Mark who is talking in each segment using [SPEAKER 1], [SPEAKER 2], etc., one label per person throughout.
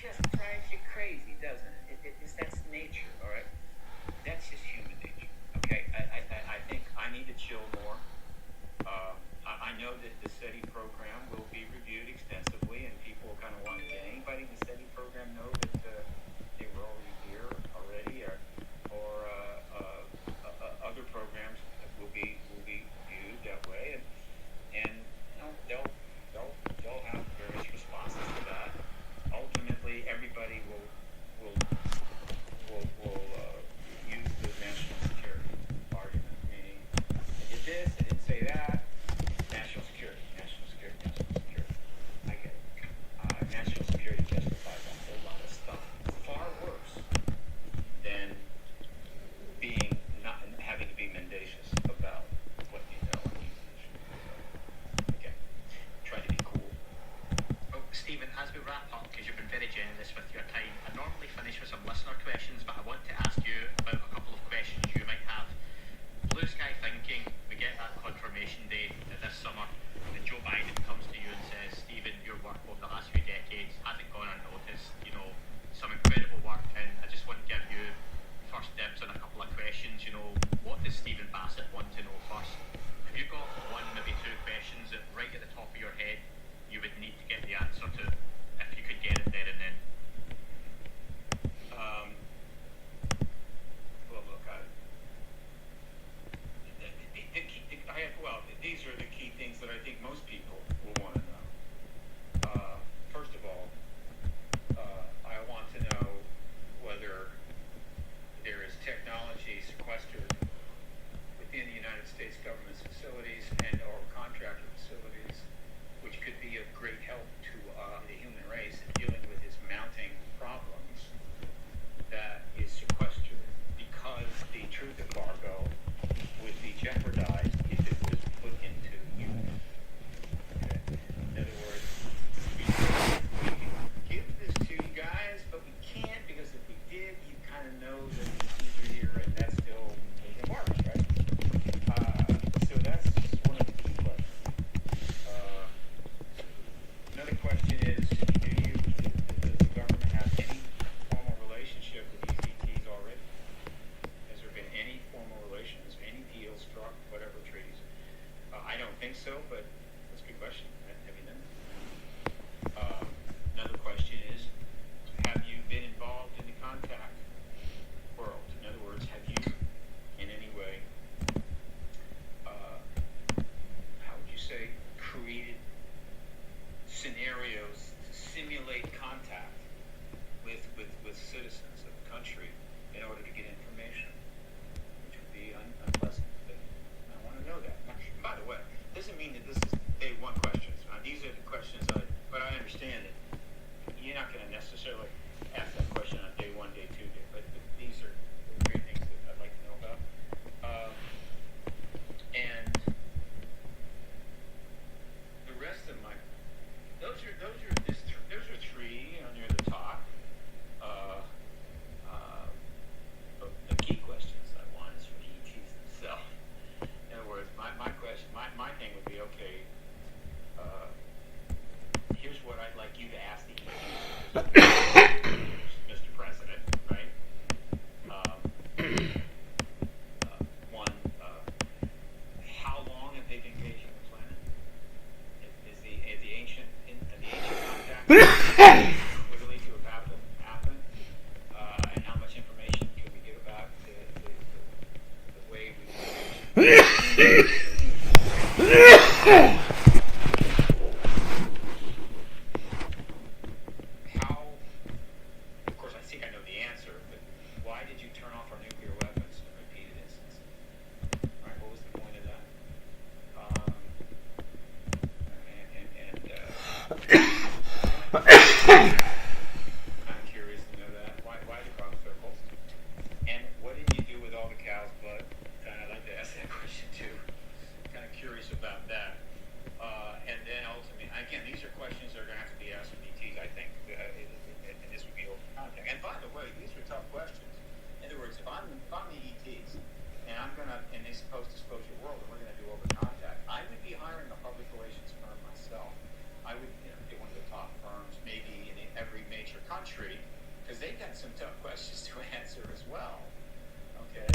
[SPEAKER 1] just drives you crazy, doesn't it? That's nature, all right? That's just human nature, okay? I think I need to chill more. I know that the SETI program will be reviewed extensively, and people kind of want, did anybody in the SETI program know that they were already here already, or other programs will be viewed that way, and you know, they'll have various responses to that. Ultimately, everybody will use the national security argument, meaning I did this, I didn't say that. National security. I get it. National security justifies a whole lot of stuff. Far worse than having to be mendacious about what you know and you okay. Try to be cool.
[SPEAKER 2] Well, Stephen, as we wrap up, because you've been very generous with your time, I normally finish with some listener questions, but I want to ask you about a couple of questions you might have. Blue sky thinking, we get that confirmation day this summer, and Joe Biden comes to you and says, Stephen, your work over the last few decades hasn't gone unnoticed, you know, some incredible work, and I just want to give you first dibs on a couple of questions. You know, what does Stephen Bassett want to know first? Have you got one, maybe two questions that right at the top of your head you would need to get the answer to, if you could get it there and then?
[SPEAKER 1] Well, these are the key things that I think most people will want to know. First of all, I want to know whether there is technology sequestered within the United States government's facilities and or contractor facilities, which could be of great help to the human race in dealing with its mounting problems, that is sequestered because the truth embargo would be jeopardized if it was put into use. Okay. In other words, we can give this to you guys, but we can't, because if we did, you kind of know that these are here and that's still in market, right? So that's one of the key questions. Another question is, does the government have any formal relationship with these ETs already? Has there been any formal relations, any deals struck, whatever treaties? I don't think so, but that's a good question. Have you done that? Another question is, have you been involved in the contact world? In other words, have you in any way, how would you say, created scenarios to simulate contact with citizens of the country in order to get information, which would be unpleasant. But I want to know that. By the way, doesn't mean that this is day one questions. These are the questions, but I understand that you're not going to necessarily ask that question on day one, day two, but these are great things that I'd like to know about. And the rest of my, those are three near the top. But the key questions I want is for the ETs themselves. In other words, my question, my thing would be, okay, here's what I'd like you to ask the ETs. had some tough questions to answer as well. Okay,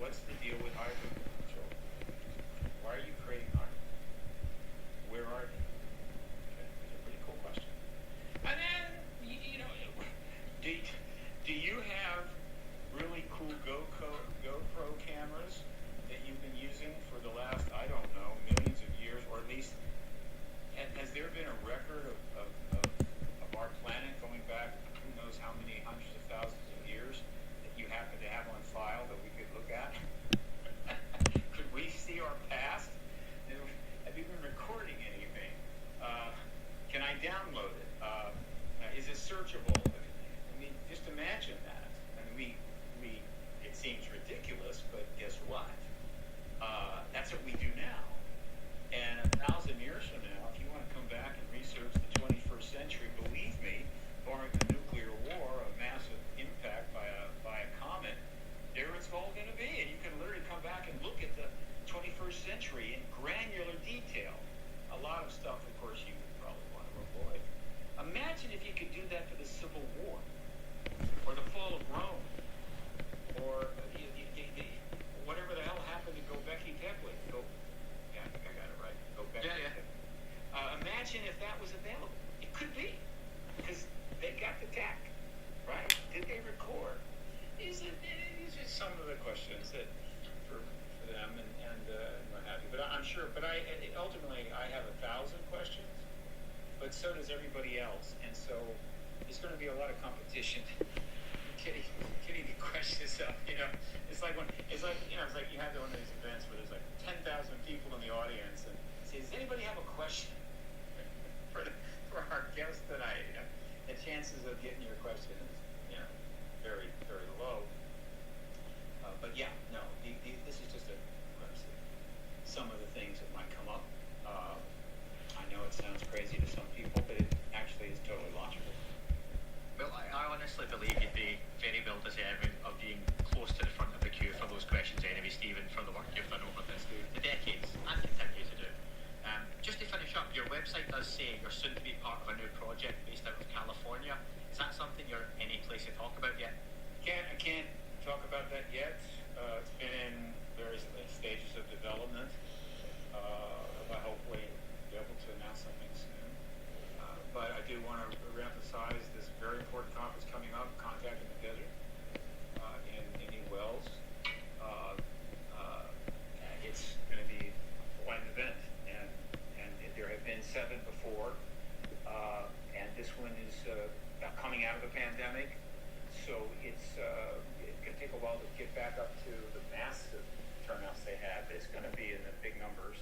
[SPEAKER 1] what's the deal with hybrid children? Why are you creating hybrid? Where are they? Okay, these are pretty cool questions. And then do you have really cool GoPro cameras that you've been using for the last, I don't know, millions of years, or at least, has there been a record of our planet going back who knows how many hundreds of thousands of years that you happen to have on file that we could look at? Could we see our past? Have you been recording anything? Can I download it? Is it searchable? I mean, just imagine that. I mean, it seems ridiculous, but guess what? That's what we do now. And 1,000 years from now, if you want to come back and research the 21st century, believe me, barring a nuclear war, a massive impact by a comet, there it's all going to be. And you can literally come back and look at the 21st century in granular detail. A lot of stuff, of course, you would probably want to avoid. Imagine if you could do that for the Civil War, or the fall of Rome, or whatever the hell happened to Göbekli Tepe. Yeah, I think I got it right. Göbekli Tepe. Imagine if that was available. It could be, because they got the tech, right? Did they record? These are some of the questions that for them and what have you. But I'm sure. But ultimately I have 1,000 questions, but so does everybody else, and so there's going to be a lot of competition. Getting the questions up, it's like you have one of these events where there's like 10,000 people in the audience, and say, does anybody have a question for our guest tonight? The chances of getting your question is, very, very low. But yeah, no, this is just some of the things that might come up. I know it sounds crazy to some people, but it actually is totally logical.
[SPEAKER 2] Well, I honestly believe you'd be very well deserving of being close to the front of the queue for those questions anyway, Stephen, for the work you've done over the decades and continue to do. Just to finish up, your website does say you're soon to be part of a new project based out of California. Is that something you're any place to talk about yet?
[SPEAKER 1] I can't talk about that yet. It's been in various stages of development. But hopefully be able to announce something soon. But I do want to reemphasize this very important conference coming up, Contacting the Desert, in Indian Wells. It's going to be quite an event, and there have been 7 before, and this one is coming out of the pandemic, so it's going to take a while to get back up to the massive turnouts they had, but it's going to be in the big numbers.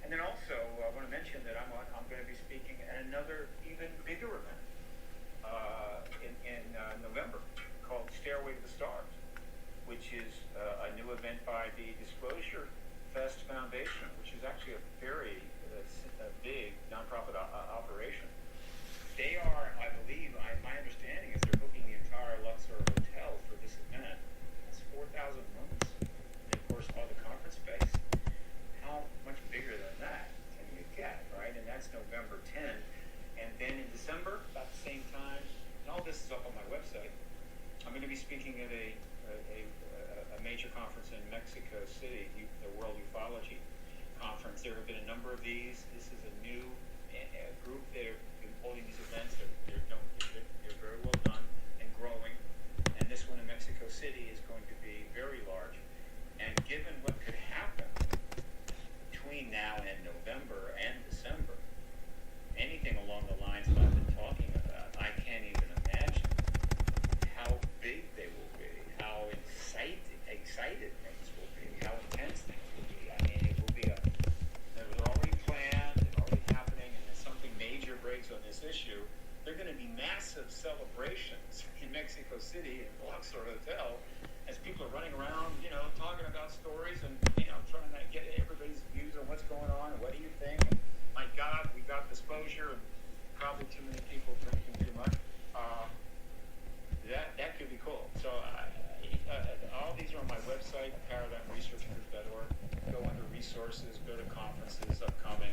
[SPEAKER 1] And then also, I want to mention that I'm going to be speaking at another even bigger event in November called Stairway to the Stars, which is a new event by the Disclosure Fest Foundation, which is actually a very big nonprofit operation. They are, I believe, my understanding is they're booking the entire Luxor Hotel for this event. That's 4,000 rooms, and of course all the conference space. How much bigger than that can you get, right? And that's November 10th. And then in December, about the same time, and all this is up on my website, I'm going to be speaking at a major conference in Mexico City, the World Ufology Conference. There have been a number of these. This is a new group that have been holding these events. They're very well done and growing. And this one in Mexico City is going to be very large. And given what could happen between now and November and December, anything along the lines that I've been talking about, I can't even imagine how big they will be, how excited things will be, how intense things will be. I mean, it will be it was already planned, it's already happening, and if something major breaks on this issue, there are going to be massive celebrations in Mexico City at the Luxor Hotel as people are running around, talking about stories and, trying to get everybody's views on what's going on and what do you think? And my God, we got exposure and probably too many people drinking too much. That could be cool. So all these are on my website, paradigmresearchgroup.org. Go under resources, go to conferences upcoming.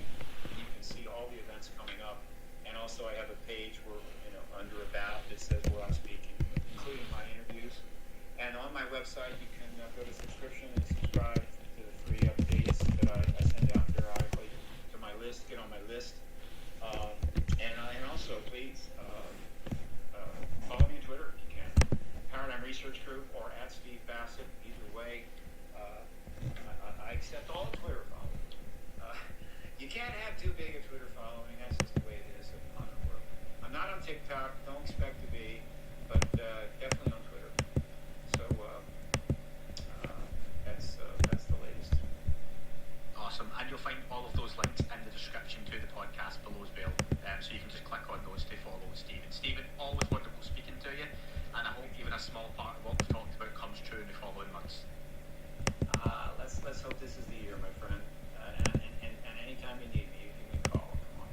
[SPEAKER 1] You can see all the events coming up. And also I have a page where, under a badge that says where I'm speaking, including my interviews. And on my website, you can go to subscription and subscribe to the free updates that I send out periodically to my list. Get on my list, and also please follow me on Twitter if you can. Paradigm Research Group or at Steve Bassett. Either way, I accept all Twitter following. You can't have too big a Twitter following. That's just the way it is on the world. I'm not on TikTok. Don't expect to be, but definitely on Twitter. So that's the latest.
[SPEAKER 2] Awesome. And you'll find all of those links in the description to the podcast below as well. So you can just click on those to follow Stephen. Stephen, always wonderful speaking to you. And I hope even a small part of what we've talked about comes true in the following months.
[SPEAKER 1] Let's hope this is the year, my friend. And anytime you need me, you can call. Come on.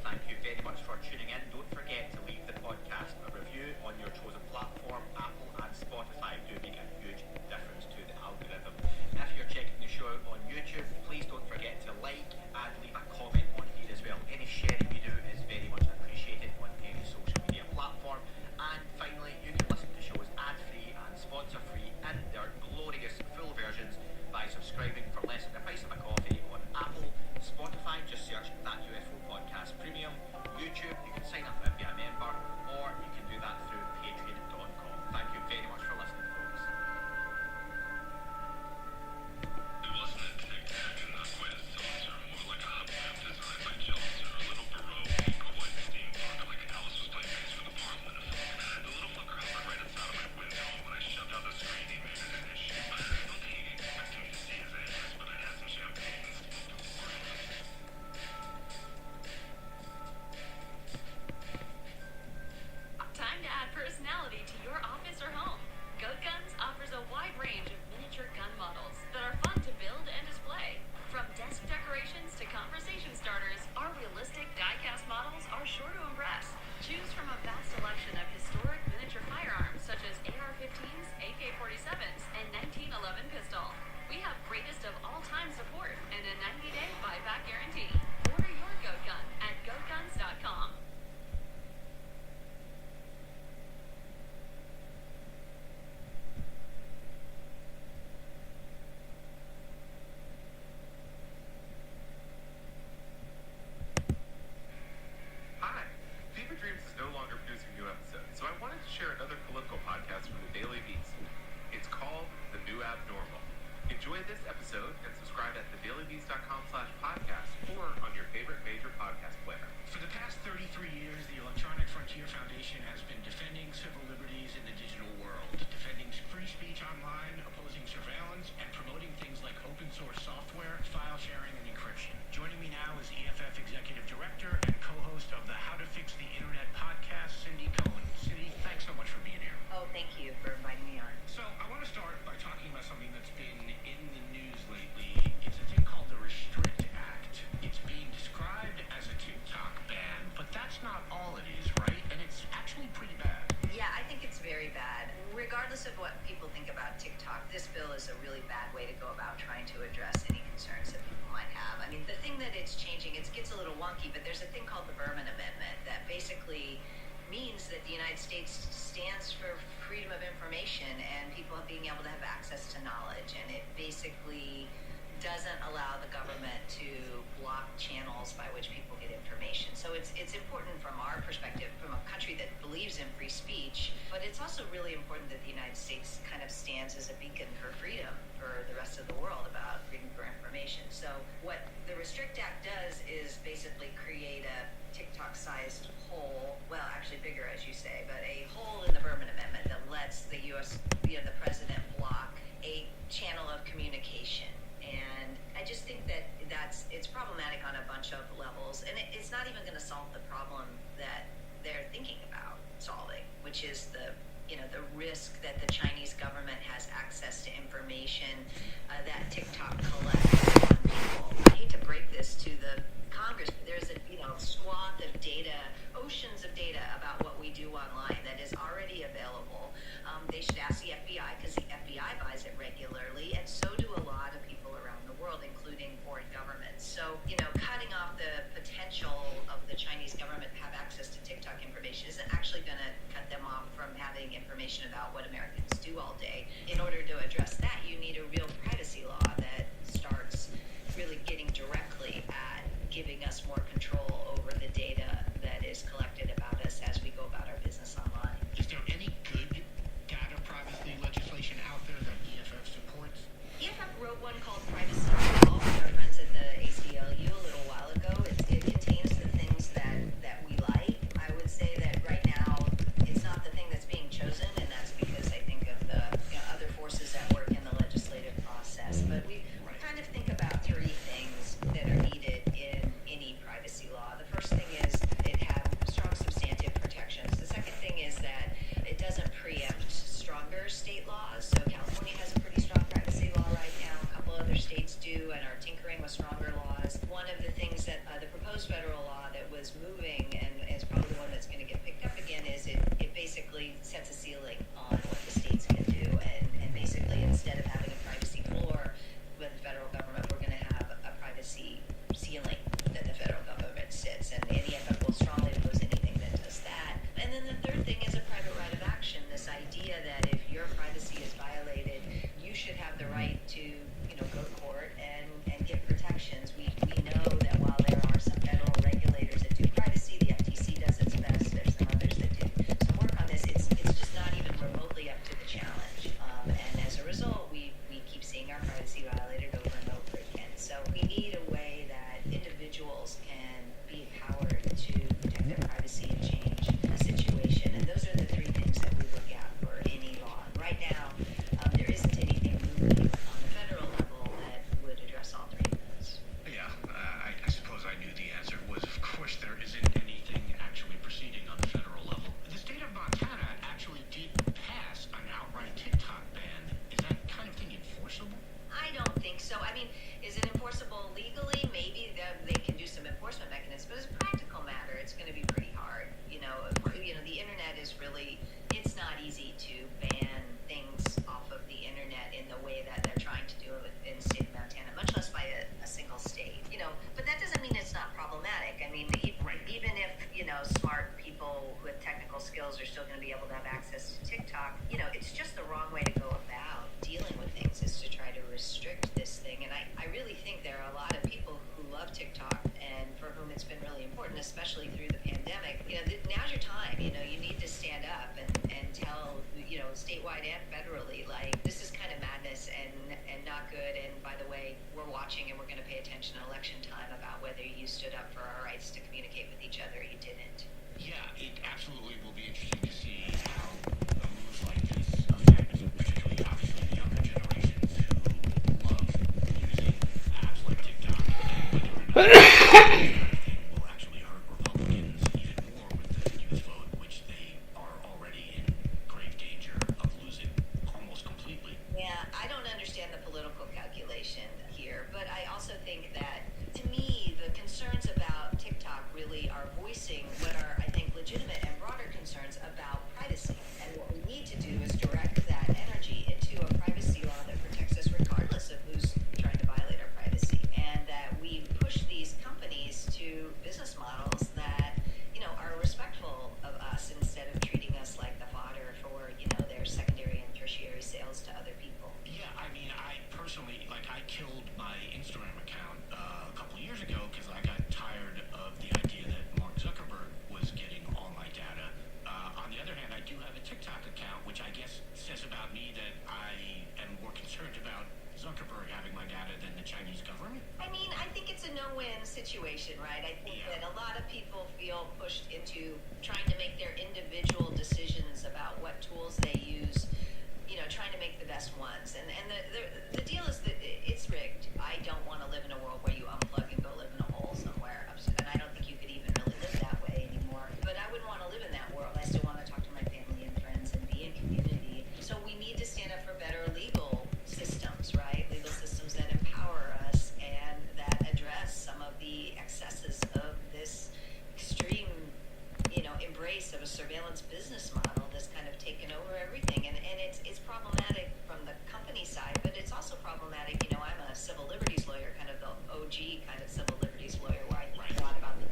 [SPEAKER 2] Thank you very much for tuning in. Don't forget to leave the podcast a review on your chosen platform. Apple and Spotify do make a huge difference to the algorithm. If you're checking the show out on YouTube, please don't forget to like and leave a comment on here as well. Any sharing you do is very much appreciated on any social media platform. And finally, you can listen to shows ad-free and sponsor-free in their glorious full versions by subscribing for less than the price of a coffee on Apple, Spotify, just search That UFO Podcast Premium, YouTube, you can sign up and be a member, or you can do that through patreon.com. Thank you very much for listening, folks.
[SPEAKER 3] It wasn't a tic-tac and not quite a saucer, more like a hubcap designed by Chelsea, a little Baroque, quite steampunk, like Alice was playing bass for the Parliament of Folk. The little fucker hovered right outside of my window, and when I shoved out the screen, he made it an issue. Not that he expected me to see his ass, but I had some champagne and spoke to the world.
[SPEAKER 4] Time to add personality to your office or home. Goat Guns offers a wide range of miniature gun models that are fun to build and display. From desk decorations to conversation starters, our realistic die-cast models are sure to impress. Choose from a vast selection of historic miniature firearms such as AR-15s, AK-47s, and 1911 pistol. We have greatest of all time support and a 90-day buyback guarantee. Order your Goat Gun at goatguns.com.
[SPEAKER 3] Hi, Fever Dreams is no longer producing new episodes, so I wanted to share another political podcast from the Daily Beast. It's called The New Abnormal. Enjoy this episode and subscribe at thedailybeast.com/podcast or on your favorite major podcast player.
[SPEAKER 5] For the past 33 years, the Electronic Frontier Foundation has been defending civil liberties in the digital world, defending free speech online, opposing surveillance, and promoting things like open source software, file sharing, and encryption. Joining me now is EFF Executive Director and co-host of the How to Fix the Internet podcast, Cindy Cohen. Cindy, thanks so much for being here.
[SPEAKER 6] Oh, thank you for inviting me on.
[SPEAKER 5] So I want to start by talking about something that's been in the news lately. It's a thing called the Restrict Act. It's being described as a TikTok ban, but that's not all it is, right? And it's actually pretty bad.
[SPEAKER 6] Yeah, I think it's very bad. Regardless of what people think about TikTok, this bill is a really bad way to go about trying to address any concerns that people might have. I mean, the thing that it's changing, it gets a little wonky, but there's a thing called the Berman Amendment that basically means that the United States stands for freedom of information and people being able to have access to knowledge. And it basically doesn't allow the government to block channels by which people get information. So it's important from our perspective, from a country that believes in free speech, but it's also really important that the United States kind of stands as a beacon for freedom for the rest of the world about freedom for information. So what the Restrict Act does is basically create a TikTok-sized hole, well, actually bigger, as you say, but a hole in the Berman Amendment that lets the U.S., the president block a channel of communication. And I just think that it's problematic on a bunch of levels, and it's not even going to solve the problem that they're thinking about solving, which is the risk that the Chinese government has access to information that TikTok collects on people. I hate to break this to the Congress, but there's a swath of data, oceans of data about what we do online that is already available. They should ask the FBI because the FBI buys it regularly, and so do a lot of people around the world, including foreign governments. So, cutting off the potential of the Chinese government actually going to cut them off from having information about what Americans do all day. In order to address that, you need a real privacy law that starts really getting directly at giving us more control over the data that is collected about us as we go about our business online.
[SPEAKER 5] Is there any good data privacy legislation out there that EFF supports?
[SPEAKER 6] EFF wrote one called Privacy Law with our friends at the ACLU a little while ago. It contains the things that we like. I would say that right now it's not the thing that's being chosen, and that's because I think of the other forces at work in the legislative process. But we kind of think about three things that are needed in any privacy law. The first thing is it has strong substantive protections. The second thing is that it doesn't preempt stronger state laws. So California has a pretty strong privacy law right now. A couple other states do and are tinkering with stronger laws. One of the things that the proposed federal law that was moving and is probably the one that's going to get picked up again is it basically sets a ceiling on what the states can do. And basically instead of having a privacy floor with the federal government, we're going to have a privacy ceiling that the federal government sits. And the EFF will strongly oppose anything that does that. And then the third thing is a private right of action. This idea that if your privacy is violated, you should have the right to, go to court and get protections. We know that while there are some federal regulators that do privacy, the FTC does its best. There's some others that do some work on this. It's just not even remotely up to the challenge. And as a result, we keep seeing our privacy violated over and over again. So we need a way that individuals can be empowered to protect their privacy and change a situation. And those are the three things that we look at for any law. And right now, there isn't anything moving on the federal level that would address all three of those.
[SPEAKER 5] Yeah, I suppose I knew the answer was, of course, there isn't anything actually proceeding on the federal level. The state of Montana actually did pass an outright TikTok ban. Is that kind of thing enforceable?
[SPEAKER 6] I don't think so. I mean, is it enforceable legally? Maybe they can do some enforcement mechanisms, but as a practical matter, it's going to be pretty hard. The internet is really, it's not easy to ban things off of the internet in the way that they're trying to do it in the state of Montana, much less by a single state. But that doesn't mean it's not problematic. I mean, even if, smart people with technical skills are still going to be able to have access to TikTok, it's just the wrong way to go about dealing with things is to try to restrict this thing. And I really think there are a lot of people who love TikTok and for whom it's been really important, especially through the pandemic. Now's your time. You need to stand up and tell, statewide and federally, like, this is kind of madness and not good. And by the way, we're watching and we're going to pay attention at election time about whether you stood up for our rights to communicate with each other or you didn't.
[SPEAKER 5] Yeah, it absolutely will be interesting to see how a move like this affects, particularly obviously the younger generations who love using apps like TikTok, and whether or not will actually hurt Republicans even more with the youth vote, which they are already in grave danger of losing almost completely.
[SPEAKER 6] Yeah, I don't understand the political calculation here, but I also think that, to me, the concerns about TikTok really are voicing what are, I think, legitimate and broader concerns about privacy. And what we need to do is direct that energy into a privacy law that protects us regardless of who's trying to violate our privacy. And that we push these companies to business models that, are respectful of us instead of treating us like the fodder for, their secondary and tertiary sales to other people.
[SPEAKER 5] Yeah, I mean, I personally, I killed my Instagram account a couple years ago because I got tired of the idea that Mark Zuckerberg was getting all my data. On the other hand, I do have a TikTok account, which I guess says about me that I am more concerned about Zuckerberg having my data than the Chinese government.
[SPEAKER 6] I mean, I think it's a no-win situation, right? I think that a lot of people feel pushed into trying to make their individual decisions about what tools they use, trying to make the best ones. And the deal is that it's rigged. I don't want to live in a world where you unplug and go live in a hole somewhere. And I don't think you could even really live that way anymore. But I wouldn't want to live in that world. I still want to talk to my family and friends and be in community. So we need to stand up for better legal systems, right? Legal systems that empower us and that address some of the excesses of this extreme, embrace of a surveillance business model that's kind of taken over everything. And it's problematic from the company side, but it's also problematic. I'm a civil liberties lawyer, kind of the OG kind of civil liberties lawyer, where I think a lot about the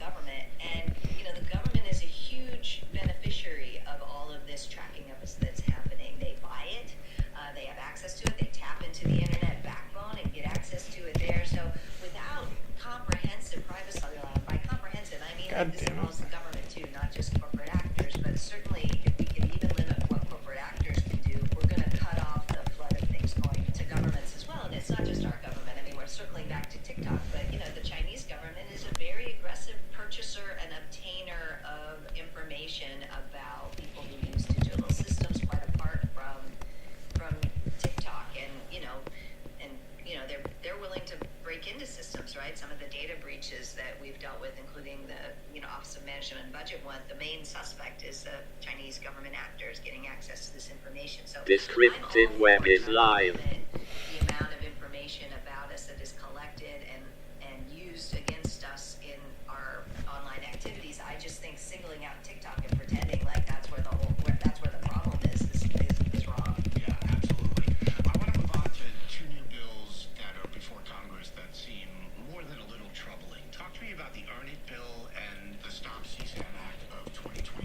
[SPEAKER 7] God
[SPEAKER 6] this
[SPEAKER 7] damn it.
[SPEAKER 6] involves the government too, not just corporate actors, but certainly if we can even limit what corporate actors can do, we're going to cut off the flood of things going to governments as well. And it's not just our government. I mean, we're circling back to TikTok, but the Chinese government is a very aggressive purchaser and obtainer of information about people who use digital systems, quite apart from TikTok, and they're willing to break into systems, right? Some of the data breaches that we've dealt with, including the Office of Management and Budget one, the main suspect is the Chinese government actors getting access to this information. So
[SPEAKER 8] This cryptid web is live.
[SPEAKER 6] The amount of information about us that is collected and used against us in our online activities, I just think singling out TikTok and pretending like that's where the problem is wrong.
[SPEAKER 5] Yeah, absolutely. I want to move on to two new bills that are before Congress that seem more than a little troubling. Talk to me about the Earn It bill and the Stop CSAM Act of 2023.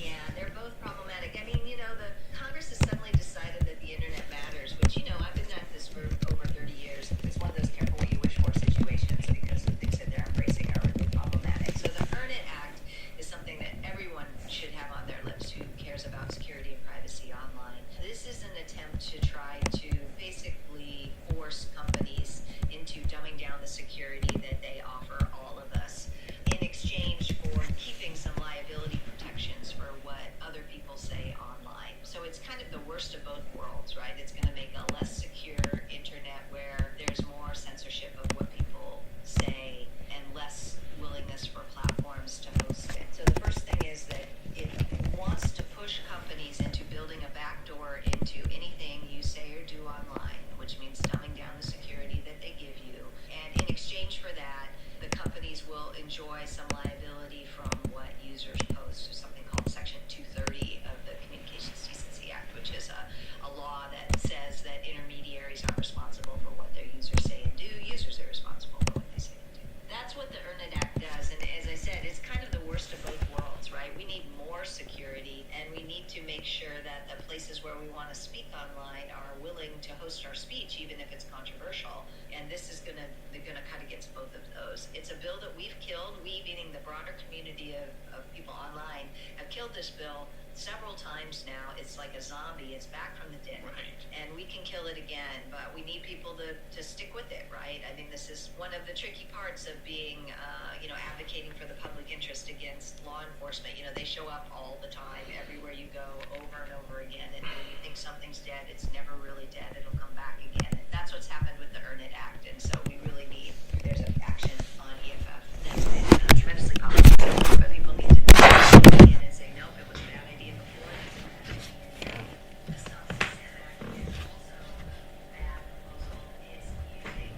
[SPEAKER 6] Yeah, they're both problematic. I mean, the Congress has suddenly decided that the internet matters, which, I've been at this for over 30 years. It's one of those careful what you wish for situations because the things that they're embracing are really problematic. So the Earn It Act is something that everyone should have on their lips who cares about security and privacy online. This is an attempt to try to basically force companies into dumbing down the security that they offer all of us in exchange for keeping some liability protections for what other people say online. So it's kind of the worst of both worlds, right? It's going to make a less secure internet where there's more censorship of what people say and less willingness for platforms to host it. So the first thing is that it wants to push companies into building a backdoor into anything you say or do online, which means dumbing down the security that they give you. And in exchange for that, the companies will enjoy some liability from what users post. There's something called Section 230 of the Communications Decency Act, which is a law that says that intermediaries are responsible for what their users say and do. Users are responsible for what they say and do. That's what the Earn It Act does. And as I said, it's kind of the worst of both worlds, right? We need more security, and we need to make sure that the places where we want to speak online are willing to host our speech, even if it's controversial. And this is they're gonna cut against both of those. It's a bill that we've killed. We, meaning the broader community of people online, have killed this bill several times now. It's like a zombie. It's back from the dead.
[SPEAKER 5] Right.
[SPEAKER 6] And we can kill it again, but we need people to stick with it, right? I mean, this is one of the tricky parts of being, advocating for the public interest against law enforcement. They show up all the time, everywhere you go, over and over again. And when you think something's dead, it's never really dead. It'll come back again. And that's what's happened with the Earn It Act. And so we really need, there's an action on EFF that's been tremendously complicated, but people need to look in and say, nope, it was a bad idea before. The Stop CSAM Act is also a bad proposal. It's using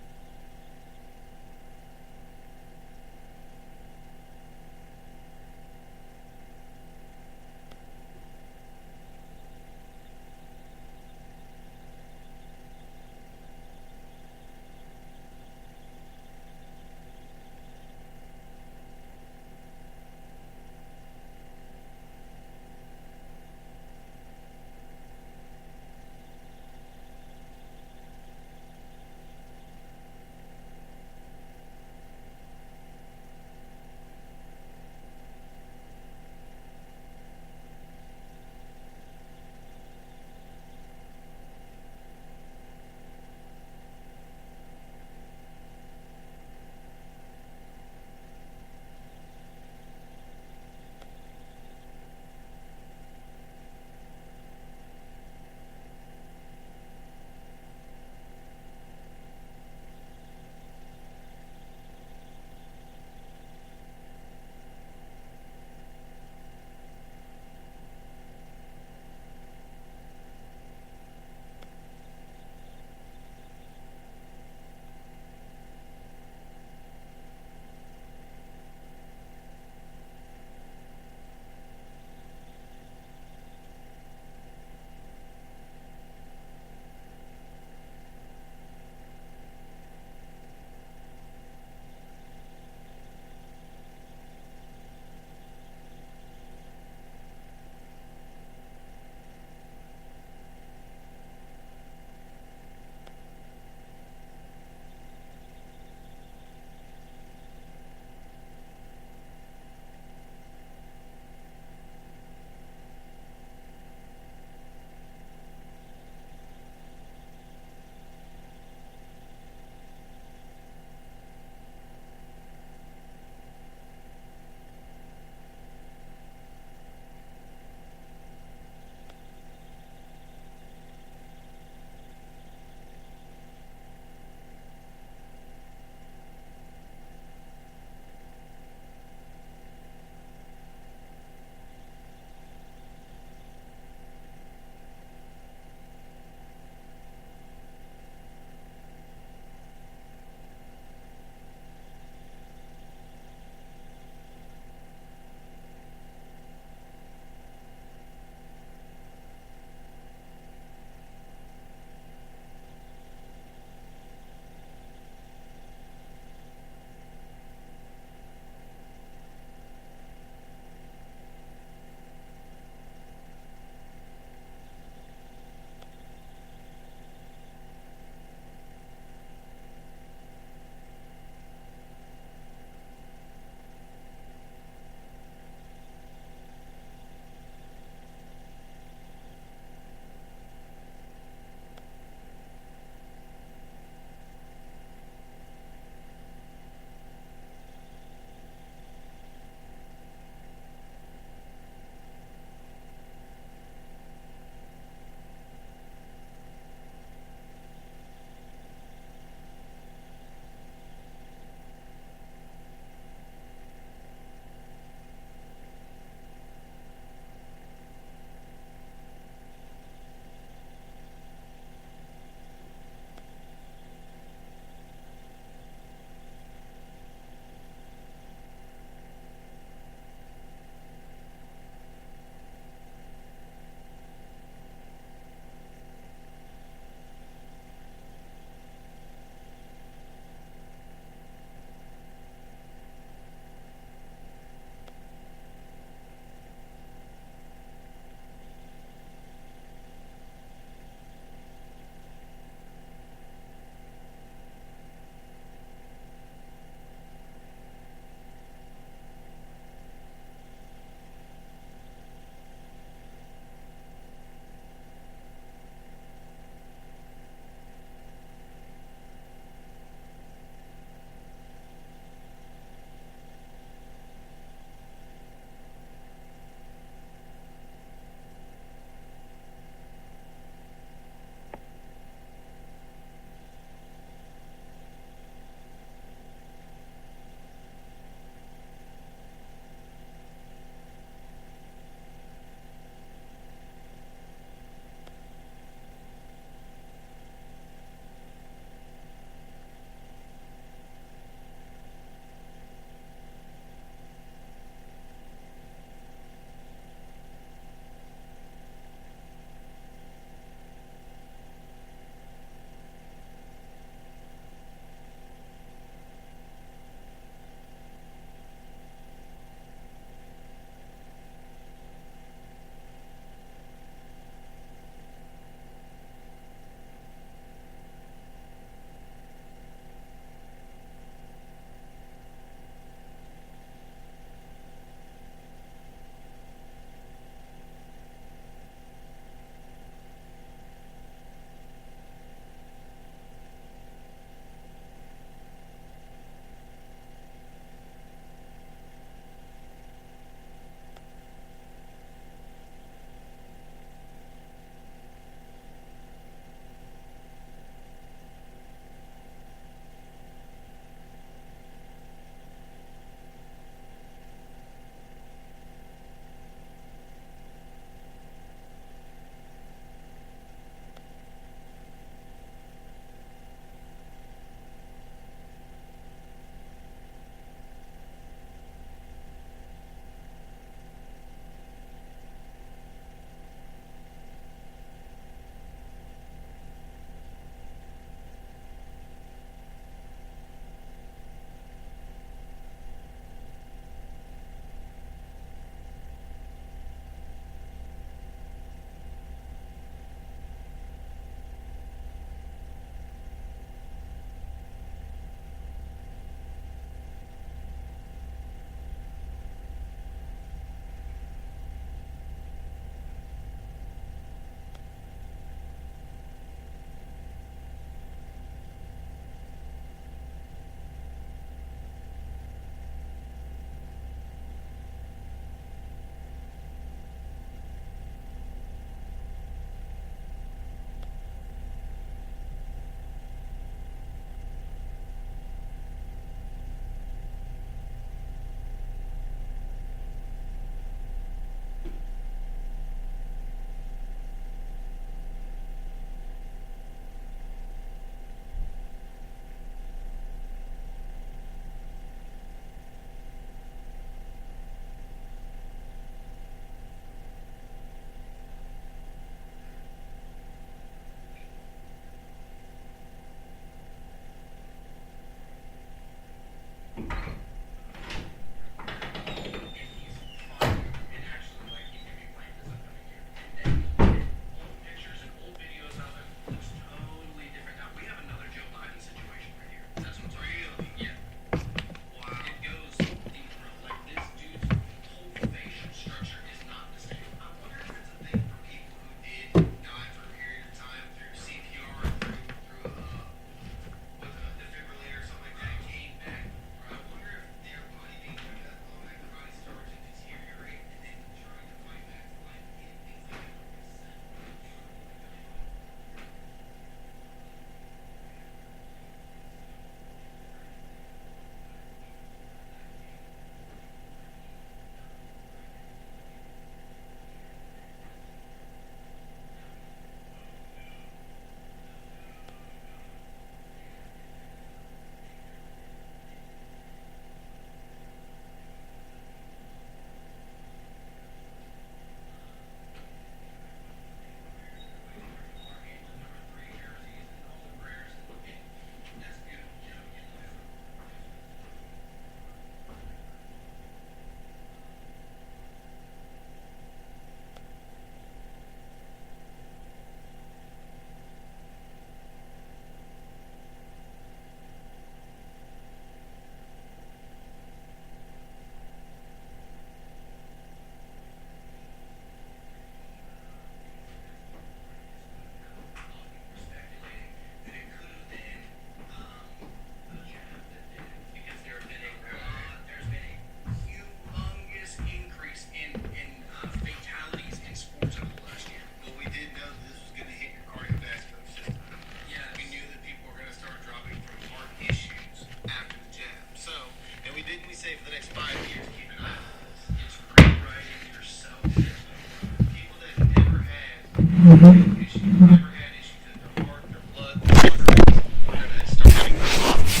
[SPEAKER 7] issues, never had issues with their heart, their blood, their arteries, we're gonna start having problems.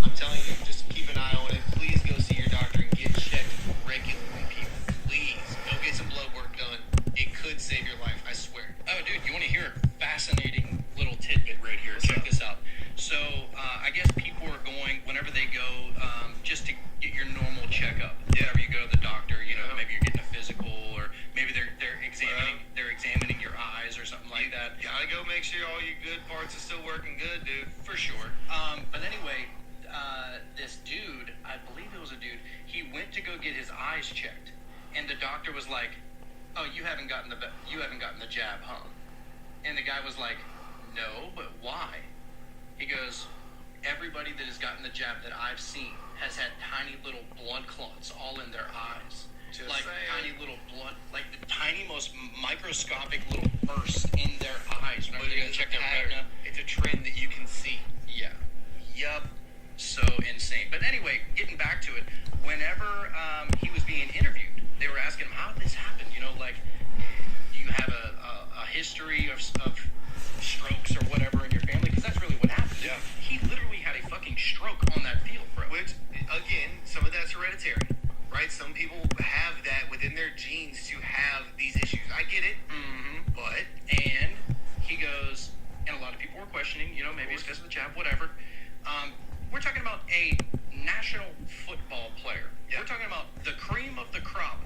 [SPEAKER 7] I'm telling you, just keep an eye on it. Please go see your doctor and get checked regularly, people. Please go get some blood work done. It could save your life, I swear.
[SPEAKER 2] Oh, dude, you want to hear a fascinating little tidbit right here? Check this out. So, I guess people are going, whenever they go, just to get your normal checkup. Whenever you go to the doctor, you know, maybe you're getting a physical, or maybe they're examining your eyes or something like that.
[SPEAKER 7] Gotta go make sure all your good parts are still working good, dude.
[SPEAKER 2] For sure. But anyway, this dude, I believe it was a dude, he went to go get his eyes checked, and the doctor was like, "Oh, you haven't gotten the jab, huh?" And the guy was like, "No, but why?" He goes, "Everybody that has gotten the jab that I've seen has had tiny little blood clots all in their eyes."
[SPEAKER 7] Just
[SPEAKER 2] like
[SPEAKER 7] saying.
[SPEAKER 2] tiny little blood, like the tiny, most microscopic little bursts in their eyes. Whenever they go check their retina.
[SPEAKER 7] It's a trend that you can see.
[SPEAKER 2] Yeah. Yup. So insane. But anyway, getting back to it, whenever he was being interviewed, they were asking him, how did this happen? You know, like, do you have a history of strokes or whatever in your family? Because that's really what happened.
[SPEAKER 7] Yeah.
[SPEAKER 2] He literally had a fucking stroke on that field, bro.
[SPEAKER 7] Which, again, some of that's hereditary, right? Some people have that within their genes to have these issues. I get it, but
[SPEAKER 2] And he goes, and a lot of people were questioning, you know, maybe it's because of the jab, whatever. We're talking about a national football player.
[SPEAKER 7] Yeah.
[SPEAKER 2] We're talking about the cream of the crop,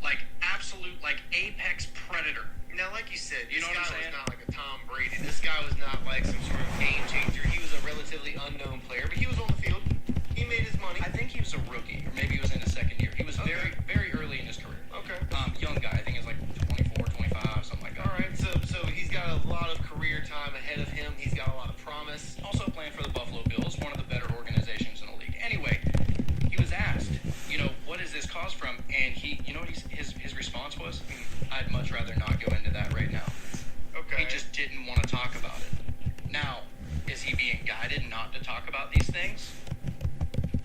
[SPEAKER 2] like absolute, like apex predator.
[SPEAKER 7] now, like you said,
[SPEAKER 2] You
[SPEAKER 7] this
[SPEAKER 2] know
[SPEAKER 7] guy
[SPEAKER 2] what I'm
[SPEAKER 7] was
[SPEAKER 2] saying?
[SPEAKER 7] not like a Tom Brady. This guy was not like some sort of game changer. He was a relatively unknown player, but he was on the field. He made his money.
[SPEAKER 2] I think he was a rookie, or maybe he was in his second year. He was
[SPEAKER 7] Okay.
[SPEAKER 2] very, very early in his career.
[SPEAKER 7] Okay.
[SPEAKER 2] Young guy. I think he was like 24, 25, something like that.
[SPEAKER 7] All right, so he's got a lot of career time ahead of him. He's got a lot of promise.
[SPEAKER 2] Also playing for the Buffalo Bills, one of the better organizations in the league. Anyway, he was asked, you know, what is this caused from? And he, you know what his response was? I'd much rather not go into that right now.
[SPEAKER 7] Okay.
[SPEAKER 2] He just didn't want to talk about it. Now, is he being guided not to talk about these things?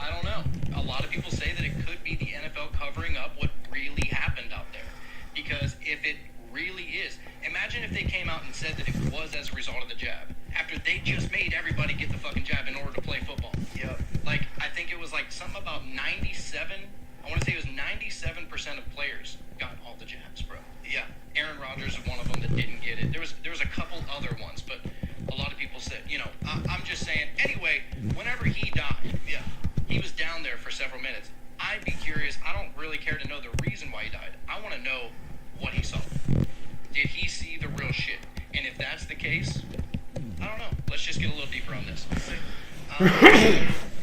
[SPEAKER 2] I don't know. A lot of people say that it could be the NFL covering up what really happened out there. Because if it really is, imagine if they came out and said that it was as a result of the jab. After they just made everybody get the fucking jab in order to play football.
[SPEAKER 7] Yep.
[SPEAKER 2] Like, I think it was like something about 97, I want to say it was 97% of players got all the jabs, bro.
[SPEAKER 7] Yeah.
[SPEAKER 2] Aaron Rodgers is one of them that didn't get it. There was a couple other ones, but a lot of people said, you know, I'm just saying. Anyway, whenever he died,
[SPEAKER 7] Yeah.
[SPEAKER 2] he was down there for several minutes. I'd be curious. I don't really care to know the reason why he died. I want to know what he saw. Did he see the real shit? And if that's the case, I don't know. Let's just get a little deeper on this.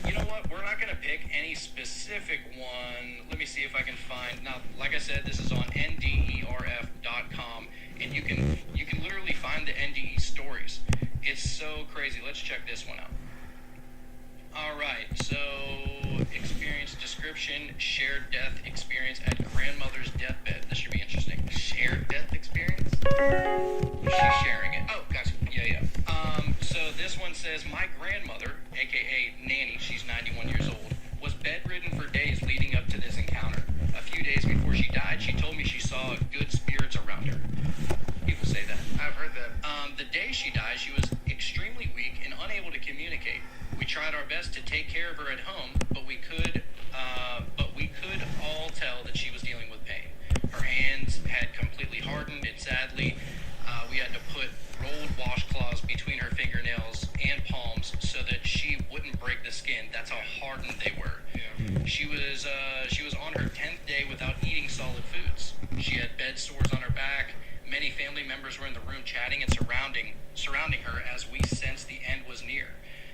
[SPEAKER 2] You know what? We're not going to pick any specific one. Let me see if I can find. Now, like I said, this is on nderf.com, and you can literally find the NDE stories. It's so crazy. Let's check this one out. All right. So, experience description: shared death experience at grandmother's deathbed. This should be interesting.
[SPEAKER 7] Shared death experience?
[SPEAKER 2] She's sharing it.
[SPEAKER 7] Oh, gotcha.
[SPEAKER 2] Yeah. So this one says, my grandmother, aka Nanny, she's 91 years old, was bedridden for days leading up to this encounter. A few days before she died, she told me she saw good spirits around her. People say that.
[SPEAKER 7] I've heard that.
[SPEAKER 2] The day she died, she was extremely weak and unable to communicate. We tried our best to take care of her at home, but we could all tell that she was dealing with pain. Her hands had completely hardened, and sadly, we had to put rolled washcloths between her fingernails and palms so that she wouldn't break the skin. That's how hardened they were.
[SPEAKER 7] Yeah.
[SPEAKER 2] She was on her 10th day without eating solid foods. She had bed sores on her back. Many family members were in the room chatting and surrounding her as we sensed the end was near.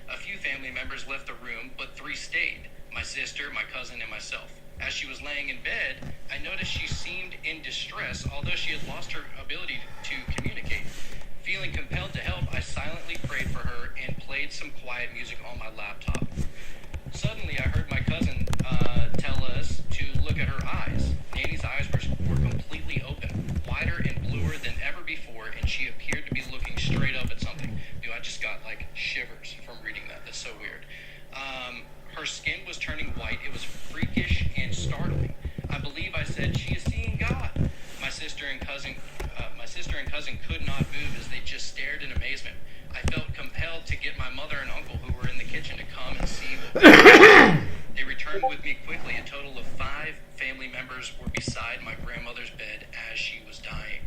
[SPEAKER 2] A few family members left the room, but 3 stayed: my sister, my cousin, and myself. As she was laying in bed, I noticed she seemed in distress, although she had lost her ability to communicate. Feeling compelled to help, I silently prayed for her and played some quiet music on my laptop. Suddenly, I heard my cousin tell us to look at her eyes. Nanny's eyes were completely open, wider and bluer than ever before, and she appeared to be looking straight up at something. Dude, I just got like shivers from reading that. That's so weird. Her skin was turning white. It was freakish and startling. I believe I said, she is seeing God. My sister and
[SPEAKER 9] my sister and cousin could not move as they just stared in amazement. I felt compelled to get my mother and uncle who were in the kitchen to come and see what was happening. They returned with me quickly. A total of 5 family members were beside my grandmother's bed as she was dying.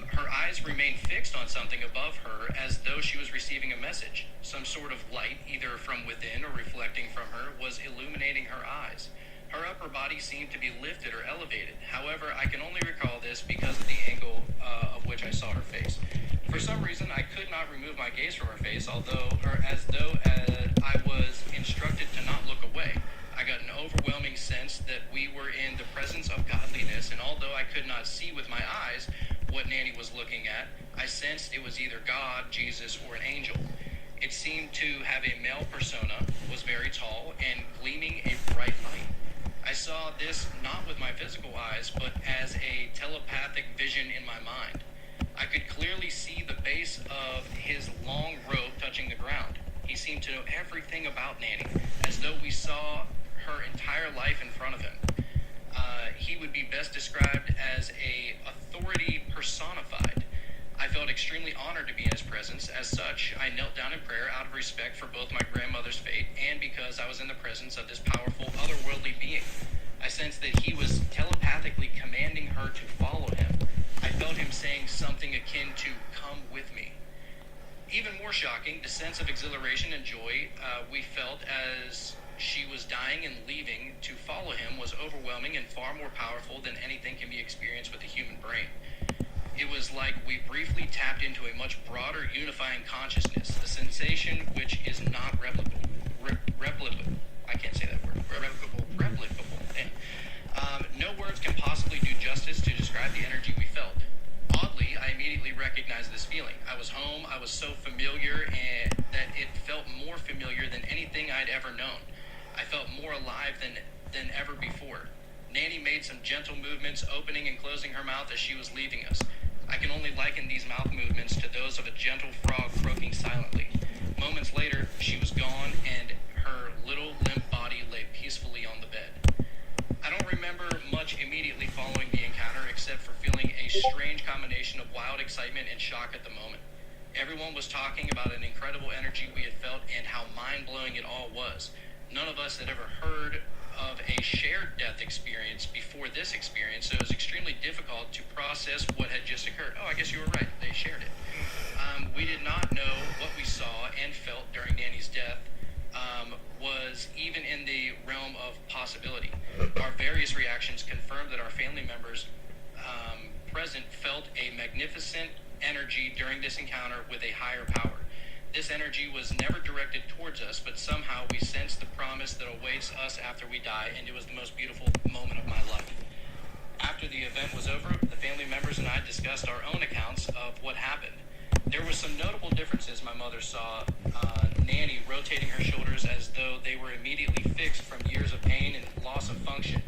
[SPEAKER 9] Her eyes remained fixed on something above her as though she was receiving a message. Some sort of light, either from within or reflecting from her, was illuminating her eyes. Her upper body seemed to be lifted or elevated. However, I can only recall this because of the angle of which I saw her face. For some reason, I could not remove my gaze from her face, as though I was instructed to not look away. I got an overwhelming sense that we were in the presence of godliness, and although I could not see with my eyes what Nanny was looking at, I sensed it was either God, Jesus, or an angel. It seemed to have a male persona, was very tall, and gleaming a bright light. I saw this not with my physical eyes, but as a telepathic vision in my mind. I could clearly see the base of his long robe touching the ground. He seemed to know everything about Nanny, as though we saw her entire life in front of him. He would be best described as a authority personified. I felt extremely honored to be in his presence. As such, I knelt down in prayer out of respect for both my grandmother's fate and because I was in the presence of this powerful, otherworldly being. I sensed that he was telepathically commanding her to follow him. I felt him saying something akin to, "Come with me." Even more shocking, the sense of exhilaration and joy we felt as she was dying and leaving to follow him was overwhelming and far more powerful than anything can be experienced with the human brain. It was like we briefly tapped into a much broader unifying consciousness, a sensation which is not replicable. I can't say that word. Replicable. No words can possibly do justice to describe the energy we felt. Oddly, I immediately recognized this feeling. I was home. I was so familiar and that it felt more familiar than anything I'd ever known. I felt more alive than ever before. Nanny made some gentle movements, opening and closing her mouth as she was leaving us. I can only liken these mouth movements to those of a gentle frog croaking silently. Moments later, she was gone, and her little limp body lay peacefully on the bed. I don't remember much immediately following the encounter, except for feeling a strange combination of wild excitement and shock at the moment. Everyone was talking about an incredible energy we had felt and how mind-blowing it all was. None of us had ever heard of a shared death experience before this experience, so it was extremely difficult to process what had just occurred. Oh, I guess you were right. They shared it. We did not know what we saw and felt during Nanny's death was even in the realm of possibility. Our various reactions confirmed that our family members present felt a magnificent energy during this encounter with a higher power. This energy was never directed towards us, but somehow we sensed the promise that awaits us after we die, and it was the most beautiful moment of my life. After the event was over, the family members and I discussed our own accounts of what happened. There were some notable differences. My mother saw Nanny rotating her shoulders as though they were immediately fixed from years of pain and loss of function.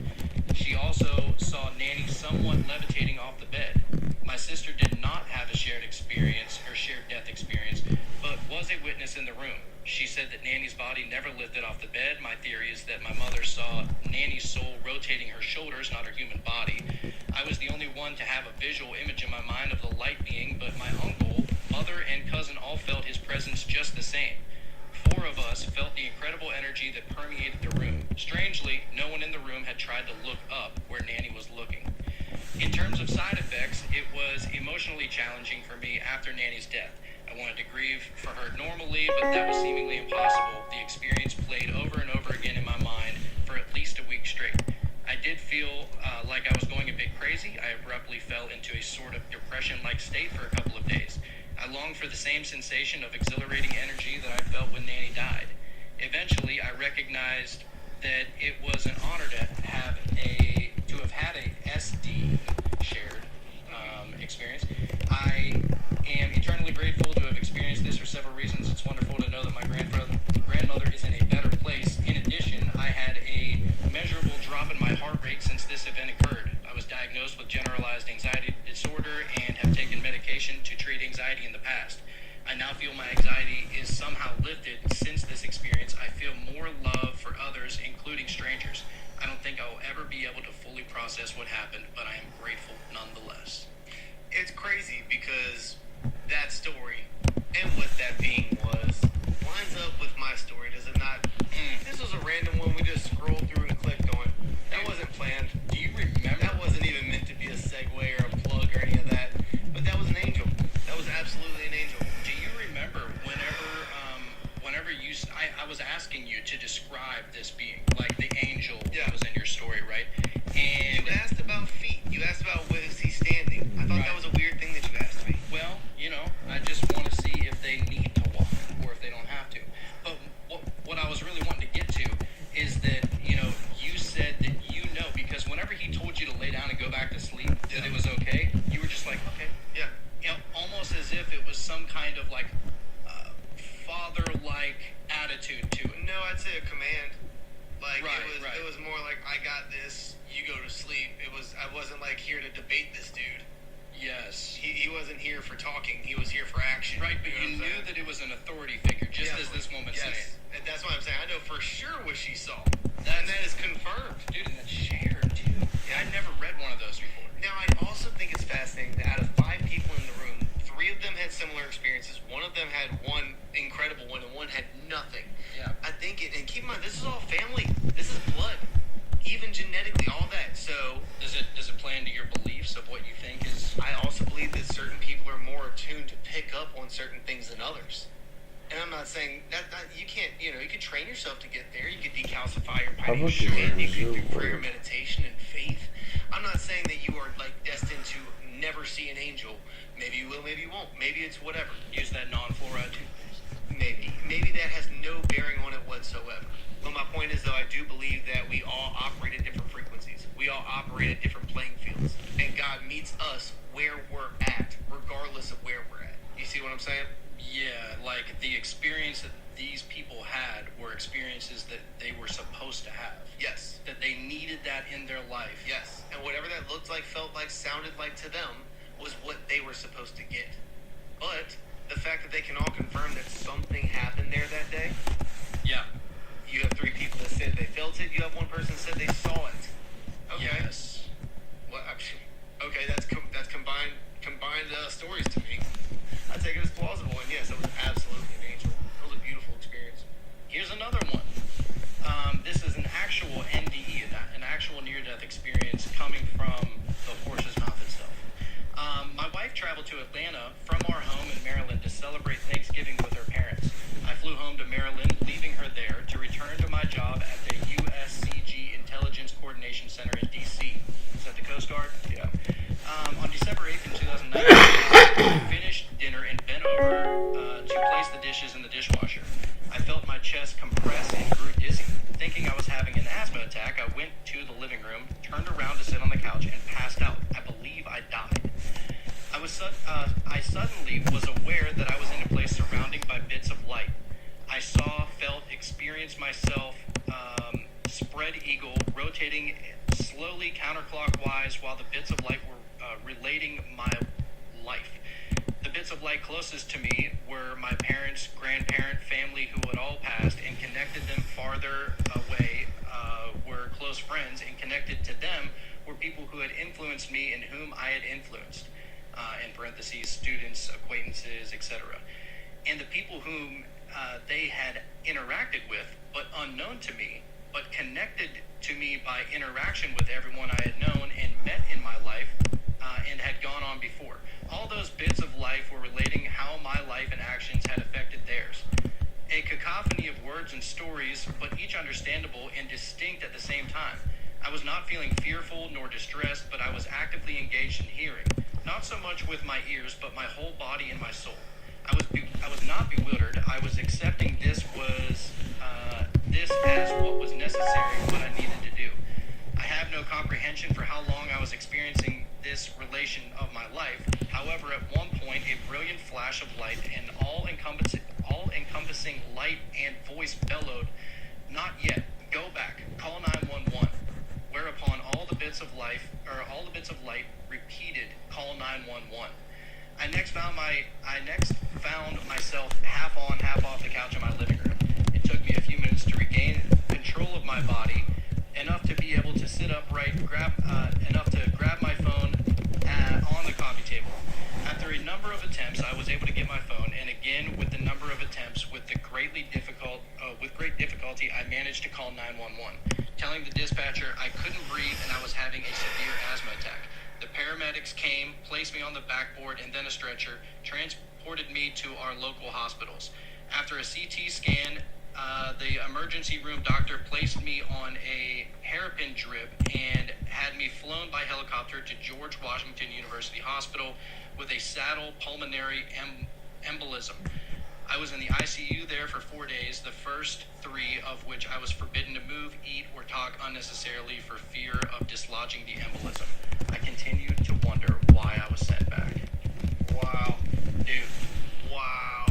[SPEAKER 9] She also saw Nanny somewhat levitating off the bed. My sister did not have a shared experience or shared death experience, but was a witness in the room. She said that Nanny's body never lifted off the bed. My theory is that my mother saw Nanny's soul rotating her shoulders, not her human body. I was the only one to have a visual image in my mind of the light being, but my uncle, mother, and cousin all felt his presence just the same. 4 of us felt the incredible energy that permeated the room. Strangely, no one in the room had tried to look up where Nanny was looking. In terms of side effects, it was emotionally challenging for me after Nanny's death. I wanted to grieve for her normally, but that was seemingly impossible. The experience played over and over again in my mind for at least a week straight. I did feel like I was going a bit crazy. I abruptly fell into a sort of depression-like state for a couple of days. I longed for the same sensation of exhilarating energy that I felt when Nanny died. Eventually, I recognized that it was an honor to have had a SD shared experience. I am eternally grateful to have experienced this for several reasons. It's wonderful to know that my grandmother is in a better place. In addition, I had a measurable drop in my heart rate since this event occurred. I was diagnosed with generalized anxiety disorder and have taken medication to treat anxiety in the past. I now feel my anxiety is somehow lifted since this experience. I feel more love for others, including strangers. I don't think I'll ever be able to fully process what happened, but I am grateful nonetheless.
[SPEAKER 7] It's crazy because that story and what that being was lines up with my story, does it not? This was a random one we just scrolled through and clicked on. That wasn't planned.
[SPEAKER 9] Do you remember?
[SPEAKER 7] That wasn't even meant to be a segue or a plug or any of that. But that was an angel. That was absolutely an angel.
[SPEAKER 9] Do you remember whenever I was asking you to describe this being, like the angel that was in your story, right? And
[SPEAKER 7] You asked about feet. You asked about where is he standing. I thought that was a weird thing that you asked me.
[SPEAKER 9] well, I just want to see if they need to walk or if they don't have to. But what I was really wanting to get to is that, you said that because whenever he told you to lay down and go back to sleep, that it was okay, you were just like, okay.
[SPEAKER 7] Yeah.
[SPEAKER 9] Almost as if it was some kind of like father-like attitude to it.
[SPEAKER 7] No, I'd say a command. Like
[SPEAKER 9] Right,
[SPEAKER 7] it was more like I got this, you go to sleep. I wasn't like here to debate this dude.
[SPEAKER 9] Yes.
[SPEAKER 7] He wasn't here for talking. He was here for action.
[SPEAKER 9] Right, but
[SPEAKER 7] know
[SPEAKER 9] you
[SPEAKER 7] what I'm
[SPEAKER 9] knew
[SPEAKER 7] saying?
[SPEAKER 9] that it was an authority figure, just
[SPEAKER 7] Yeah,
[SPEAKER 9] as this woman's
[SPEAKER 7] yes.
[SPEAKER 9] saying.
[SPEAKER 7] And that's what I'm saying. I know for sure what she saw.
[SPEAKER 9] That's-
[SPEAKER 7] And that is confirmed.
[SPEAKER 9] Dude, and that's shared too.
[SPEAKER 7] Yeah.
[SPEAKER 9] I'd never read one of those before.
[SPEAKER 7] Now, I also think it's fascinating that out of 5 people in the room, 3 of them had similar experiences. One of them had one incredible one, and one had nothing.
[SPEAKER 9] Yeah.
[SPEAKER 7] I think and keep in mind, this is all family. This is blood. Even genetically, all that. So,
[SPEAKER 9] Does it play into your beliefs of what you think is?
[SPEAKER 7] I also believe that certain people are more attuned to pick up on certain things than others. And I'm not saying that you can't, you can train yourself to get there. You can decalcify your mind.
[SPEAKER 10] Public
[SPEAKER 7] You can
[SPEAKER 10] review
[SPEAKER 7] do prayer,
[SPEAKER 10] word.
[SPEAKER 7] meditation, and faith. I'm not saying that you are like destined to never see an angel. Maybe you will, maybe you won't. Maybe it's whatever.
[SPEAKER 9] Use that non-fluoride toothpaste.
[SPEAKER 7] Maybe that has no bearing on it whatsoever. But my point is, though, I do believe that we all operate at different frequencies. We all operate at different playing fields. And God meets us where we're at, regardless of where we're at. You see what I'm saying?
[SPEAKER 9] Yeah, like the experience that these people had were experiences that they were supposed to have.
[SPEAKER 7] Yes.
[SPEAKER 9] That they needed that in their life.
[SPEAKER 7] Yes. And whatever that looked like, felt like, sounded like to them was what they were supposed to get. But the fact that they can all confirm that something happened there that day,
[SPEAKER 9] Yeah.
[SPEAKER 7] you have 3 people that said they felt it, you have 1 person that said they saw it. Okay.
[SPEAKER 9] Yes.
[SPEAKER 7] Well, okay, that's combined stories to me. I take it as plausible, and yes, it was absolutely an angel. It was a beautiful experience.
[SPEAKER 9] Here's another one. This is an actual NDE, an actual near-death experience coming from the horse's mouth itself. My wife traveled to Atlanta from our home in Maryland to celebrate Thanksgiving with her parents. I flew home to Maryland, leaving her there to return to my job at the USCG Intelligence Coordination Center in D.C. Is that the Coast Guard?
[SPEAKER 7] Yeah.
[SPEAKER 9] On December 8th in 2019, I finished dinner and bent over to place the dishes in the dishwasher. I felt my chest compress and grew dizzy. Thinking I was having an asthma attack, I went to the living room, turned around to sit on the couch, and passed out. I believe I died. I suddenly was aware that I was in a place surrounded by bits of light. I saw, felt, experienced myself spread eagle, rotating slowly counterclockwise while the bits of light were relating my life. The bits of light closest to me were my parents, grandparent, family who had all passed, and connected them farther away were close friends, and connected to them were people who had influenced me and whom I had influenced, in parentheses, students, acquaintances, etc. And the people whom they had interacted with, but unknown to me, but connected to me by interaction with everyone I had known and met in my life, and had gone on before. All those bits of life were relating how my life and actions had affected theirs. A cacophony of words and stories, but each understandable and distinct at the same time. I was not feeling fearful nor distressed, but I was actively engaged in hearing, not so much with my ears, but my whole body and my soul. I was not bewildered. I was accepting this as what was necessary, what I needed to do. I have no comprehension for how long I was experiencing this relation of my life. However, at one point, a brilliant flash of light and all-encompassing light and voice bellowed, "Not yet. Go back. Call 911." Whereupon all the bits of light repeated, "Call 911." I next found myself half on, half off the couch in my living room. It took me a few minutes to regain control control of my body, enough to be able to sit upright, enough to grab my phone on the coffee table. After a number of attempts, I was able to get my phone, and again, with the number of attempts, with great difficulty, I managed to call 911, telling the dispatcher I couldn't breathe and I was having a severe asthma attack. The paramedics came, placed me on the backboard and then a stretcher, transported me to our local hospitals. After a CT scan, the emergency room doctor placed me on a hairpin drip and had me flown by helicopter to George Washington University Hospital with a saddle pulmonary embolism. I was in the ICU there for 4 days, the first 3 of which I was forbidden to move, eat, or talk unnecessarily for fear of dislodging the embolism. I continued to wonder why I was sent back.
[SPEAKER 7] Wow.
[SPEAKER 9] Dude,
[SPEAKER 7] Wow.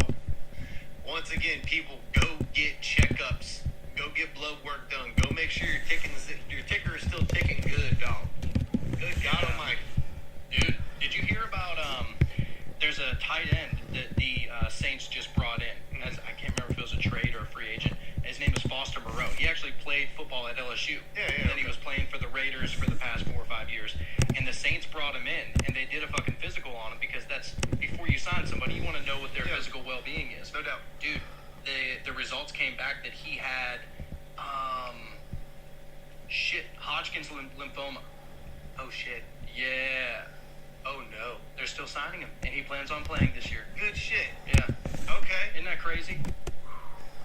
[SPEAKER 7] Once again, people, go get checkups. Go get blood work done. Go make sure your ticker is still ticking good, dog. Good God Almighty.
[SPEAKER 9] dude, did you hear about there's a tight end that the Saints just brought in. I can't remember if it was a trade or a free agent. His name is Foster Moreau. He actually played football at LSU.
[SPEAKER 7] Yeah,
[SPEAKER 9] And then he was playing for the Raiders for the past 4 or 5 years. And the Saints brought him in, and they did a fucking physical on him because that's, before you sign somebody, you want to know what their physical well-being is.
[SPEAKER 7] No doubt.
[SPEAKER 9] Dude, the results came back that he had, Hodgkin's lymphoma.
[SPEAKER 7] Oh, shit.
[SPEAKER 9] Yeah.
[SPEAKER 7] Oh, no.
[SPEAKER 9] They're still signing him, and he plans on playing this year.
[SPEAKER 7] Good shit.
[SPEAKER 9] Yeah.
[SPEAKER 7] Okay.
[SPEAKER 9] Isn't that crazy?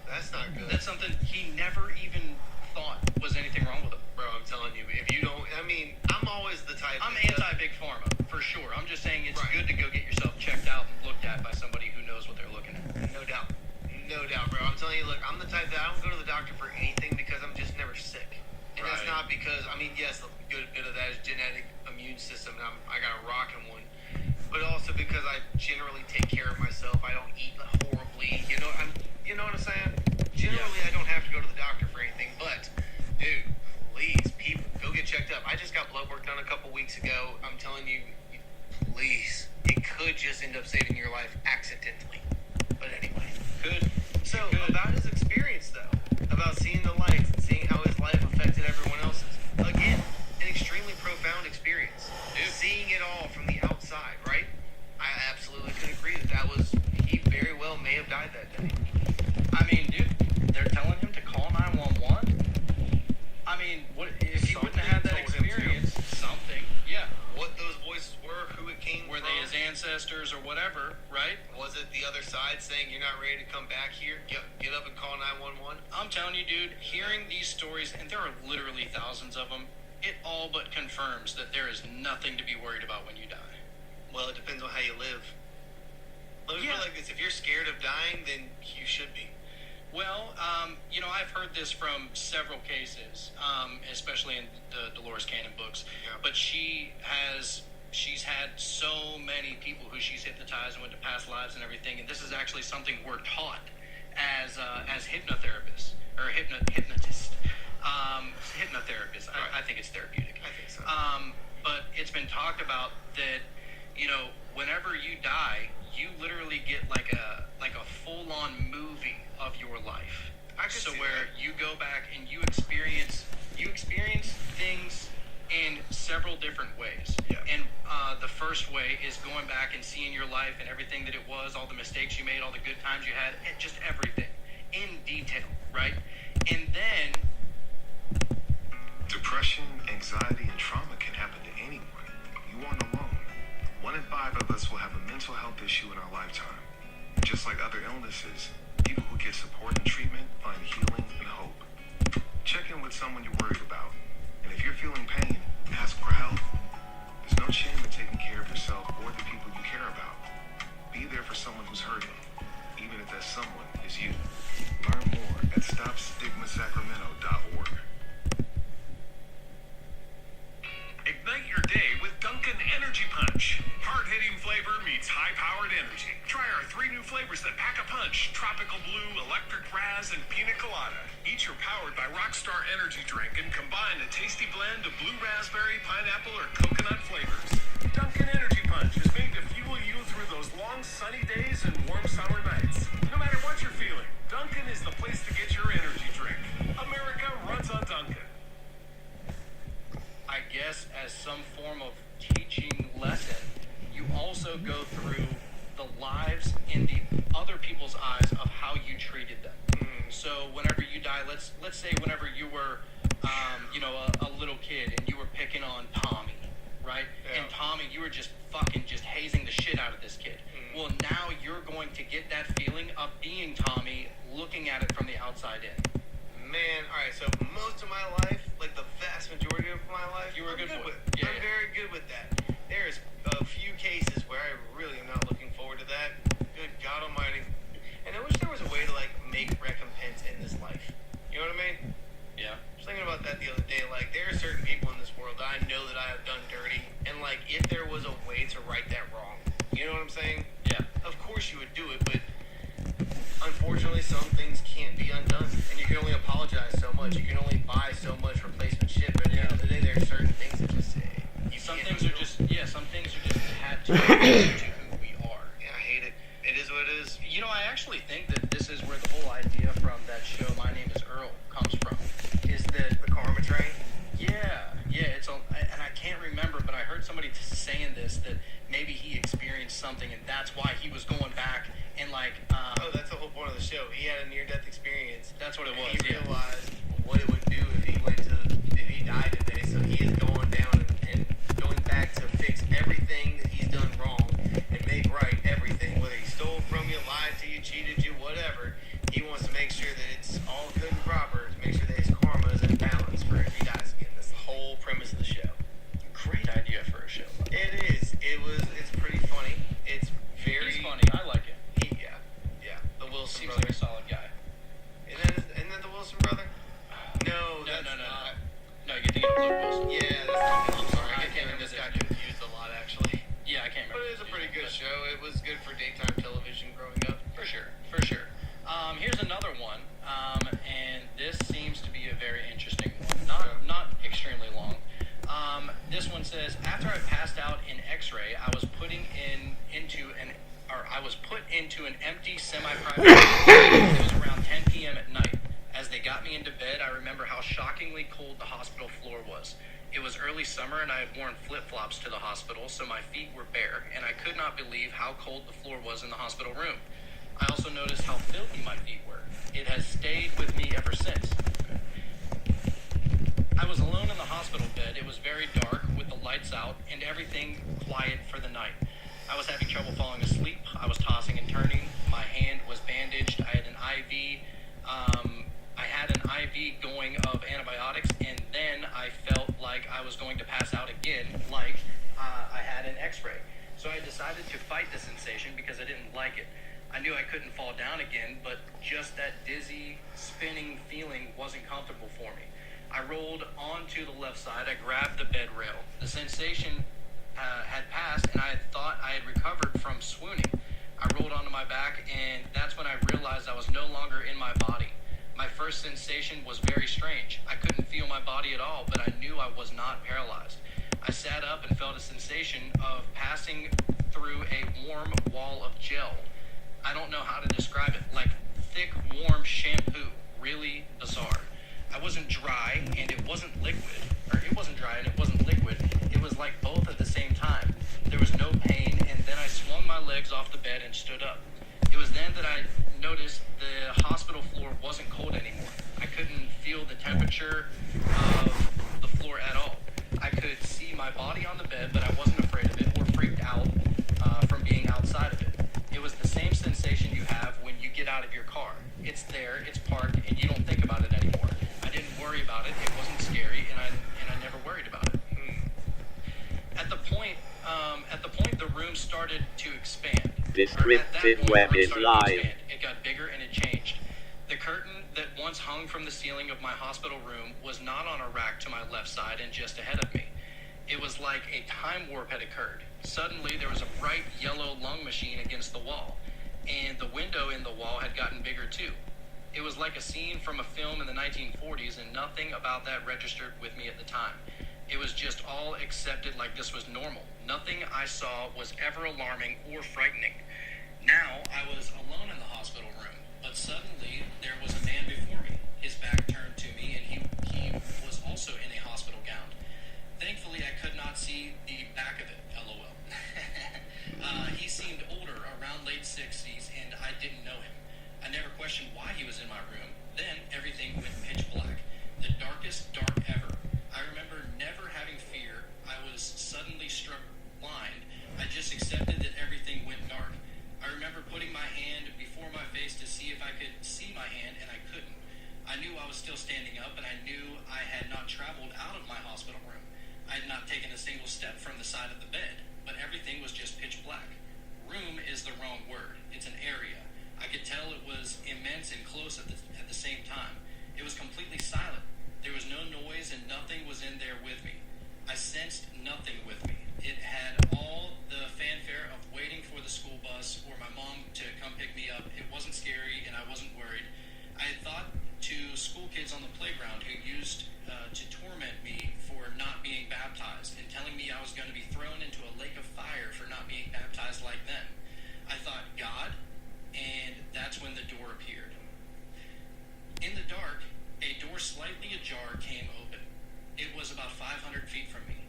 [SPEAKER 7] That's not good.
[SPEAKER 9] That's something he never even thought was anything wrong with him.
[SPEAKER 7] Bro, I'm telling you, if you don't, I mean, I'm always the type.
[SPEAKER 9] I'm
[SPEAKER 7] that
[SPEAKER 9] anti-big pharma, for sure. I'm just saying it's
[SPEAKER 7] Right.
[SPEAKER 9] good to go get yourself checked out and looked at by somebody who knows what they're looking at.
[SPEAKER 7] No doubt. No doubt, bro. I'm telling you, look, I'm the type that I don't go to the doctor for anything because I'm just never sick. And that's
[SPEAKER 9] Right.
[SPEAKER 7] not because, I mean, yes, a good bit of that is genetic immune system, and I got a rocking one. But also because I generally take care of myself. I don't eat horribly. You know what I'm saying? Generally,
[SPEAKER 9] Yeah.
[SPEAKER 7] I don't have to go to the doctor for anything. But, dude, please, people, go get checked up. I just got blood work done a couple weeks ago. I'm telling you, please, it could just end up saving your life accidentally. But anyway.
[SPEAKER 9] Good.
[SPEAKER 7] So,
[SPEAKER 9] Good.
[SPEAKER 7] about his experience, though, about seeing the lights and seeing how his life affected everyone else's. Again, an extremely profound experience.
[SPEAKER 9] Dude.
[SPEAKER 7] Seeing it all from the outside, right? I absolutely could agree that he very well may have died that day.
[SPEAKER 9] I mean, dude, they're telling him to call 911. I mean, what if he wouldn't have had that
[SPEAKER 7] Something told him to.
[SPEAKER 9] experience? Something, yeah.
[SPEAKER 7] What those voices were, who it came
[SPEAKER 9] Were
[SPEAKER 7] from.
[SPEAKER 9] they his ancestors or whatever, right?
[SPEAKER 7] Was it the other side saying you're not ready to come back here? Get up and call 911?
[SPEAKER 9] I'm telling you, dude, hearing these stories, and there are literally thousands of them, it all but confirms that there is nothing to be worried about when you die.
[SPEAKER 7] Well, it depends on how you live. Let me
[SPEAKER 9] Yeah.
[SPEAKER 7] put it like this. If you're scared of dying, then you should be.
[SPEAKER 9] Well, I've heard this from several cases, especially in the Dolores Cannon books.
[SPEAKER 7] Yeah.
[SPEAKER 9] But she's had so many people who she's hypnotized and went to past lives and everything. And this is actually something we're taught as hypnotherapists or hypnotists, hypnotherapists.
[SPEAKER 7] Right.
[SPEAKER 9] I think it's therapeutic.
[SPEAKER 7] I think so.
[SPEAKER 9] But it's been talked about that, whenever you die, you literally get like a full-on movie of your life.
[SPEAKER 7] I could
[SPEAKER 9] So
[SPEAKER 7] see
[SPEAKER 9] where
[SPEAKER 7] that.
[SPEAKER 9] you go back and you experience things in several different ways.
[SPEAKER 7] Yeah.
[SPEAKER 9] And the first way is going back and seeing your life and everything that it was, all the mistakes you made, all the good times you had, and just everything in detail, right? And then
[SPEAKER 3] Depression, anxiety, and trauma can happen to anyone. You aren't alone. 1 in 5 of us will have a mental health issue in our lifetime. Just like other illnesses, people who get support and treatment find healing and hope. Check in with someone you're worried about. And if you're feeling pain, ask for help. There's no shame in taking care of yourself or the people you care about. Be there for someone who's hurting, even if that someone is you. Learn more at StopStigmaSacramento.org.
[SPEAKER 10] Ignite your day with Dunkin' Energy Punch. Hard-hitting flavor meets high-powered energy. Try our 3 new flavors that pack a punch: Tropical Blue, Electric Raz, and Pina Colada. Each are powered by Rockstar Energy Drink and combine a tasty blend of blue raspberry, pineapple, or coconut flavors. Dunkin' Energy Punch is made to fuel you through those long sunny days and warm summer nights. No matter what you're feeling, Dunkin' is the place to get your energy drink. America runs
[SPEAKER 9] also go through the lives in the other people's eyes of how you treated them. So whenever you die, let's say whenever you were, a little kid and you were picking on Tommy, right?
[SPEAKER 7] Yeah.
[SPEAKER 9] And Tommy, you were just hazing the shit out of this kid. Well, now you're going to get that feeling of being Tommy, looking at it from the outside in.
[SPEAKER 7] Man, all right. So most of my life, like the vast majority of my life,
[SPEAKER 9] You were a good boy.
[SPEAKER 7] with.
[SPEAKER 9] Yeah,
[SPEAKER 7] I'm
[SPEAKER 9] yeah.
[SPEAKER 7] very good with that. There's a few cases where I really am not looking forward to that. Good God Almighty. And I wish there was a way to like make recompense in this life. You know what I mean?
[SPEAKER 9] Yeah.
[SPEAKER 7] I was thinking about that the other day. Like, there are certain people in this world that I know that I have done dirty, and like, if there was a way to right that wrong, you know what I'm saying?
[SPEAKER 9] Yeah.
[SPEAKER 7] Of course you would do it, but unfortunately, some things can't be undone, and you can only apologize so much. You can only buy so much replacement shit. But at the end of the day, there are certain things that just say
[SPEAKER 9] Some things are just had to who we are.
[SPEAKER 7] Yeah, I hate it. It is what it is.
[SPEAKER 9] You know, I actually think that this is where the whole idea from that show, My Name is Earl, comes from. Is that
[SPEAKER 7] The karma train.
[SPEAKER 9] and I can't remember, but I heard somebody saying this, that maybe he experienced something, and that's why he was going back and like.
[SPEAKER 7] Oh, that's the whole point of the show. He had a near-death experience.
[SPEAKER 9] That's what it
[SPEAKER 7] and
[SPEAKER 9] was.
[SPEAKER 7] He
[SPEAKER 9] Yeah.
[SPEAKER 7] realized what it would do if he died today. So he is going down and going back to fix everything that he's done wrong and make right everything. Whether he stole from you, lied to you, cheated you, whatever, he wants to make sure that it's all good and proper. To make sure that his karma is in balance for if he dies again. That's the whole premise of the show.
[SPEAKER 9] Great idea for a show.
[SPEAKER 7] It is. It's pretty funny. It's very.
[SPEAKER 9] He's funny. I like it.
[SPEAKER 7] Yeah. The Wilson
[SPEAKER 9] Seems
[SPEAKER 7] brother.
[SPEAKER 9] like a solid guy.
[SPEAKER 7] Isn't that the Wilson brother? No, that's
[SPEAKER 9] No.
[SPEAKER 7] not.
[SPEAKER 9] No, you're thinking of Luke Wilson.
[SPEAKER 7] Yeah, that's I'm sorry.
[SPEAKER 9] I
[SPEAKER 7] I
[SPEAKER 9] can't
[SPEAKER 7] can't
[SPEAKER 9] remember
[SPEAKER 7] this
[SPEAKER 9] his
[SPEAKER 7] got
[SPEAKER 9] name.
[SPEAKER 7] confused a lot actually.
[SPEAKER 9] Yeah, I can't
[SPEAKER 7] But
[SPEAKER 9] remember.
[SPEAKER 7] it was a pretty good show. It was good for daytime television growing up.
[SPEAKER 9] For sure. Here's another one, and this seems to be a very interesting one. Not extremely long. This one says, after I passed out in X-ray, I was put into an empty semi-private room. It was around 10 p.m. at night. As they got me into bed, I remember how shockingly cold the hospital floor was. It was early summer and I had worn flip-flops to the hospital, so my feet were bare, and I could not believe how cold the floor was in the hospital room. I also noticed how filthy my feet were. It has stayed with me ever since. I was alone in the hospital bed. It was very dark with the lights out and everything quiet for the night. I was having trouble falling asleep. I was tossing and turning. My hand was bandaged. I had an IV. Going of antibiotics, and then I felt like I was going to pass out again, like I had an X-ray. So I decided to fight the sensation because I didn't like it. I knew I couldn't fall down again, but just that dizzy, spinning feeling wasn't comfortable for me. I rolled onto the left side. I grabbed the bed rail. The sensation had passed, and I thought I had recovered from swooning. I rolled onto my back, and that's when I realized I was no longer in my body. My first sensation was very strange. I couldn't feel my body at all, but I knew I was not paralyzed. I sat up and felt a sensation of passing through a warm wall of gel. I don't know how to describe it, like thick, warm shampoo. Really bizarre. I wasn't dry and it wasn't liquid, or it wasn't dry and it wasn't liquid. It was like both at the same time. There was no pain, and then I swung my legs off the bed and stood up. It was then that I noticed the hospital floor wasn't cold anymore. I couldn't feel the temperature of the floor at all. I could see my body on the bed, but I wasn't afraid of it or freaked out from being outside of it. It was the same sensation you have when you get out of your car. It's there, it's parked, and you don't think about it anymore. I didn't worry about it. It wasn't scary, and I never worried about it. At the point, the room started to expand.
[SPEAKER 8] Descriptive web is live.
[SPEAKER 9] It got bigger and it changed. The curtain that once hung from the ceiling of my hospital room was not on a rack to my left side and just ahead of me. It was like a time warp had occurred. Suddenly, there was a bright yellow lung machine against the wall, and the window in the wall had gotten bigger too. It was like a scene from a film in the 1940s, and nothing about that registered with me at the time. It was just all accepted like this was normal. Nothing I saw was ever alarming or frightening. Now, I was alone in the hospital room, but suddenly there was a man before me. His back turned to me, and he was also in a hospital gown. Thankfully, I could not see the back of it, LOL. late 60s, and I didn't know him. I never questioned why he was in my room. Then everything went pitch black. The darkest dark ever. I remember never having fear. I was suddenly struck blind. I just accepted that everything went dark. I remember putting my hand before my face to see if I could see my hand, and I couldn't. I knew I was still standing up, and I knew I had not traveled out of my hospital room. I had not taken a single step from the side of the bed, but everything was just pitch black. Room is the wrong word. It's an area. I could tell it was immense and close at the same time. It was completely silent. There was no noise and nothing was in there with me. I sensed nothing with me. It had all the fanfare of waiting for the school bus or my mom to come pick me up. It wasn't scary and I wasn't worried. I had thought to school kids on the playground who used to torment me for not being baptized and telling me I was going to be thrown into a lake of fire for not being baptized like them. I thought, God, and that's when the door appeared. In the dark, a door slightly ajar came open. It was about 500 feet from me,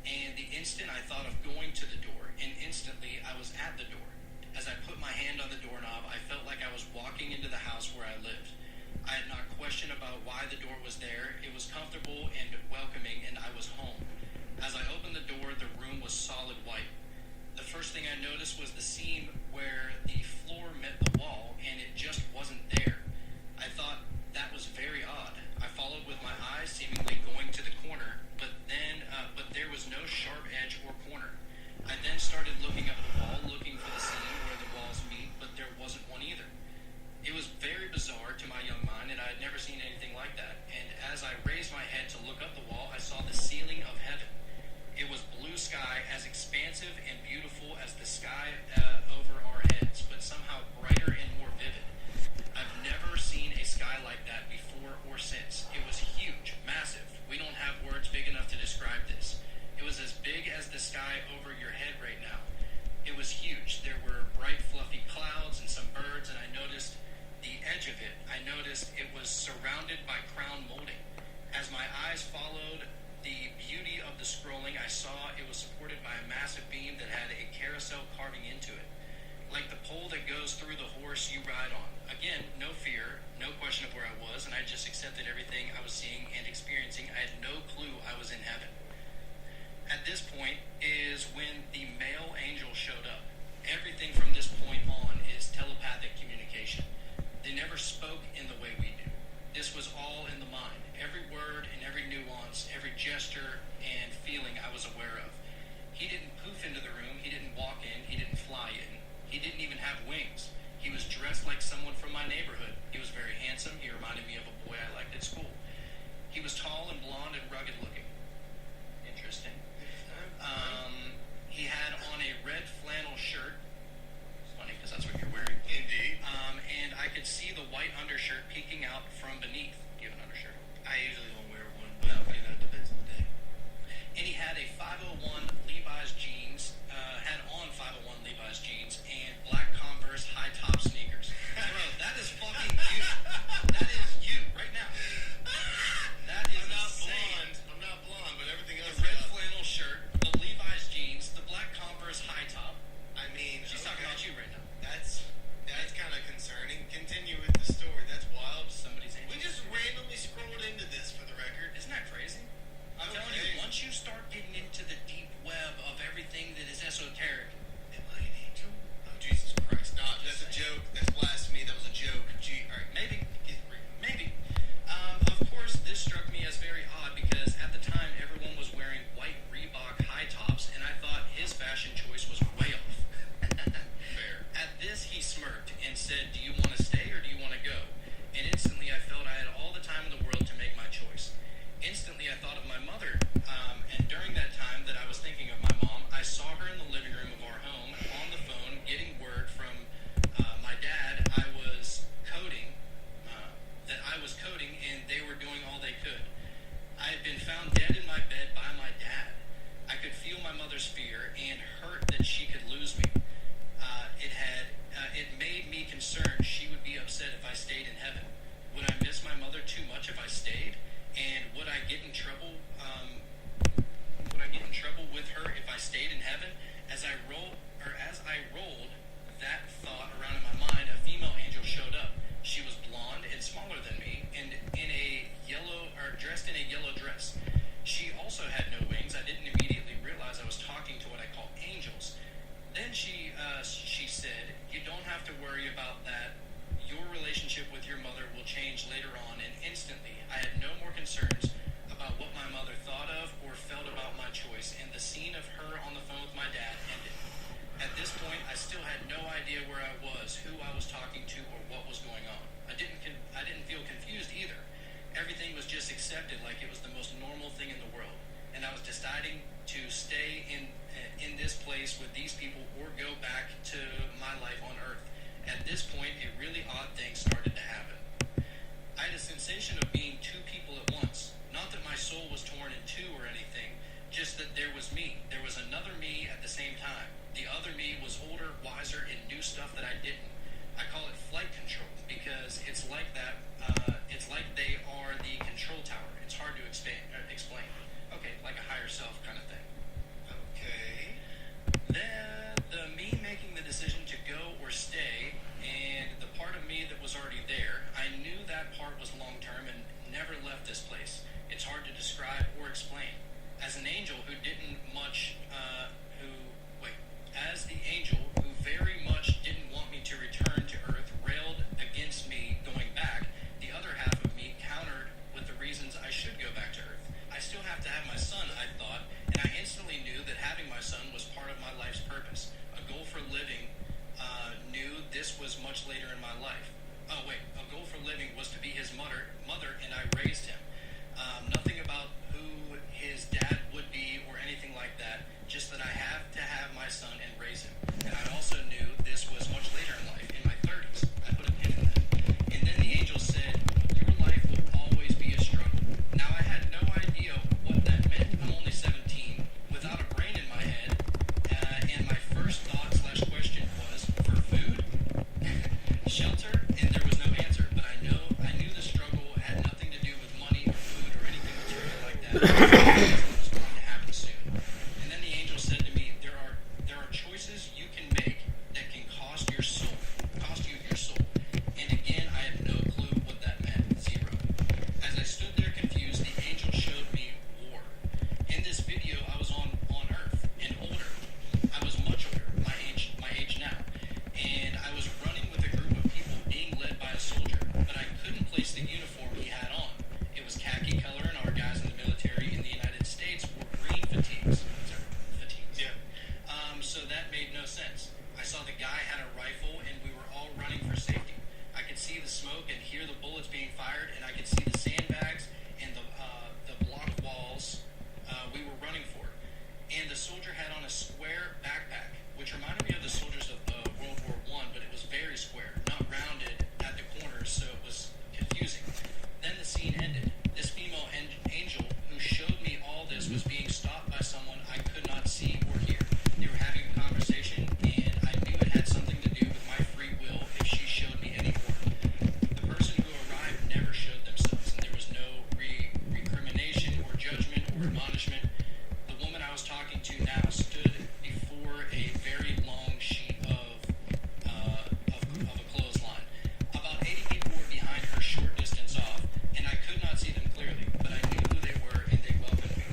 [SPEAKER 9] and the instant I thought of going to the door, and instantly I was at the door. As I put my hand on the doorknob, I felt like I was walking into the house where I lived. I had not questioned about why the door was there. It was comfortable and welcoming, and I was home. As I opened the door, the room was solid white. The first thing I noticed was the seam where the floor met the wall, and it just wasn't there. I thought that was very odd. I followed with my eyes, seemingly going to the corner, but there was no sharp edge or corner. I then started looking up the wall, looking for the seam where the walls meet, but there wasn't one either. It was very bizarre to my young mind, and I had never seen anything like that. And as I raised my head to look up the wall, I saw the ceiling of heaven. It was blue sky, as expansive and beautiful as the sky over our heads, but somehow brighter and more vivid. I've never seen a sky like that before or since. It was huge, massive. We don't have words big enough to describe this. It was as big as the sky over your head right now. It was huge. There were bright, fluffy clouds and some birds, and I noticed the edge of it. I noticed it was surrounded by crown molding. As my eyes followed the beauty of the scrolling, I saw it was supported by a massive beam that had a carousel carving into it, like the pole that goes through the horse you ride on. Again, no fear, no question of where I was, and I just accepted everything I was seeing and experiencing. I had no clue I was in heaven. At this point is when the male angel showed up. Everything from this point on is telepathic communication. They never spoke in the way we do. This was all in the mind. Every word and every nuance, every gesture and feeling I was aware of. He didn't poof into the room. He didn't walk in. He didn't fly in. He didn't even have wings. He was dressed like someone from my neighborhood. He was very handsome. He reminded me of a boy I liked at school. He was tall and blonde and rugged looking. Interesting. He had on a red flannel shirt. It's funny because that's what you're wearing.
[SPEAKER 7] Indeed.
[SPEAKER 9] And I could see the white undershirt peeking out from beneath. Do you have an undershirt?
[SPEAKER 7] I usually don't wear one, but it depends on the day.
[SPEAKER 9] And he had a 501 Levi's jeans, had on 501 Levi's jeans, and black Converse high-top sneakers. Bro, that is fucking you. That is you right now. That is insane.
[SPEAKER 7] I'm not blonde, but everything else.
[SPEAKER 9] The red flannel shirt, the Levi's jeans, the black Converse she said, you don't have to worry about that. Your relationship with your mother will change later on, and instantly I had no more concerns about what my mother thought of or felt about my choice, and the scene of her on the phone with my dad ended. At this point, I still had no idea where I was, who I was talking to, or what was going on. I didn't feel confused either. Everything was just accepted like it was the most normal thing in the world, and I was deciding to stay in this place with these people or go back to my life on Earth. At this point, a really odd thing started to happen. I had a sensation of being two people at once. Not that my soul was torn in two or anything, just that there was me. There was another me at the same time. The other me was older, wiser, and knew stuff that I didn't. I call it flight control because it's like that. It's like they are the control tower. It's hard to explain. Okay, like a higher self kind of thing.
[SPEAKER 7] Okay.
[SPEAKER 9] The me making the decision to go or stay, and the part of me that was already there, I knew that part was long-term and never left this place. It's hard to describe or explain. As an angel who didn't much, as the angel who very much didn't want me to return to Earth railed against me going back, the other half of me countered with the reasons I should go back to Earth. I still have to have my son, I thought, and I instantly knew that having my son was part of my life's purpose. A goal for living, knew this was much later in my life. A goal for living was to be his mother, and I raised him. Nothing about who his dad would be or anything like that, just that I have to have my son and raise him. And I also knew this was much later in life, in my 30s. I put a pin in that. And then the angel said, your life will always be a struggle. Now I had no idea what that meant. I'm only 17, without a brain in my head, and my first thought/question was, for food? Shelter? And there was no answer, but I knew the struggle had nothing to do with money or food or anything material like that. It was going to happen soon. And then the angel said to me, there are choices you can make that can cost you your soul. And again, I had no clue what that meant. Zero. As I stood there confused, the angel showed me war. In this video, I was on Earth and older. I was much older, my age now. And I was running with a group of people being led by a soldier, but I couldn't place the uniform he had on. It was khaki color, and our guys in the military in the United States wore green fatigues. Yeah. So that made no sense. I saw the guy had a rifle, and we were all running for safety. I could see the smoke and hear the bullets being fired, and I could see the sandbags and the block walls we were running for. And the soldier had on a square backpack, which reminded me of the soldiers of World War I, but it was very square, not rounded at the corners, so it was confusing. Then the scene ended. This female angel who showed me all this was being stopped by someone I could not see or hear. They were having a conversation, and I knew it had something to do with my free will if she showed me any more. The person who arrived never showed themselves, and there was no recrimination or judgment or admonishment. The woman I was talking to now stood before a very long sheet of a clothesline. About 80 people were behind her, short distance off, and I could not see them clearly, but I knew who they were, and they welcomed me.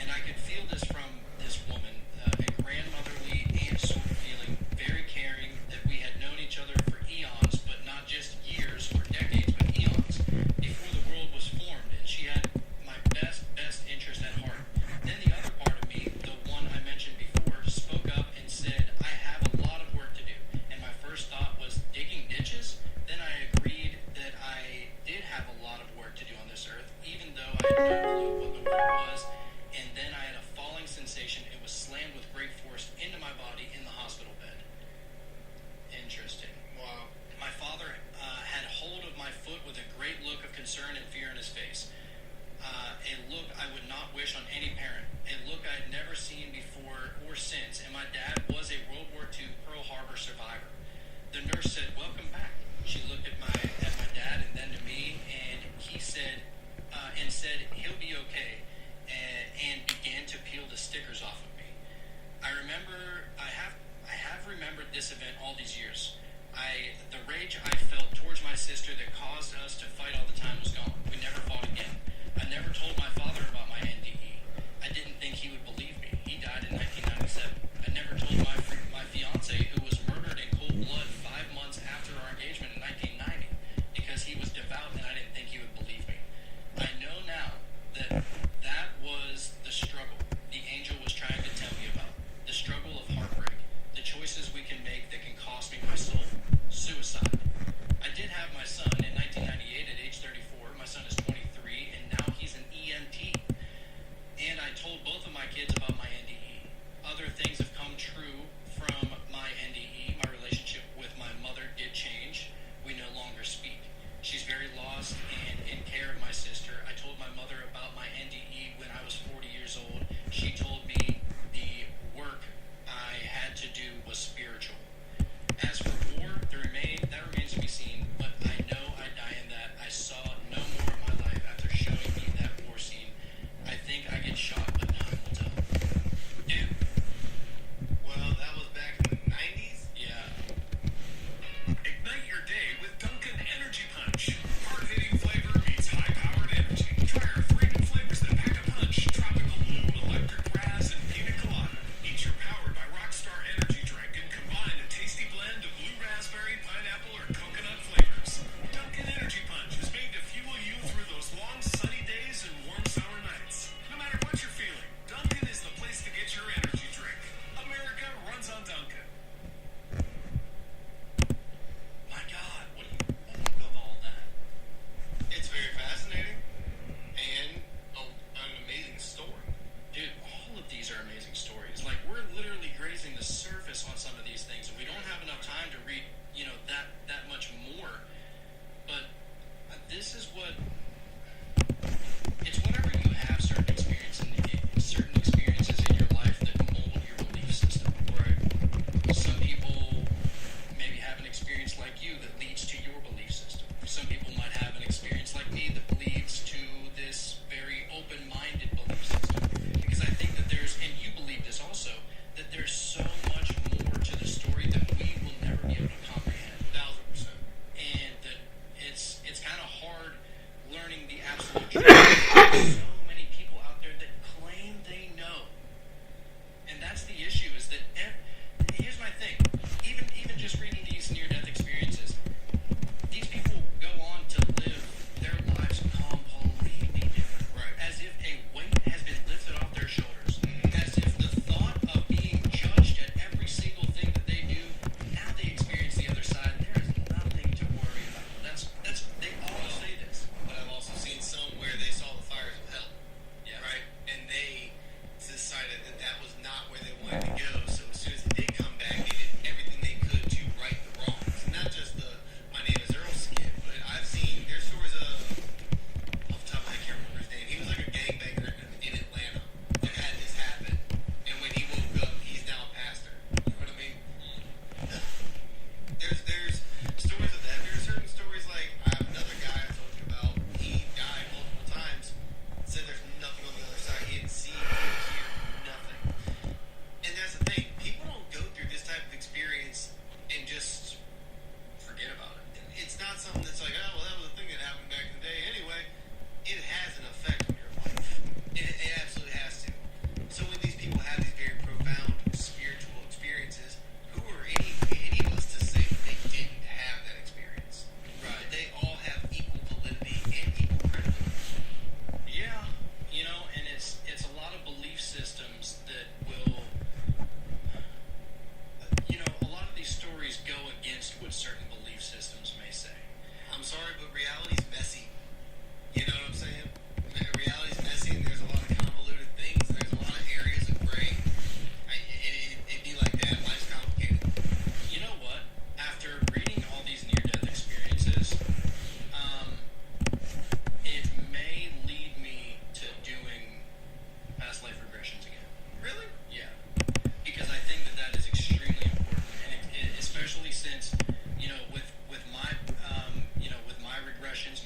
[SPEAKER 9] And I could feel this from this woman, a grandmotherly aunt sort of feeling, very caring, that we had known each other for eons, but not just years or decades, but eons, before the world was formed, and she had my best interest at heart. Then the other part of me, the one I mentioned before, spoke up and said, I have a lot of work to do. And my first thought was, digging ditches? Then I agreed that I did have a lot of work to do on this earth, even though I had no clue what the word was. And then I had a falling sensation. It was slammed with great force into my body in the hospital bed. Interesting.
[SPEAKER 7] Wow.
[SPEAKER 9] My father had hold of my foot with a great look of concern and fear in his face. A look I would not wish on any parent. A look I had never seen before or since. And my dad was a World War II Pearl Harbor survivor. The nurse said, welcome back. She looked at my dad and then to me, and he said, he'll be okay, and began to peel the stickers off of me. I have remembered this event all these years. The rage I felt towards my sister that caused us to fight all the time was gone. We never fought again. I never told my father about my NDE. I didn't think he would believe me. He died in 1997. I never told my fiance, who was
[SPEAKER 7] sorry, but reality's messy. You know what I'm saying? Reality's messy, and there's a lot of convoluted things. There's a lot of areas of gray. It'd be like that. Life's complicated.
[SPEAKER 9] You know what? After reading all these near-death experiences, it may lead me to doing past life regressions again.
[SPEAKER 7] Really?
[SPEAKER 9] Yeah, because I think that is extremely important, and especially since, with my, with my regressions,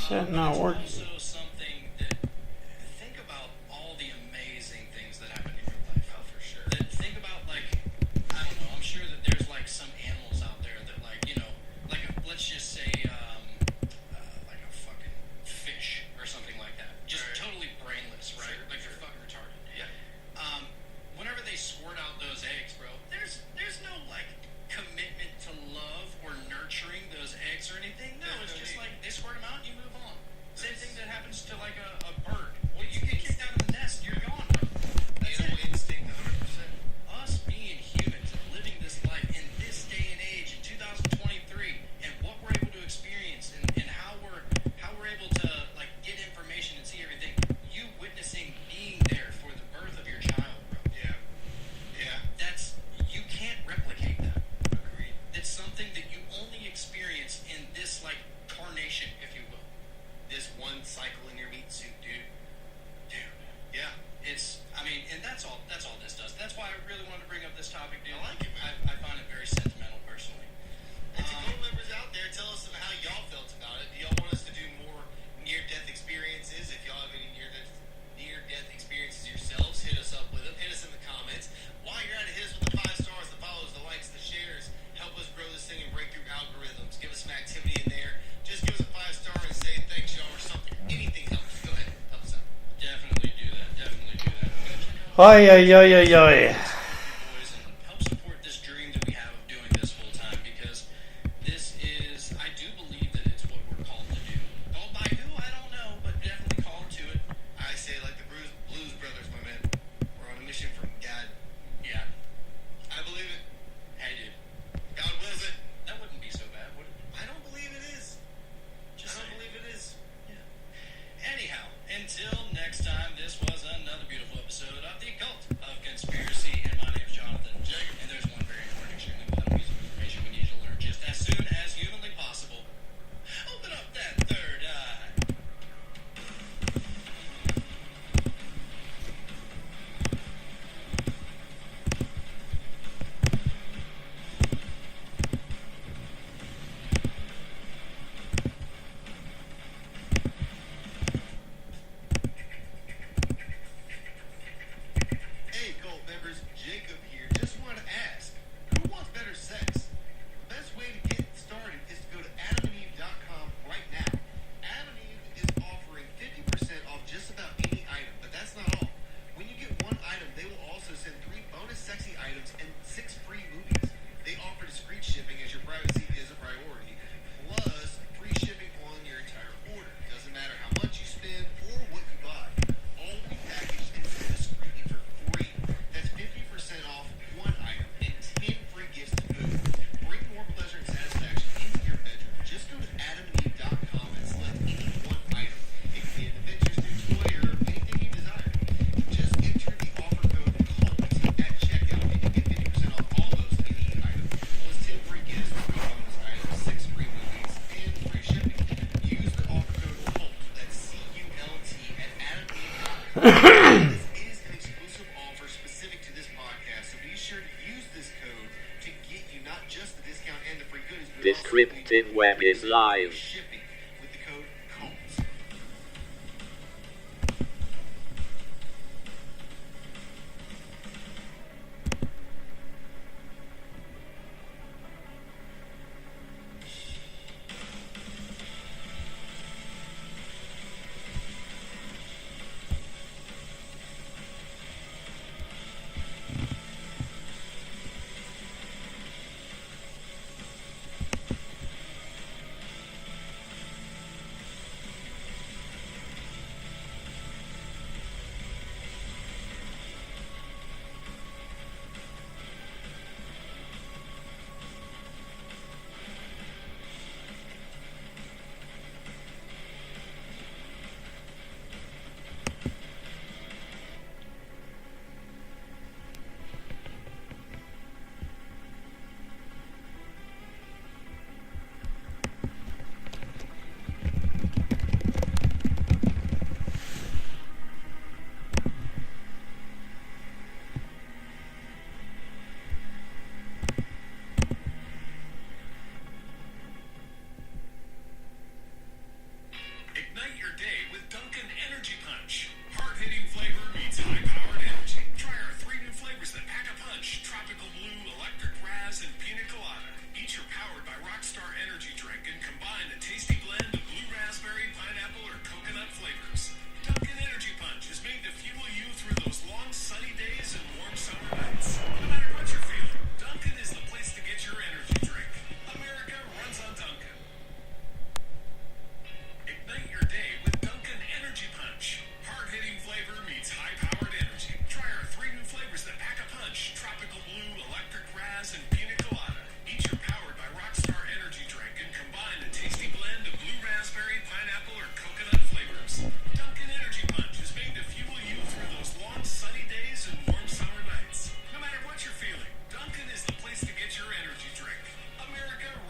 [SPEAKER 11] Shit not
[SPEAKER 9] It's
[SPEAKER 11] working.
[SPEAKER 9] also something that think about all the amazing things that happen in your life.
[SPEAKER 7] Oh, for sure.
[SPEAKER 9] That think about like I don't know. I'm sure that there's like some animals out there that like like let's just say like a fucking fish or something like that. Just
[SPEAKER 7] Right.
[SPEAKER 9] totally brainless, right?
[SPEAKER 7] Sure,
[SPEAKER 9] Like
[SPEAKER 7] sure.
[SPEAKER 9] they're fucking retarded.
[SPEAKER 7] Yeah.
[SPEAKER 9] Whenever they squirt out those eggs, bro, there's no like commitment to love or nurturing those eggs or anything. No, it's just like they squirt them out and you move on. Same thing that happens to like a bird. Well, you get kicked out of the nest, you're gone, bro. That's
[SPEAKER 7] Animal
[SPEAKER 9] it.
[SPEAKER 7] instinct, 100%.
[SPEAKER 9] Us being humans and living this life in this day and age in 2023 and what we're able to experience and how we're able to like get information and see everything. You witnessing being there for the birth of your child, bro.
[SPEAKER 7] Yeah. Yeah.
[SPEAKER 9] That's you can't replicate that.
[SPEAKER 7] Agreed.
[SPEAKER 9] It's something that you only experience in this like carnation, if you will.
[SPEAKER 7] This one cycle in your meat suit, dude.
[SPEAKER 9] Dude,
[SPEAKER 7] Yeah.
[SPEAKER 9] and that's all this does. That's why I really wanted to bring up this topic, dude.
[SPEAKER 7] I like it, man.
[SPEAKER 9] I find it very sentimental personally.
[SPEAKER 7] And to gold members out there, tell us how y'all felt about it. Do y'all want us to do more near-death experiences? If y'all have any near-death experiences yourselves, hit us up with them. Hit us in the comments. While you're at it, hit us with the 5 stars, the follows, the likes, the shares. Help us grow this thing and break through algorithms. Give us some activity in there. Just give us a 5-star and say thanks, y'all, or something. Anything helps. Go ahead. Help us out.
[SPEAKER 9] Definitely do that. Definitely do that. Go check out
[SPEAKER 11] Oi, oi, oi, oi, oi.
[SPEAKER 9] boys and help support this dream that we have of doing this full time because this is, I do believe that it's what we're called to do. Called by who? I don't know, but definitely called to it.
[SPEAKER 7] I say like the Blues Brothers, my man. We're on a mission from God.
[SPEAKER 9] Yeah.
[SPEAKER 7] I believe it.
[SPEAKER 9] Hey, dude.
[SPEAKER 7] God wills it.
[SPEAKER 9] That wouldn't be so bad, would it?
[SPEAKER 7] I don't believe it is.
[SPEAKER 9] Just
[SPEAKER 7] I don't
[SPEAKER 9] saying.
[SPEAKER 7] believe it is.
[SPEAKER 9] Anyhow, until next time, this was another beautiful episode of The Cult of Conspiracy, and my name's Jonathan. And there's one very important, extremely vital piece of information we need you to learn just as soon as humanly possible. Open up that third eye.
[SPEAKER 7] Hey, Cult members, Jacob here. Just want to ask, who wants better sex? The best way to get started is to go to adamandeve.com right now. Adam and Eve is offering 50% off just about any item, but that's not all. When you get one item, they will also send 3 bonus sexy items and 6 free movies. They offer discreet shipping as your privacy is a priority, plus free shipping on your entire order. Doesn't matter how much you spend or what you buy. All will be packaged and sent discreetly for free. That's 50% off one item and 10 free gifts to boot. Bring more pleasure and satisfaction into your bedroom. Just go to adamandeve.com and select any one item. It can be an adventure suit, toy, or anything you desire. Just enter the offer code CULT at checkout and you get 50% off all those any item. Plus 10 free gifts, 3 bonus items, 6 free movies, and free shipping. Use the offer code CULT, that's CULT, at adamandeve.com. This is an exclusive offer specific to this podcast, so be sure to use this code to get you not just the discount and the free goodies, but also
[SPEAKER 8] Descriptive web is live.
[SPEAKER 7] shipping with the code CULT.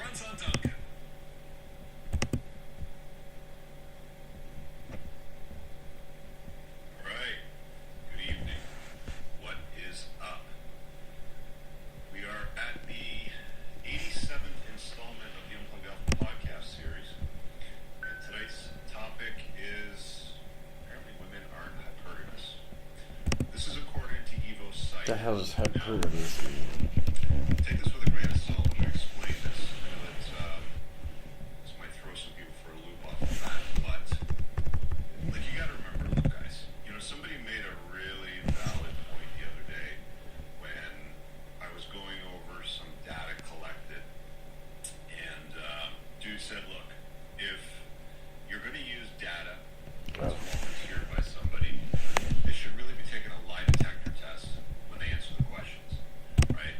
[SPEAKER 10] Lawrence on Duncan. All right. Good evening. What is up? We are at the 87th installment of the Unplugged Alpha podcast series. And tonight's topic is apparently women aren't hypergamous. This is according to Evo's site.
[SPEAKER 11] The hell is hypergamous?
[SPEAKER 10] Take this with a grain of salt when I explain this. I know that this might throw some people for a loop off of that, but like you gotta remember, look guys, you know, somebody made a really valid point the other day when I was going over some data collected, and dude said, look, if you're gonna use data that's volunteered by somebody, they should really be taking a lie detector test when they answer the questions, right?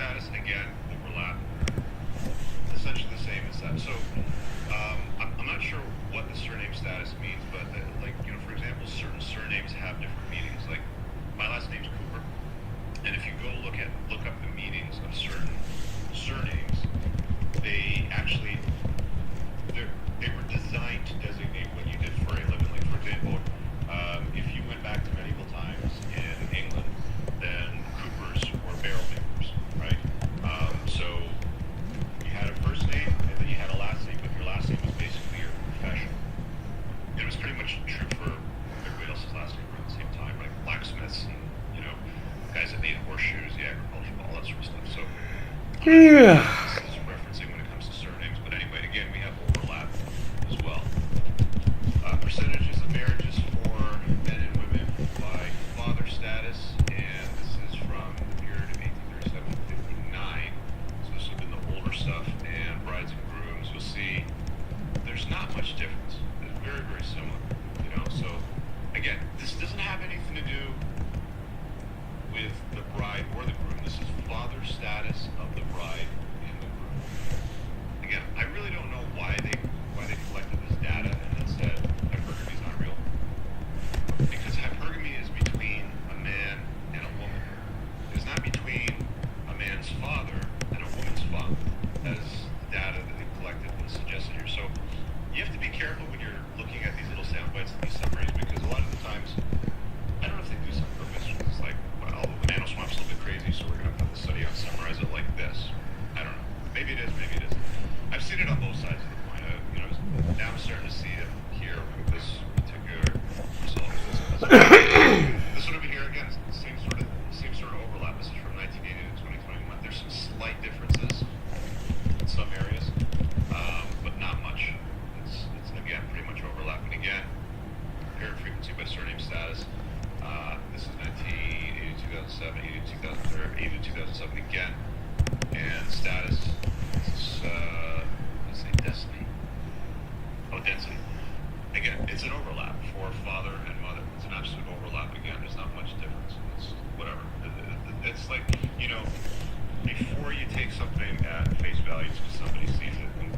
[SPEAKER 3] status, again, overlap. Essentially the same as that. So I'm not sure what the surname status means, but for example, certain surnames have different meanings. Like my last name's Cooper, and if you go look up the meanings of certain surnames, they were designed to designate what you did for a living. Like for example, if you went back to medieval times in England, then Coopers were barrel makers, right? So you had a first name and then you had a last name, but your last name was basically your profession. It was pretty much true for everybody else's last name around the same time, like blacksmiths and guys that made horseshoes, the agriculture, all that sort of stuff. So this is referencing when it comes to surnames, but anyway, again, we have overlap as well. Percentages of marriages for men and women by father status, and this is from the period of 1837 to 59. So this would have been the older stuff, and brides and grooms. You'll see there's not much difference. It's very, very similar. So again, this doesn't have anything to do with the bride or the groom. This is father status of the bride and the groom. Again, I really don't know why they collected this data and then said hypergamy is not real. Because hypergamy is between a man and a woman. It's not between a man's father and a woman's father, as the data that they collected and suggested here. So you have to be careful when you're looking at these little sound bites and these summaries, because a lot of the times, I don't know if they do some purpose. It's like, well, the nano swamp's a little bit crazy, so we're going to put the study out, summarize it like this. I don't know. Maybe it is, maybe it isn't. I've seen it on both sides of the coin. Now I'm starting to see it here with this particular result. This one over here, again, is the same sort of overlap. This is from 1980 to 2021. There's some slight differences in some areas, but not much. It's again pretty much overlapping. Again, paired frequency by surname status. This is 1980 2007, 80 2007 again, and status. This is let's say destiny. Oh, density. Again, it's an overlap for father and mother. It's an absolute overlap. Again, there's not much difference. It's whatever. It's like, before you take something at face value because somebody sees it, and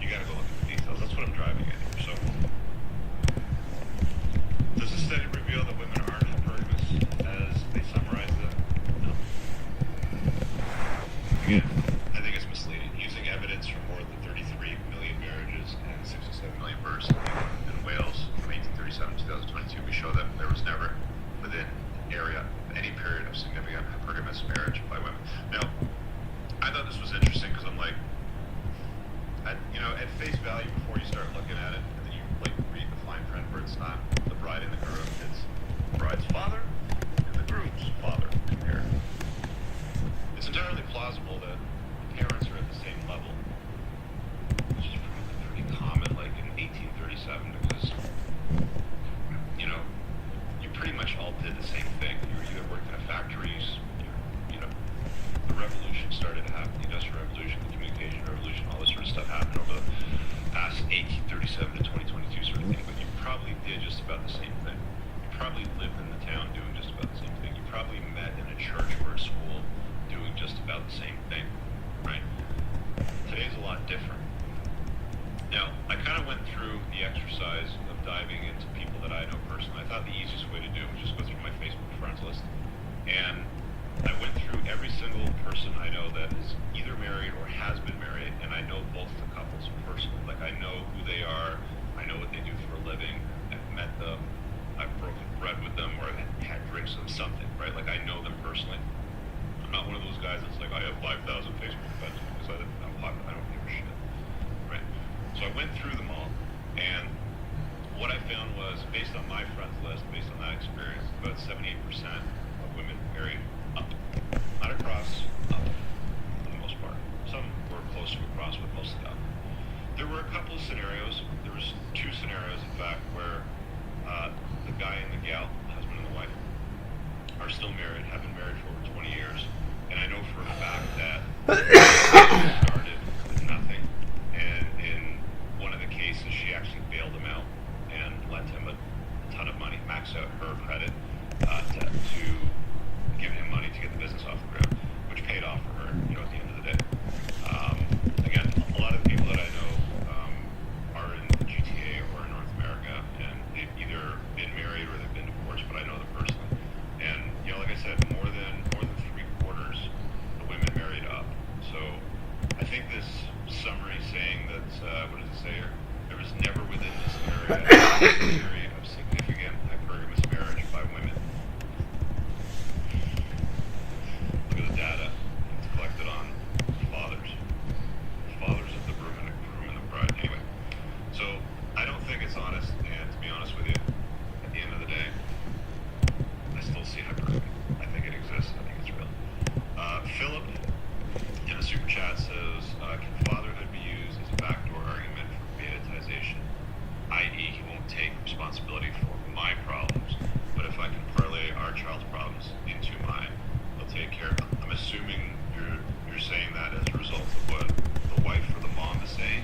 [SPEAKER 3] you got to go look at the details. That's what I'm driving at here. So, does the study reveal that women aren't hypergamous as they summarize it? No. Again, I think it's misleading. Using evidence from more than 33 million marriages and 67 million births in Wales from 1837 to 2022, we show that there was never, within any period of significant hypergamous marriage by women. Now, I thought this was interesting because I'm like, at face value, before you start looking at it, and then you read the fine print where it's not the bride and the groom, it's the bride's father and the groom's father compared. It's entirely plausible that parents are at the same level, which is probably pretty common, like in 1837, because you pretty much all did the same thing. You either worked in a factories, the revolution started to happen, the industrial revolution, the communication revolution, all this sort of stuff happened over the past 1837 to 2022 sort of thing, but you probably did just about the same thing. You probably lived in the town doing just about the same thing. You probably met in a church or a school doing just about the same thing, right? Today's a lot different. Now, I kind of went through the exercise of diving into people that I know personally. I thought the easiest way to do it was just go through my Facebook friends list. And I went through every single person I know that is either married or has been married, and I know both the couples personally. Like, I know who they are, I know what they do for a living, I've met them, I've broken bread with them, or I've had drinks with them, something, right? Like, I know them personally. I'm not one of those guys that's like, I have 5,000 Facebook friends because I'm popular, I don't give a shit, right? So I went through them all, and what I found was, based on my friends list, based on that experience, about 78% of women married up. Not across, up, for the most part. Some were close to across, but mostly up. There were a couple of scenarios, there was 2 scenarios, in fact, where the guy and the gal, the husband and the wife, are still married, have been married for over 20 years, and I know for a fact that started with nothing, and in one of the cases, she actually bailed him out and lent him a ton of money, maxed out her credit to give him money to get the business off the ground, which paid off for her. at a theory of significant hypergamous marriage by women. Look at the data. It's collected on fathers. Fathers of the groom and the bride. Anyway, so I don't think it's honest, and to be honest with you, at the end of the day, I still see hypergamy. I think it exists. I think it's real. Philip in a super chat says, can fatherhood be used as a backdoor argument for beta-tization? I.e., he won't take responsibility for my problems, but if I can parlay our child's problems into mine, he'll take care of them. I'm assuming you're saying that as a result of what the wife or the mom is saying.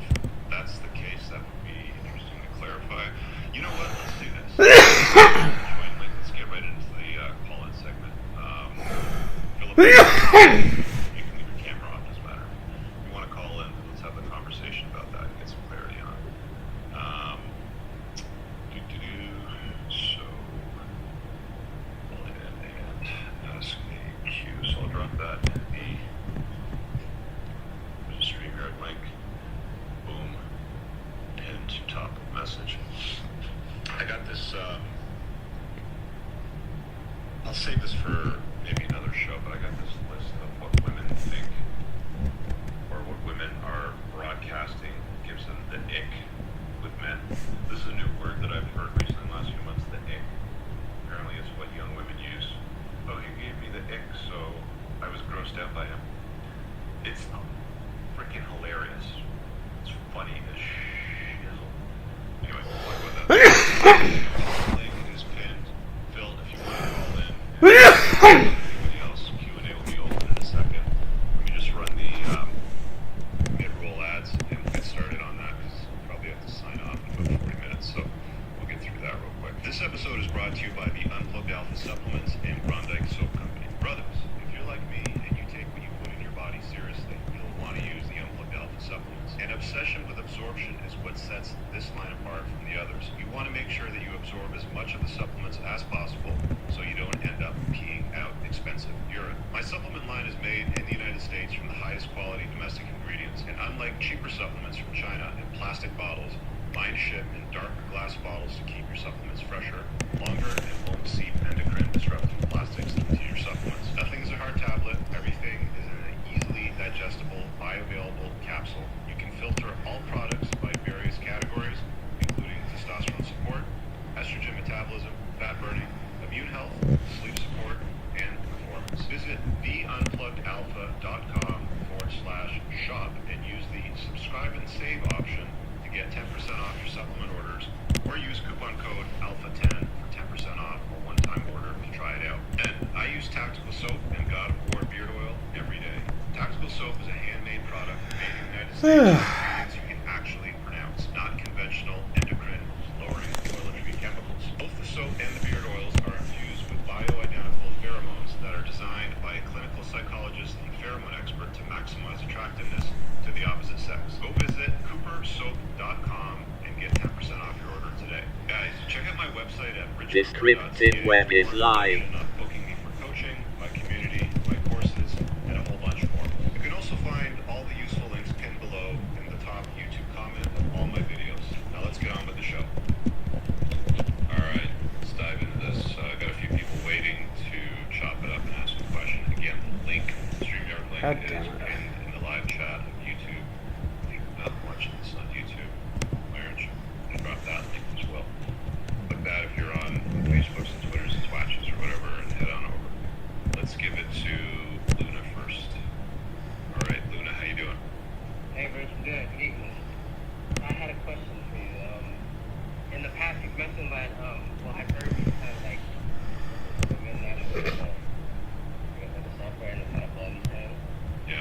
[SPEAKER 3] If that's the case, that would be interesting to clarify. You know what? Let's do this. Let's get right into the call-in segment. Philip, you can leave your camera off, doesn't matter. If you want to call in, let's have a conversation about that and get some clarity on it. So, call in and ask a Q. So I'll drop that in the StreamYard link. Boom. And top of message. I got this, I'll save this for maybe another show, but I got this list of what women think, or what women are broadcasting gives them the ick with men. This is a new word that I've heard recently in the last few months, the ick. Apparently it's what young women use. Oh, he gave me the ick, so I was grossed out by him. It's freaking hilarious. It's funny as shizzle. Anyway, we'll talk about that. Link is pinned. Phil, if you want to call in. Anybody else, Q&A will be open in a second. Let me just run the mid-roll ads and we'll get started on that because I'll probably have to sign off in about 40 minutes, so we'll get through that real quick. This episode is brought to you by the Unplugged Alpha Supplements and Grondike Soap Company. Brothers, if you're like me and you take what you put in your body seriously, you'll want to use the Unplugged Alpha Supplements. An obsession with absorption is what sets this line apart from the others. You want to make sure that you absorb as much of the supplements as possible so you don't end up peeing out expensive urine. My supplement line is made in the United States from the highest quality domestic ingredients, and unlike cheaper supplements from China in plastic bottles, mine ship in darker glass bottles to keep your supplements fresher, longer, and won't seep endocrine disrupting plastics into your supplements. Nothing is a hard tablet. Everything is in an easily digestible, bioavailable capsule. You can filter all products by various categories, including testosterone support, estrogen metabolism, fat burning, immune health, sleep support, and performance. Visit theunpluggedalpha.com/shop and use the subscribe and save option to get 10% off your supplement orders, or use coupon code ALPHA10 for 10% off a one-time order to try it out. And I use Tactical Soap and God of War beard oil every day. Tactical Soap is a handmade product made in the United States with ingredients you can actually pronounce, not conventional endocrine-lowering toiletry chemicals. Both the soap and the beard oils are infused with bioidentical pheromones that are designed by a clinical psychologist and pheromone expert to maximize attractiveness to the opposite sex. Go visit coopersoap.com and get 10% off your order today. Guys, check out my website at
[SPEAKER 8] The scripted web is live.
[SPEAKER 3] Booking me for coaching, my community, my courses, and a whole bunch more. You can also find all the useful links pinned below in the top YouTube comment of all my videos. Now let's get on with the show. Alright, let's dive into this. I've got a few people waiting to chop it up and ask a question. Again, the link, the StreamYard link, is pinned in the live chat of YouTube. If you're not watching this on YouTube, Marriage, I'll drop that link as well. Click that if you're on Facebooks and Twitters and Twatches or whatever, and head on over. Let's give it to Luna first. Alright, Luna, how you doing?
[SPEAKER 11] Hey, Rich, good evening. I had a question for you. In the past, you've mentioned that, well, I've heard you kind of like women that are with the software and the kind of body thing.
[SPEAKER 3] Yeah.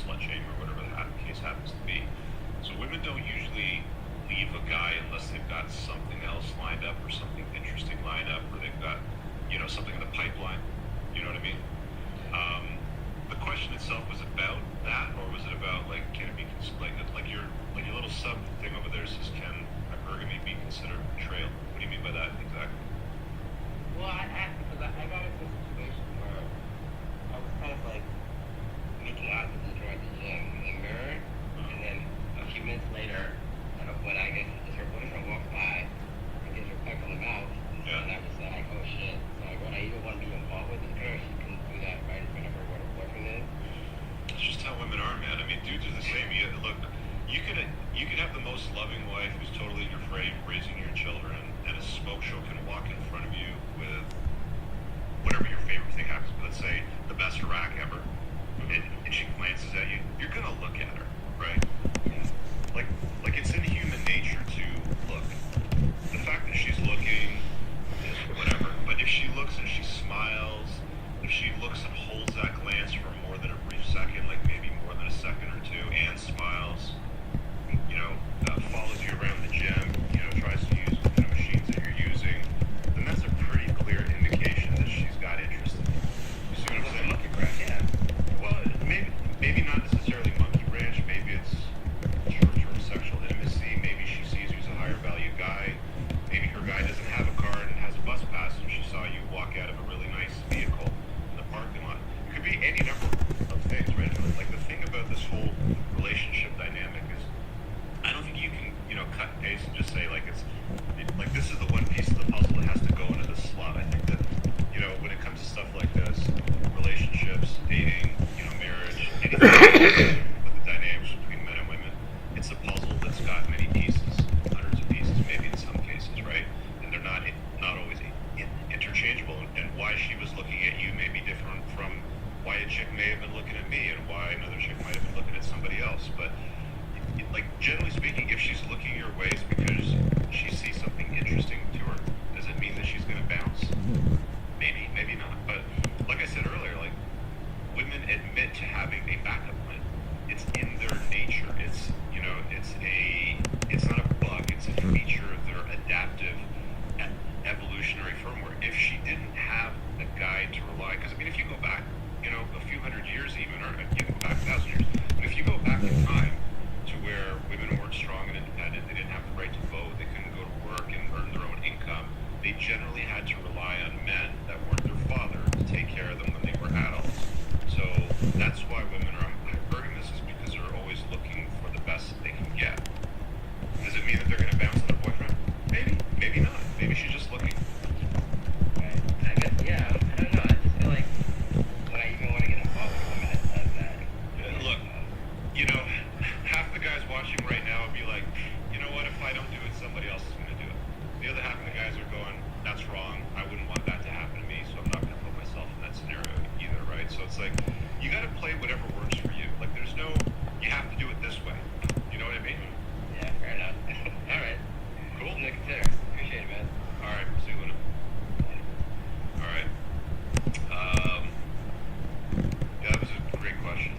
[SPEAKER 3] slut shame or whatever the case happens to be. So women don't usually leave a guy unless they've got something else lined up or something interesting lined up, or they've got, something in the pipeline. You know what I mean? The question itself was about that, or was it about can it be like your little sub thing over there says, can hypergamy be considered betrayal? What do you mean by that exactly?
[SPEAKER 11] Well, I asked because I got into a situation where I was kind of making out with this girl at the gym in the mirror, and then a few minutes later, when I guess her boyfriend walks by and gives her a peck on the mouth, and I was like, oh shit. So when I even want to be involved with this girl, she couldn't do that right in front of her what her boyfriend is.
[SPEAKER 3] It's just how women are, man. I mean, dudes are the same. Look, you could have the most loving wife who's totally in your frame, raising your children, and a smoke show can walk in front of you with whatever your favorite thing happens. Let's say the best rack ever, and she glances at you. You're gonna look at her, right? Like it's in human nature to look. The fact that she's looking is whatever. But if she looks and she smiles, if she looks and holds that glance for more than a brief second, like maybe more than a second or two, and smiles, follows you around the gym, tries to use the kind of machines that you're using, then that's a pretty clear indication that she's got interest in you. You see what I'm saying?
[SPEAKER 11] Monkey branch, yeah.
[SPEAKER 3] Well, maybe not necessarily monkey branch. Maybe it's short-term sexual intimacy. Maybe she sees you as a higher value guy. Maybe her guy doesn't have a car and has a bus pass, and she saw you walk out of a really nice vehicle in the parking lot. It could be any number of things, right? Like the thing about this whole relationship dynamic is, I don't think you can, cut and paste and just say this is the one piece of the puzzle that has to go into the slot. I think that, when it comes to stuff like this, relationships, dating, marriage, anything with the dynamics between men and women, it's a puzzle that's got many pieces, hundreds of pieces, maybe in some cases, right? And they're not always interchangeable. And why she was looking at you may be different from why a chick may have been looking at me, and why another chick might have been looking at somebody else. But generally speaking, if she's looking your ways because she sees something interesting to her, does it mean that she's going to bounce? Maybe, maybe not. But like I said earlier, women admit to having a backup plan. It's in their nature. It's not a bug. It's a feature of their adaptive evolutionary firmware. If she didn't have a guy to rely, because if you go back, a few hundred years even, or you go back 1,000 years, and if you go back in time to where women weren't strong and independent, they didn't have the right to vote, they couldn't go to work and earn their own income, they generally had to rely on men that weren't their father to take care of them when they were adults. So that's why women are hypergamous, is because they're always looking for the best that they can get. Does it mean that they're going to bounce on their boyfriend? Maybe, maybe not. Maybe she's just looking.
[SPEAKER 11] Right. I guess, yeah. I don't know. I just feel like when I even want to get involved with a woman that does that.
[SPEAKER 3] Look, half the guys watching right now would be like, you know what, if I don't do it, somebody else is going to do it. The other half of the guys are going, that's wrong, I wouldn't want that to happen to me, so I'm not going to put myself in that scenario either, right? So it's like, you got to play whatever works for you. There's no, you have to do it this way. You know what I mean?
[SPEAKER 11] Yeah, fair enough. All right.
[SPEAKER 3] Cool?
[SPEAKER 11] Something to consider. Appreciate it, man.
[SPEAKER 3] All right, see you later. All right. Yeah, that was a great question.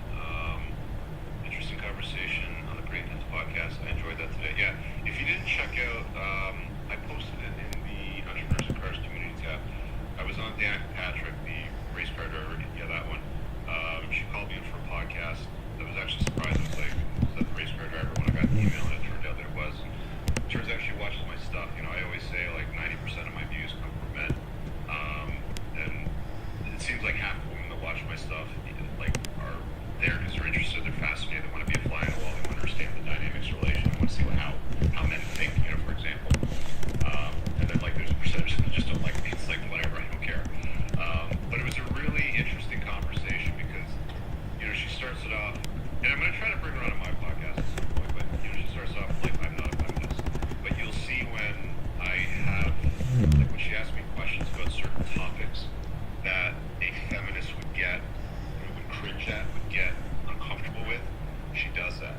[SPEAKER 3] Interesting conversation on the Great Intense podcast. I enjoyed that today. Yeah, if you didn't check out, I posted it in the Entrepreneurs and Cars community tab. I was on Dan Patrick, the race car driver. Yeah, that one. She called me in for a podcast. I was actually surprised. I was like, is that the race car driver? When I got the email, and it turned out that it was. Turns out she watches my stuff. I always say 90% of my views come from men. And it seems like half the women that watch my stuff are there because they're interested, they're fascinated, they want to be a fly on the wall, they want to understand the dynamics of relation, they want to see how men think, for example. And then there's a percentage that just don't like me. It's whatever, I don't care. But it was a really interesting conversation because, she starts it off, and I'm going to try to bring her on my podcast at some point, but she starts off I'm not a feminist. But you'll see when I have, when she asks me questions about certain topics that a feminist would get, would cringe at, would get uncomfortable with, she does that.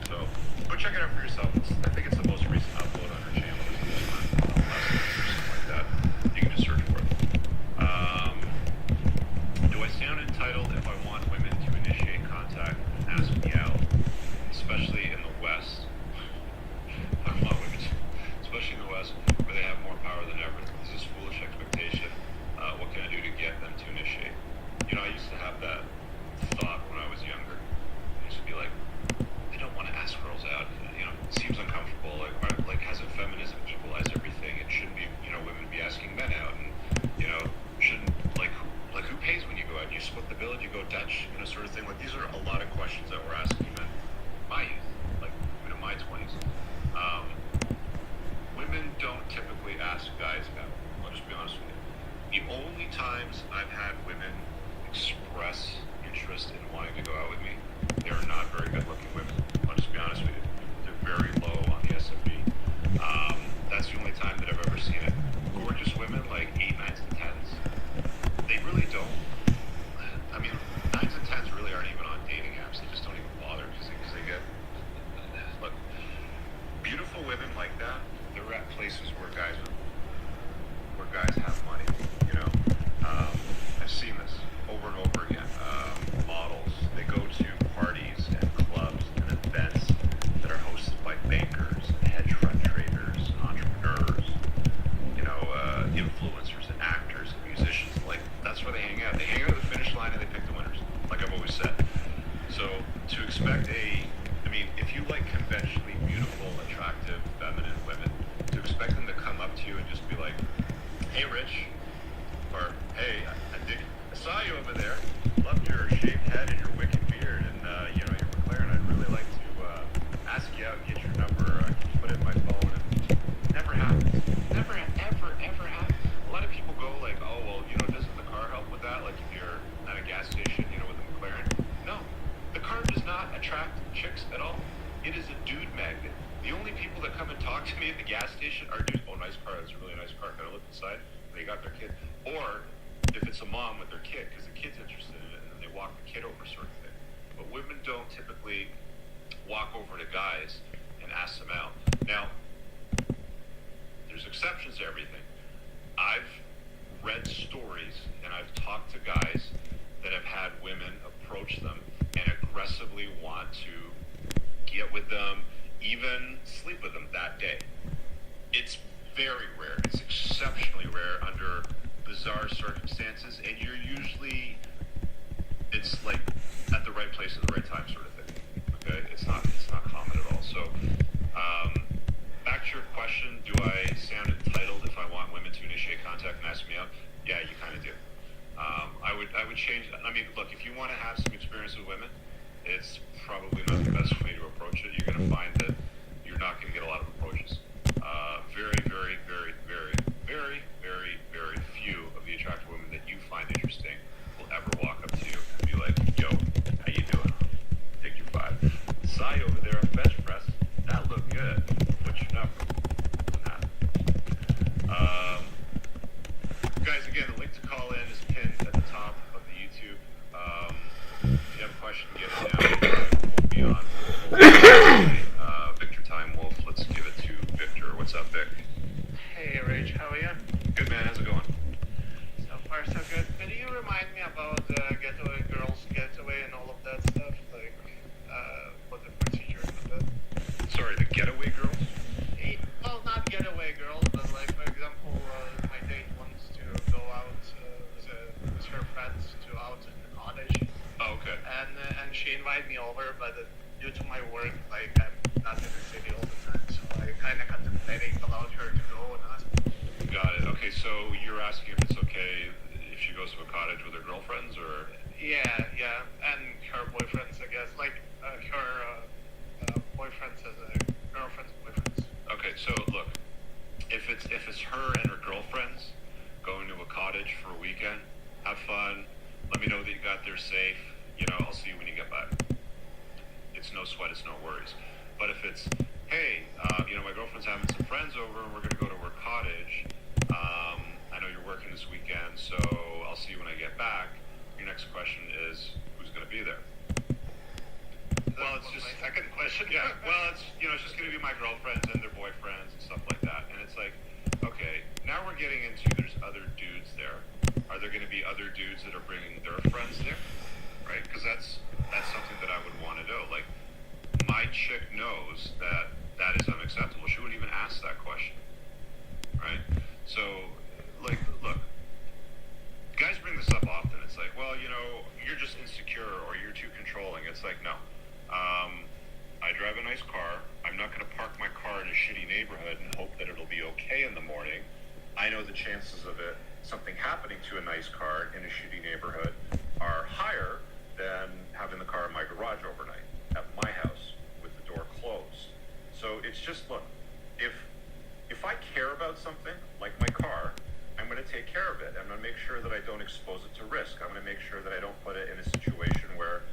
[SPEAKER 3] So go check it out for yourself. I think it's the most recent upload on her channel. Or something like that. You can just search for it. Do I sound entitled if I want women to initiate contact and ask
[SPEAKER 12] car does not attract chicks at all. It is a dude magnet. The only people that come and talk to me at the gas station are dudes. Oh, nice car. That's a really nice car. Can I look inside? They got their kid. Or if it's a mom with their kid, because the kid's interested in it, and then they walk the kid over, sort of thing. But women don't typically walk over to guys and ask them out. Now, there's exceptions to everything. I've read stories and I've talked to guys that have had women approach them and aggressively want to get with them, even sleep with them that day. It's very rare. It's exceptionally rare under bizarre circumstances, and you're usually, it's like at the right place at the right time sort of thing. Okay? It's not common at all. So, back to your question, do I sound entitled if I want women to initiate contact and ask me out? Yeah, you kind of do. I would change. I mean, look, if you want to have some experience with women, it's probably not the best way to approach it. You're going to find that you're not going to get a lot of approaches. Very, very, very, very, very, very, very few of the attractive women that you find interesting will ever walk up to you and be like, "Yo, how you doing? Take your 5. Sai over there on the bench press. That looked good. What's your number?" Doesn't happen. Guys, again, the link to call in is pinned at the top of the YouTube. If you have a question, get it now. We'll be on. Victor Time Wolf. Let's give it to Victor. What's up, Vic?
[SPEAKER 13] Hey, Rage, how are you?
[SPEAKER 12] Good, man. How's it going?
[SPEAKER 13] So far, so good. Could you remind me about the getaway girls, getaway, and all of that stuff? Like, what the procedure is with that?
[SPEAKER 12] Sorry, the getaway girls?
[SPEAKER 13] Well, not getaway girls, but like, for example, my date wants to go out with her friends to out in the cottage.
[SPEAKER 12] Oh, okay.
[SPEAKER 13] And she invited me over, but due to my work, like, I'm not in the city all the time, so I kind of contemplating allowed her to go or not.
[SPEAKER 12] Got it. Okay, so you're asking if it's okay if she goes to a cottage with her girlfriends, or?
[SPEAKER 13] Yeah, and her boyfriends, I guess. Like, her boyfriends as a girlfriend's boyfriends.
[SPEAKER 12] Okay, so look, if it's her and her girlfriends going to a cottage for a weekend, have fun. Let me know that you got there safe. You know, I'll see you when you get back. It's no sweat. It's no worries. But if it's, hey, my girlfriend's having some friends over and we're gonna go to her cottage. I know you're working this weekend, so I'll see you when I get back. Your next question is, who's gonna be there? Well, it's just
[SPEAKER 13] my second question.
[SPEAKER 12] Yeah. Well, it's just gonna be my girlfriends and their boyfriends and stuff like that. And it's like, okay, now we're getting into there's other dudes there. Are there gonna be other dudes that are bringing their friends there? Right? Because that's something that I would want to know. Like, my chick knows that is unacceptable. She wouldn't even ask that question. Right? So, like, look, guys bring this up often. It's like, well, you're just insecure or you're too controlling. It's like, no. I drive a nice car. I'm not going to park my car in a shitty neighborhood and hope that it'll be okay in the morning. I know the chances of something happening to a nice car in a shitty neighborhood are higher than having the car in my garage overnight at my house with the door closed. So it's just, look, if I care about something, like my car, I'm going to take care of it. I'm going to make sure that I don't expose it to risk. I'm going to make sure that I don't put it in a situation where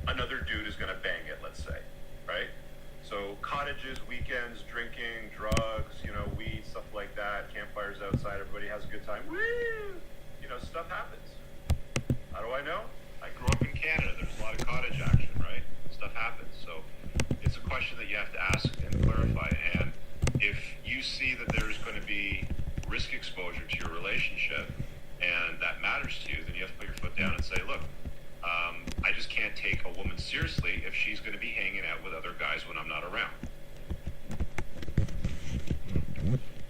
[SPEAKER 12] another dude is going to bang it, let's say, right? So cottages, weekends, drinking, drugs, weed, stuff like that, campfires outside, everybody has a good time. Woo! Stuff happens. How do I know? I grew up in Canada. There's a lot of cottage action, right? Stuff happens. So it's a question that you have to ask and clarify. And if you see that there's going to be risk exposure to your relationship and that matters to you, then you have to put your foot down and say, look, I just can't take a woman seriously if she's going to be hanging out with other guys when I'm not around.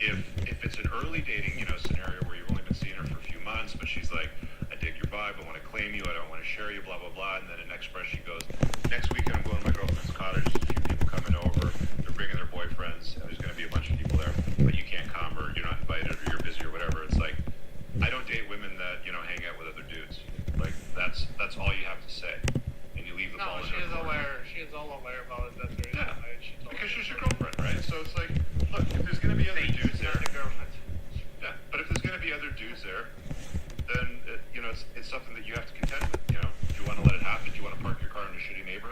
[SPEAKER 12] If it's an early dating, scenario where you've only been seeing her for a few months, but she's like, I dig your vibe, I want to claim you, I don't want to share you, blah, blah, blah, and then the next breath she goes, next weekend I'm going to my girlfriend's cottage, there's a few people coming over, they're bringing their boyfriends, and there's going to be a bunch of people there, but you can't come, or you're not invited, or you're busy, or whatever. It's like, I don't date women that, hang out with other dudes. Like, that's all you have to say. And you leave the ball in her court.
[SPEAKER 13] She is all aware about it. That's the reason why she told
[SPEAKER 12] because
[SPEAKER 13] me.
[SPEAKER 12] she's your girlfriend, right? So it's like, look, if there's going to be other dudes there.
[SPEAKER 13] The girlfriend.
[SPEAKER 12] Yeah, but if there's going to be other dudes there, then, it's something that you have to contend with, Do you want to let it happen? Do you want to park your car in a shitty neighborhood?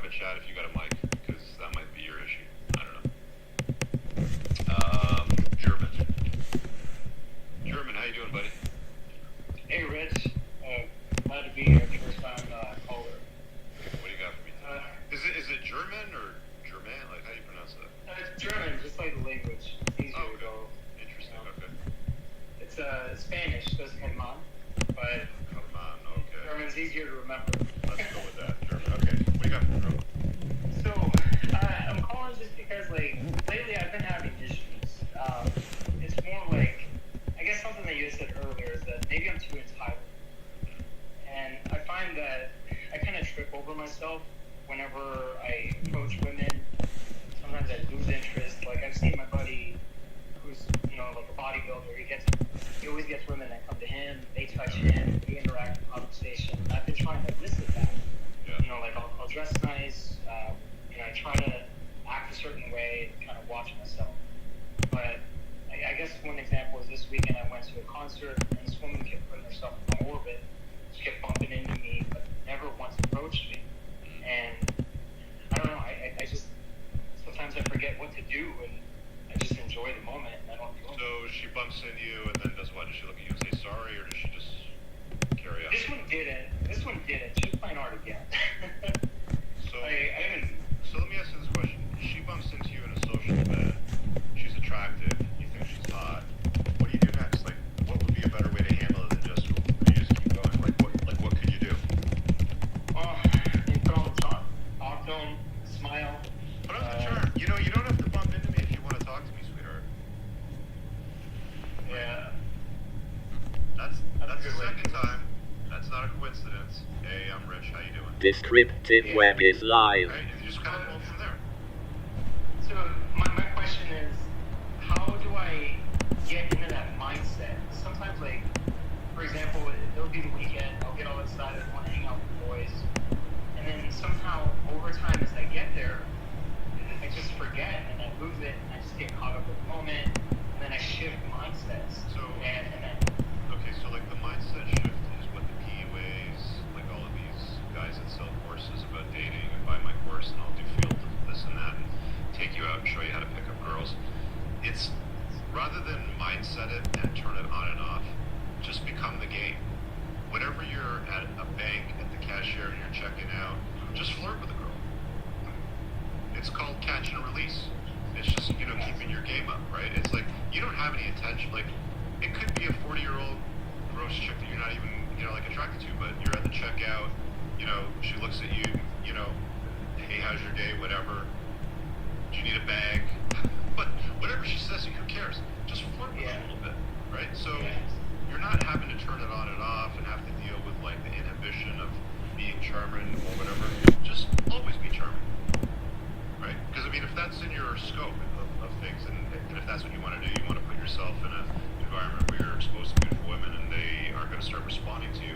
[SPEAKER 12] a chat if you got a mic, because that might be your issue. I don't know. German. German, how you doing, buddy?
[SPEAKER 14] Hey, Rich. Glad to be here. First time caller.
[SPEAKER 12] What do you got for me today? Is it German or German? Like, how do you pronounce that?
[SPEAKER 14] It's German, just like the language. It's easier to go.
[SPEAKER 12] Interesting, okay.
[SPEAKER 14] It's Spanish, doesn't come on, but
[SPEAKER 12] Come on, okay.
[SPEAKER 14] German's easier to remember.
[SPEAKER 12] Let's go with that, German. Okay, what do you got for me, bro?
[SPEAKER 14] So, I'm calling just because, like, lately I've been having issues. It's more like, I guess something that you said earlier is that maybe I'm too entitled. And I find that I kind of trip over myself whenever I approach women. Sometimes I lose interest. Like, I've seen my buddy who's, you know, like a bodybuilder. He always gets women that come to him. They touch him. We interact in conversation. And I've been trying to elicit that.
[SPEAKER 12] Yeah.
[SPEAKER 14] You know, like I'll dress nice. You know, I try to act a certain way and kind of watch myself. But I guess one example is this weekend I went to a concert and this woman kept putting herself in my orbit. She kept bumping into me, but never once approached me. And I don't know, I just, sometimes I forget what to do and I just enjoy the moment and I don't do it.
[SPEAKER 12] So she bumps into you and then does what? Does she look at you and say sorry, or does she just carry on?
[SPEAKER 14] This one didn't. She was playing hard again.
[SPEAKER 12] So,
[SPEAKER 14] I haven't.
[SPEAKER 12] So let me ask you this question. She bumps into you in a social event. She's attractive. You think she's hot. What do you do next? Like, what would be a better way to handle it than just you just keep going? Like what could you do?
[SPEAKER 14] You put on the talk to him, smile.
[SPEAKER 12] Put on the charm. You know, you don't have to bump into me if you want to talk to me, sweetheart.
[SPEAKER 14] Yeah.
[SPEAKER 12] That's the second time. That's not a coincidence. Hey, I'm Rich. How you doing?
[SPEAKER 8] Descriptive web is live.
[SPEAKER 12] Right? You just kind of roll from there.
[SPEAKER 14] So my question is, how do I get into that mindset? Sometimes, like, for example, it'll be the weekend, I'll get all excited, I want to hang out with the boys, and then somehow, over time, as I get there, I just forget, and I lose it, and I just get caught up with the moment, and then I shift mindsets. And then...
[SPEAKER 12] Okay, so, like, the mindset shift is what the PUAs, like all of these guys that sell courses about dating, and buy my course, and I'll do field this and that, and take you out and show you how to pick up girls. It's, rather than mindset it and turn it on and off, just become the game. Whenever you're at a bank, at the cashier, and you're checking out, just flirt with a girl. It's called catch and release. It's just, you know, keeping your game up, right? It's like, you don't have any intention, like, it could be a 40-year-old gross chick that you're not even, you know, like, attracted to, but you're at the checkout, you know, she looks at you, you know, hey, how's your day, whatever, do you need a bag? But whatever she says, who cares? Just flirt with her a little bit, right? So you're not having to turn it on and off and have to deal with, like, the inhibition of being charming or whatever. Just always be charming, right? Because, I mean, if that's in your scope of things, and if that's what you want to do, you want to put yourself in an environment where you're exposed to beautiful women and they are going to start responding to you,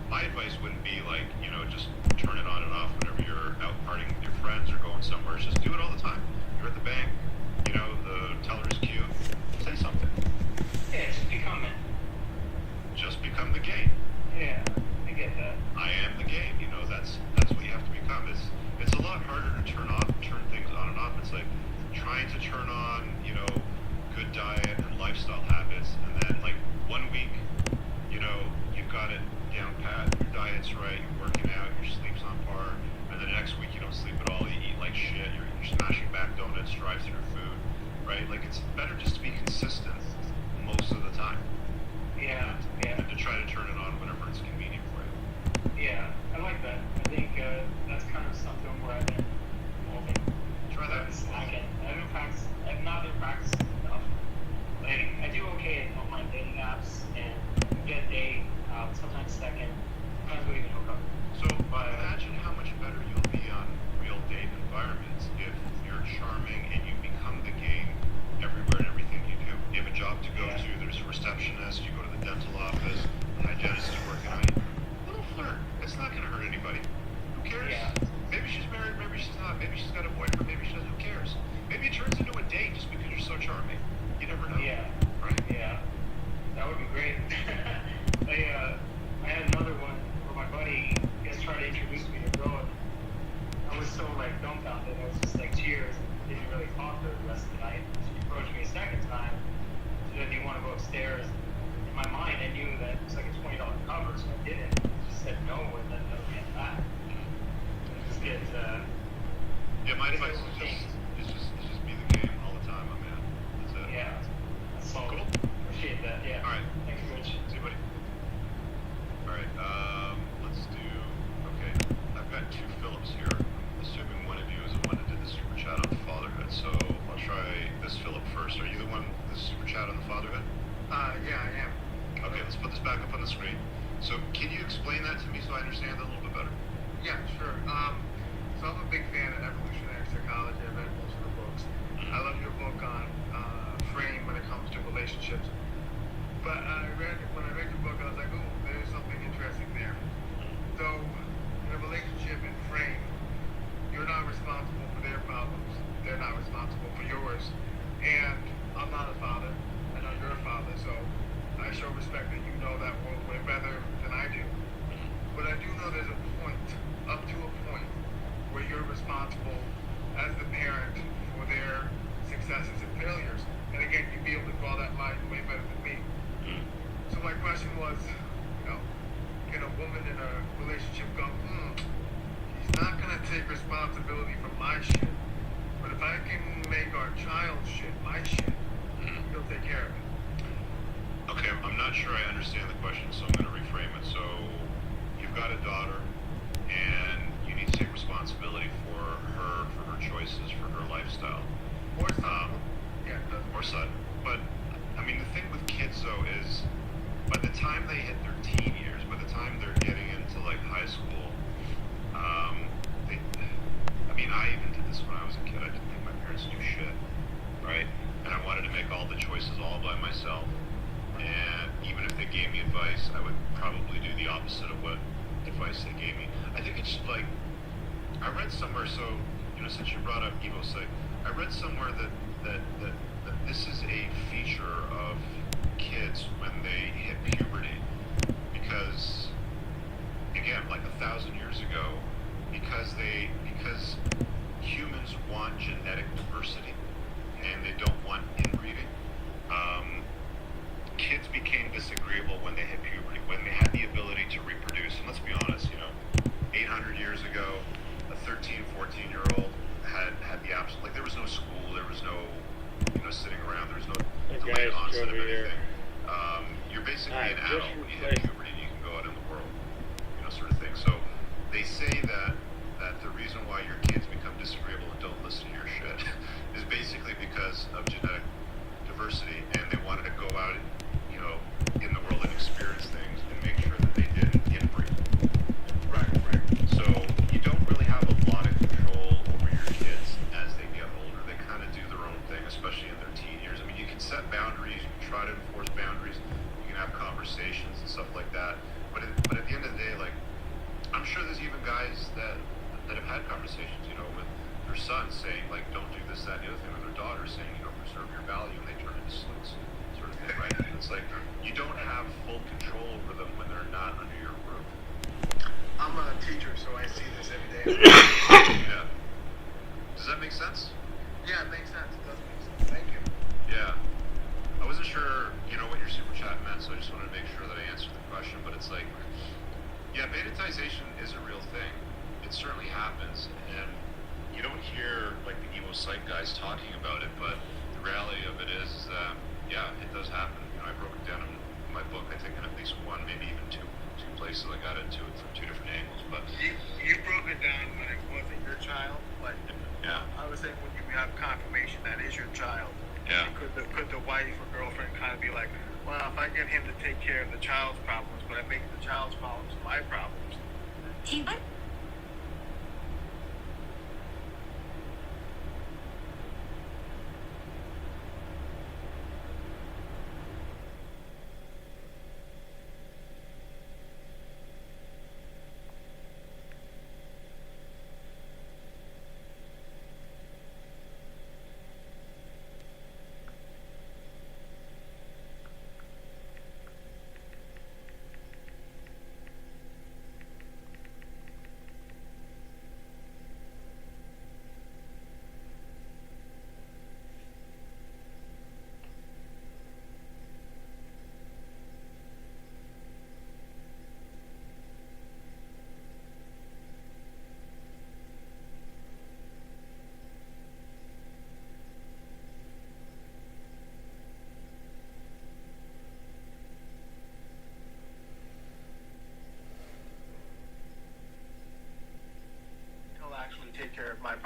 [SPEAKER 12] my advice wouldn't be, like, you know, just turn it on and off whenever you're out partying with your friends or going somewhere. It's just do it all the time. You're at the bank, you know, the teller's queue, say something.
[SPEAKER 14] Yeah, just become it.
[SPEAKER 12] Just become the game.
[SPEAKER 14] Yeah, I get that.
[SPEAKER 12] I am the game, you know, that's what you have to become. It's a lot harder to turn things on and off. It's like trying to turn on, you know, good diet and lifestyle habits, and then, like, 1 week, you know, you've got it down pat, your diet's right, you're working out, your sleep's on par, and then the next week you don't sleep at all, you eat like shit, you're smashing back donuts, drive-through food, right? Like, it's better just to be consistent most of the time.
[SPEAKER 14] Yeah.
[SPEAKER 12] And to try to turn it on whenever it's convenient for you.
[SPEAKER 14] Yeah, I like that. I think that's kind of something where I've been evolving.
[SPEAKER 12] Try that.
[SPEAKER 14] Slacking. I've not been practicing enough. Like, I do okay at online dating apps and get a date, sometimes second, sometimes we even hook up.
[SPEAKER 12] So imagine how much better you'll be on real date environments if you're charming and you become the game everywhere and everything you do. You have a job to go to, there's a receptionist, you go to the dental office, the hygienist is working on you. Little flirt. It's not going to hurt anybody. Who cares?
[SPEAKER 14] Yeah.
[SPEAKER 12] Maybe she's married, maybe she's not, maybe she's got a boyfriend, maybe she doesn't. Who cares? Maybe it turns into a date just because you're so charming. You never know.
[SPEAKER 14] Yeah.
[SPEAKER 12] Right?
[SPEAKER 14] Yeah. That would be great. I had another one where my buddy, he was trying to introduce me to a girl. I was so rest of the night. So he approached me a second time. So if you want to go upstairs, in my mind, I knew that it was like a $20 cover, so I didn't. I just said no and then never get back. It just gets,
[SPEAKER 12] Yeah, my advice is just be the game all the time, my man. That's it.
[SPEAKER 14] yeah, that's all.
[SPEAKER 12] Cool.
[SPEAKER 14] Appreciate that, yeah.
[SPEAKER 12] All right.
[SPEAKER 14] Thanks, Rich.
[SPEAKER 12] See you, buddy. All right. Let's do. Okay. I've got two Phillips here. I'm assuming one of you is the one that did the super chat on fatherhood. So I'll try this Philip first. Are you the one with the super chat on the fatherhood?
[SPEAKER 13] Yeah, I am.
[SPEAKER 12] Okay. Let's put this back up on the screen. So can you explain that to me so I understand it a little bit better?
[SPEAKER 13] Yeah, sure. So I'm a big fan of evolutionary psychology. I've read most of the books. I love your book on frame when it comes to relationships. But when I read your book, I was like, oh, there's something interesting there. So in a relationship in frame, you're not responsible for their problems. They're not responsible for yours. And I'm not a father. I know you're a father, so I show respect that you know that world way better than I do. But I do know there's a point, up to a point, where you're responsible as the parent for their successes and failures. And again, you'd be able to draw that line way better than me. So my question was, can a woman in a relationship go, he's not going to take responsibility for my shit, but if I can make our child's shit my shit, he'll take care of it.
[SPEAKER 12] Okay, I'm not sure I understand the question, so I'm going to reframe it. So you've got a daughter, and you need to take responsibility for her choices, for her lifestyle.
[SPEAKER 13] Or son.
[SPEAKER 12] Or son. But, I mean, the thing with kids, though, is by the time they hit their teen years, by the time they're getting into, like, high school, I even did this when I was a kid. I didn't think my parents knew shit, right? And I wanted to make all the choices all by myself. And even if they gave me advice, I would probably do the opposite of what advice they gave me. I think it's like, I read somewhere, so, since you brought up Evo Psych, I read somewhere that this is a feature of kids when they hit puberty. Because, again, like 1,000 years ago, because humans want genetic diversity and they don't want inbreeding, kids became disagreeable when they hit puberty, when they had the ability to reproduce. And let's be honest, 800 years ago, a 13, 14-year-old had the absolute, like, there was no school, there was no, sitting around, there was no delayed onset of anything. You're basically an adult when you hit puberty and you can go out in the world, sort of thing. So they say that the reason why your kids become disagreeable and don't listen to your shit is basically because of genetic diversity, and they wanted to go out, in the world and experience things and make sure that they didn't inbreed.
[SPEAKER 13] Right.
[SPEAKER 12] So you don't really have a lot of control over your kids as they get older. They kind of do their own thing, especially in their teen years. I mean, you can set boundaries, you can try to enforce boundaries, you can have conversations and stuff like that. But at the end of the day, like, I'm sure there's even guys that have had conversations, with their sons saying, like, don't do this, that, and the other thing, or their daughters saying, preserve your value, and they turn into sleuths, sort of thing, right? And it's like, you don't have full control over them when they're not under your roof.
[SPEAKER 13] I'm a teacher, so I see this every day.
[SPEAKER 12] Yeah. Does that make sense?
[SPEAKER 13] Yeah, it makes sense. It does make sense. Thank you.
[SPEAKER 12] Yeah. I wasn't sure, what your super chat meant, so I just wanted to make sure that I answered the question, but it's like, yeah, beta-tization is a real thing. It certainly happens, and you don't hear, like, the Evo Psych guys talking about it, but the reality of it is that, yeah, it does happen. I broke it down in my book, I think, in at least one, maybe even two places I got into it from two different angles, but...
[SPEAKER 13] You broke it down when it wasn't your child, but
[SPEAKER 12] yeah.
[SPEAKER 13] I was saying when you have confirmation that is your child,
[SPEAKER 12] yeah.
[SPEAKER 13] Could the wife or girlfriend kind of be like, well, if I get him to take care of the child's problems, but I make the child's problems my problems?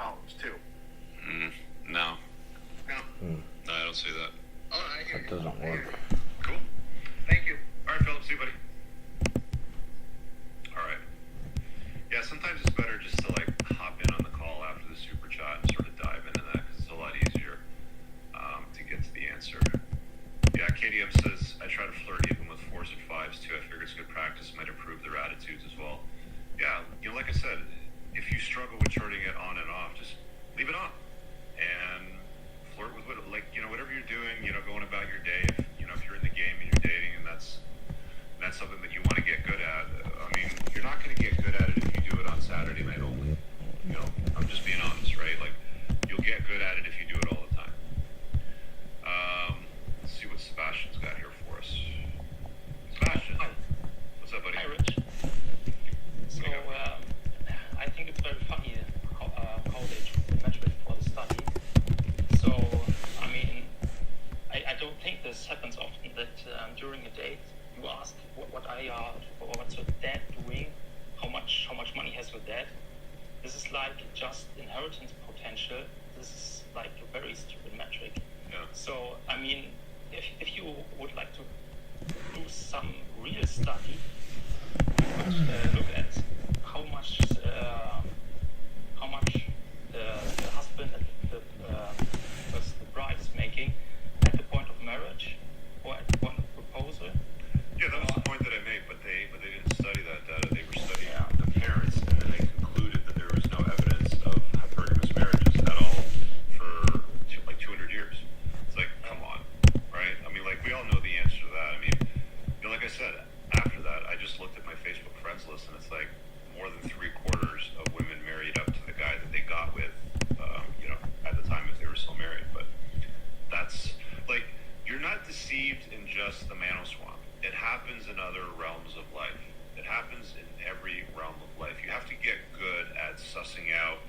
[SPEAKER 13] college too.
[SPEAKER 12] No.
[SPEAKER 13] No.
[SPEAKER 12] No, I don't see that.
[SPEAKER 13] Oh, I hear
[SPEAKER 15] That
[SPEAKER 13] you.
[SPEAKER 15] doesn't
[SPEAKER 13] I hear
[SPEAKER 15] work.
[SPEAKER 13] you.
[SPEAKER 12] Cool.
[SPEAKER 13] Thank you.
[SPEAKER 12] All right, Philip, see you, buddy. All right. Yeah, sometimes it's better just to like hop in on the call after the super chat and sort of dive into that because it's a lot easier to get to the answer. Yeah, KDM says, I try to flirt even with 4s and 5s too. I figure it's good practice, might improve their attitudes as well. Yeah, you know, like I said, if you struggle with turning it on and off, just leave it on and flirt with what, like, you know, whatever you're doing, you know, going about your day. If, you know, if you're in the game and you're dating and that's something that you want to get good at, I mean, you're not going to get good at it if you do it on Saturday night only. You know, I'm just being honest, right? Like, you'll get good at it if you do it all the time. Let's see what Sebastian's got here for us. Sebastian,
[SPEAKER 16] Hi.
[SPEAKER 12] what's up, buddy?
[SPEAKER 16] Hi, Rich. So, I think it's very funny how they choose the metric for the study. So, I mean, I don't think this happens often that during a date you ask what's your dad doing, how much money has your dad. This is like just inheritance potential. This is like a very stupid metric.
[SPEAKER 12] Yeah.
[SPEAKER 16] So, I mean, if you would like to do some real study, you could look at how much the husband and the bride is making at the point of marriage or at the point of proposal.
[SPEAKER 12] Yeah, that was the point that I made, but they didn't study that data. They were studying the parents, and then they concluded that there was no evidence of hypergamous marriages at all for like 200 years. It's like, come on, right? I mean, like, we all know the answer to that. I mean, you know, like I said, after that, I just looked at my Facebook friends list, and it's like more than 3/4 of women married up to the guy that they got with, you know, at the time if they were still married. But that's, like, you're not deceived in just the Manoswamp. It happens in other realms of life. It happens in every realm of life. You have to get good at sussing out,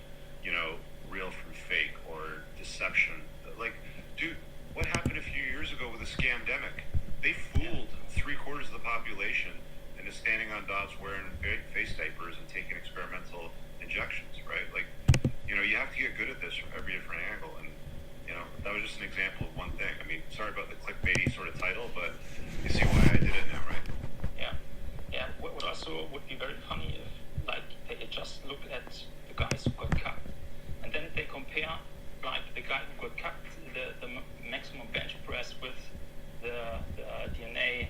[SPEAKER 12] you know, real from fake or deception. Like, dude, what happened a few years ago with the scamdemic? They fooled 3/4 of the population into standing on dots wearing face diapers and taking experimental injections, right? Like, you know, you have to get good at this from every different angle. And, you know, that was just an example of one thing. I mean, sorry about the clickbaity sort of title, but you see why I did it now, right?
[SPEAKER 16] Yeah. Yeah. What also would be very funny if, like, they just look at the guys who got cucked, and then they compare, like, the guy who got cucked, the maximum bench press with the DNA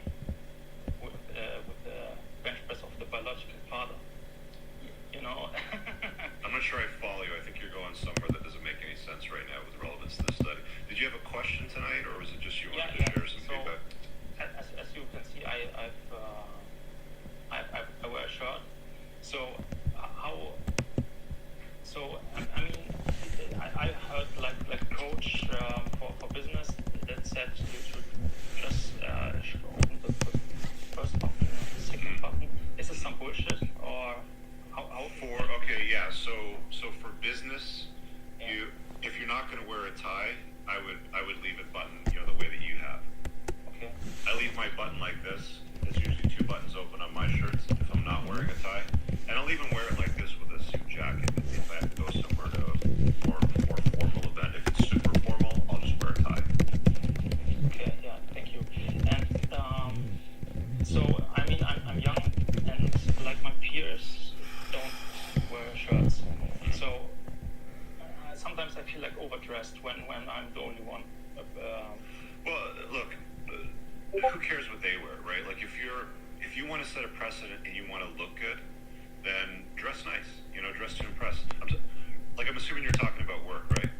[SPEAKER 16] with the bench press of the biological father. You know.
[SPEAKER 12] I'm not sure I follow you. I think you're going somewhere that doesn't make any sense right now with relevance to this study. Did you have a question tonight, or was it just you wanted to share some feedback?
[SPEAKER 16] As you can see, I wear a shirt. So I mean, I heard like a coach for business that said you should just open the first button, the second button. Is this some bullshit or how?
[SPEAKER 12] So for business, if you're not going to wear a tie, I would leave it buttoned, you know, the way that you have.
[SPEAKER 16] Okay.
[SPEAKER 12] I leave my button like this. There's usually 2 buttons open on my shirts if I'm not wearing a tie, and I'll even wear it like this with a suit jacket if I have to go somewhere to a more formal event. If it's super formal, I'll just wear a tie.
[SPEAKER 16] Okay. Yeah. Thank you. And so I mean, I'm young, and like my peers don't wear shirts. So sometimes I feel like overdressed when I'm the only one.
[SPEAKER 12] Well, look, who cares what they wear, right? Like, if you want to set a precedent and you want to look good, then dress nice. You know, dress to impress. I'm assuming you're talking about work, right?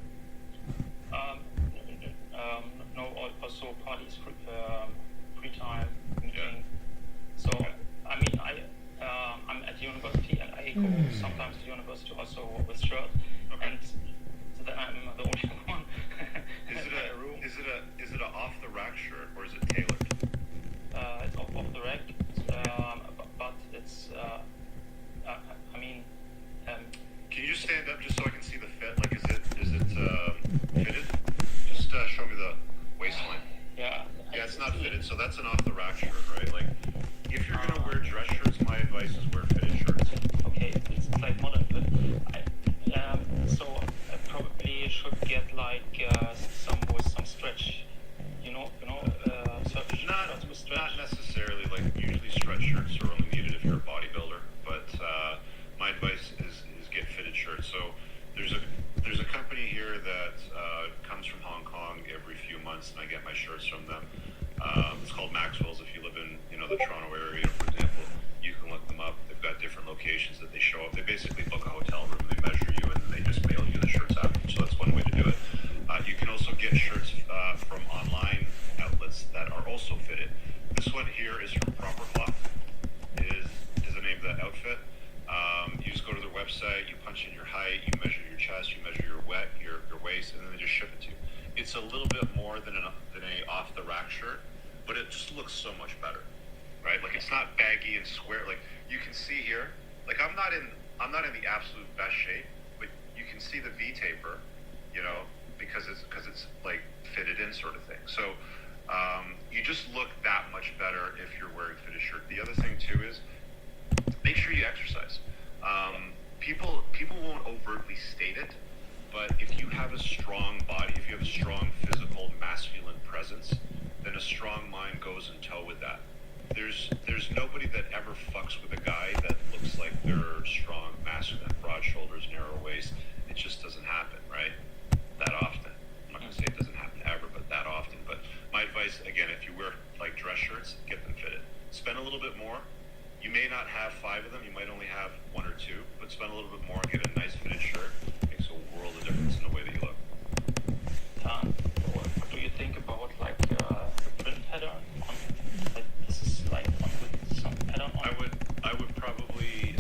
[SPEAKER 16] No, also parties, free time, meeting.
[SPEAKER 12] Yeah.
[SPEAKER 16] So I mean, I'm at university and I go sometimes to university also with shirt, and so then I'm the only one.
[SPEAKER 12] Is it a off the rack shirt or is it tailored?
[SPEAKER 16] It's off the rack, but it's I mean.
[SPEAKER 12] Can you just stand up just so I can see the fit? Like, is it fitted? Just show me the waistline.
[SPEAKER 16] Yeah.
[SPEAKER 12] Yeah, it's not fitted, so that's an off the rack shirt, right? Like, if you're gonna wear dress shirts, my advice is wear fitted shirts.
[SPEAKER 16] Okay, it's like modern fit. So
[SPEAKER 12] once, and I get my shirts from them. It's called Maxwell's. If you live in the Toronto area, for example, you can look them up. They've got different locations that they show up. They basically book a hotel room, they measure you, and they just mail you the shirts after. So that's one way to do it. You can also get shirts from online outlets that are also fitted. This one here is from Proper Cloth. Is the name of the outfit. You just go to their website, you punch in your height, you measure your chest, you measure your waist, and then they just ship it to you. It's a little bit more than a off the rack shirt, but it just looks so much better, right? Like it's not baggy and square. Like you can see here, like I'm not in the absolute best shape, but you can see the V taper, because it's like fitted in sort of thing. So you just look that much better if you're wearing fitted shirt. The other thing too is make sure you exercise. People won't overtly state it, but if you have a strong body, if you have a strong physical masculine presence, then a strong mind goes in tow with that. There's nobody that ever fucks with a guy that looks like they're strong, masculine, broad shoulders, narrow waist. It just doesn't happen, right? That often. I'm not gonna say it doesn't happen ever, but that often. But my advice, again, if you wear like dress shirts, get them fitted. Spend a little bit more. You may not have 5 of them, you might only have 1 or 2, but spend a little bit more and get a nice fitted shirt. It makes a world of difference in the way that you look.
[SPEAKER 16] Tom, what do you think about like the print pattern? Like this is like one with some pattern on.
[SPEAKER 12] I would probably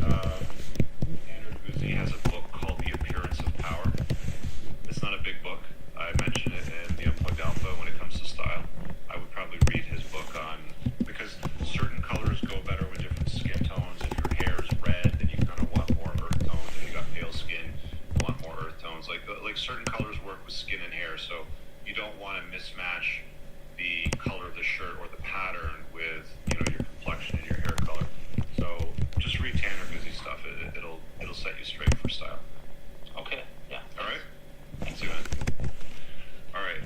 [SPEAKER 12] Andrew Guzzi has a book called The Appearance of Power. It's not a big book. I mention it in the Unplugged Alpha when it comes to style. I would probably read his book on because certain colors go better with different skin tones. If your hair is red, then you kind of want more earth tones. If you got pale skin, you want more earth tones. Like certain colors work with skin and hair, so you don't want to mismatch the color of the shirt or the pattern with your complexion and your hair color. So just read Tanner Guzzi stuff. It'll set you straight for style.
[SPEAKER 16] Okay. Yeah.
[SPEAKER 12] All right. Let's do it. All right.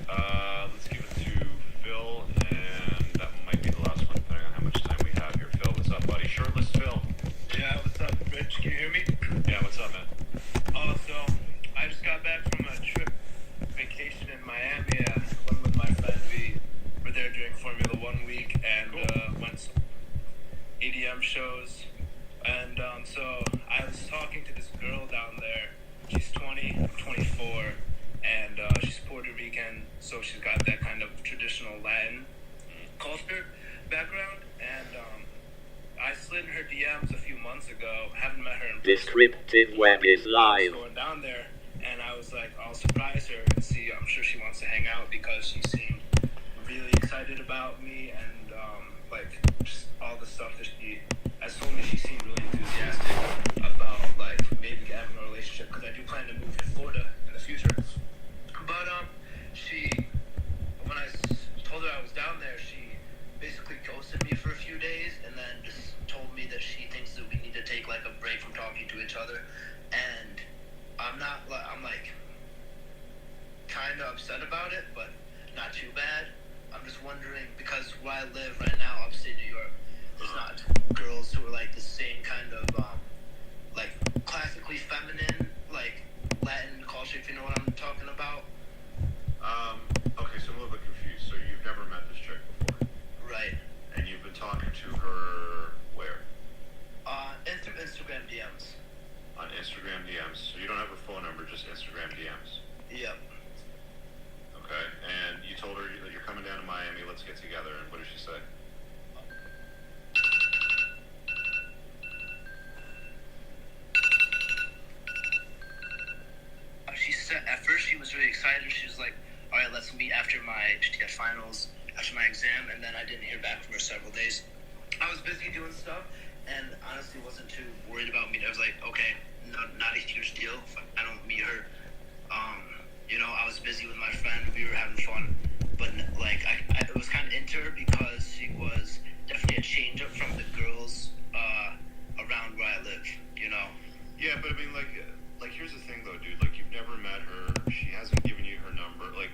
[SPEAKER 12] Let's give it to Phil, and that might be the last one, depending on how much time we have here. Phil, what's up, buddy? Shirtless Phil.
[SPEAKER 15] Yeah, what's up, Rich? Can you hear me?
[SPEAKER 12] Yeah, what's up, man?
[SPEAKER 15] Oh, so I just got back from a trip vacation in Miami. I went with my friend. We were there during Formula One week and went to some EDM shows. And so I was talking to this girl down there. She's 20, I'm 24, and she's Puerto Rican, so she's got that kind of traditional Latin culture background. And I slid in her DMs a few months ago. Haven't met her in person.
[SPEAKER 8] Descriptive web is
[SPEAKER 15] I was
[SPEAKER 8] live.
[SPEAKER 15] going down there, and I was like, I'll surprise her and see. I'm sure she wants to hang out because she seemed really excited about me and like just all the stuff that she has told me. She seemed really enthusiastic about like maybe having a relationship because I do plan to move to Florida in the future. But when I told her I was down there, she basically ghosted me for a few days and then just told me that she thinks that we need to take like a break from talking to each other. And I'm like kind of upset about it, but not too bad. I'm just wondering because where I live right now, upstate New York, there's not girls who are like the same kind of like classically feminine, like Latin culture, if you know what I'm talking about.
[SPEAKER 12] Okay, so I'm a little bit confused. So you've never met this chick before?
[SPEAKER 15] Right.
[SPEAKER 12] And you've been talking to her where?
[SPEAKER 15] Instagram DMs.
[SPEAKER 12] On Instagram DMs. So you don't have her phone number, just Instagram DMs.
[SPEAKER 15] Yep.
[SPEAKER 12] Okay, and you told her that you're coming down to Miami, let's get together, and what did she say?
[SPEAKER 15] She said, at first she was really excited. She was like, all right, let's meet after she had finals, after my exam, and then I didn't hear back from her several days. I was busy doing stuff, and honestly wasn't too worried about meeting. I was like, okay, not a huge deal if I don't meet her. I was busy with my friend. We were having fun. But, like, it was kind of into her because she was definitely a change up from the girls around where I live,
[SPEAKER 12] Yeah, but I mean, like here's the thing, though, dude. Like, you've never met her. She hasn't given you her number. Like,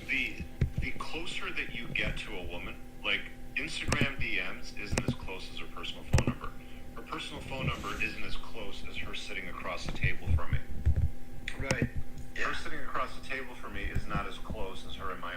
[SPEAKER 12] the closer that you get to a woman, like, Instagram DMs isn't as close as her personal phone number. Her personal phone number isn't as close as her sitting across the table from me.
[SPEAKER 15] Right.
[SPEAKER 12] Her sitting across the table from me is not as close as her in my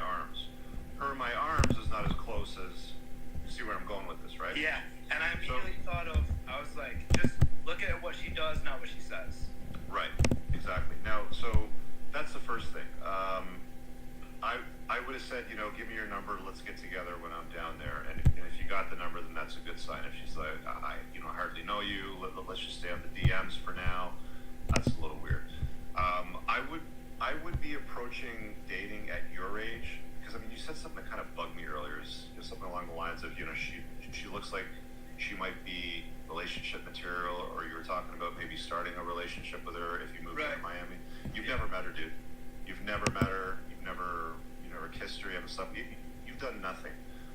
[SPEAKER 12] I would have said, give me your number, let's get together when I'm down there. And if you got the number, then that's a good sign. If she's like, I hardly know you, let's just stay on the DMs for now, that's a little weird. I would be approaching dating at your age, because you said something that kind of bugged me earlier. Something along the lines of, she looks like she might be relationship material, or you were talking about maybe starting a relationship with her if you moved to Miami. You've never met her, dude. You've never met her. You've never kissed her. You haven't slept. You've done nothing.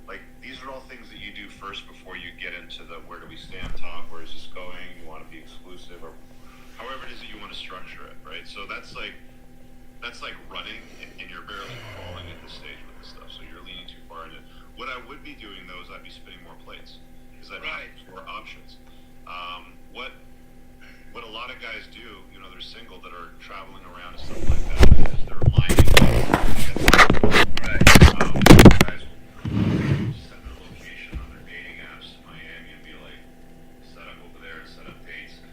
[SPEAKER 12] Like, these are all things that you do first before you get into the where do we stand talk, where is this going, you want to be exclusive, or however it is that you want to structure it, right? So that's like running, and you're barely crawling at this stage with this stuff, so you're leaning too far into it. What I would be doing, though, is I'd be spinning more plates, because I'd have more options. What a lot of guys do, they're single, that are traveling around and stuff like that, is they're mining. Guys will set their location on their dating apps in Miami and be like, set up over there and set up dates.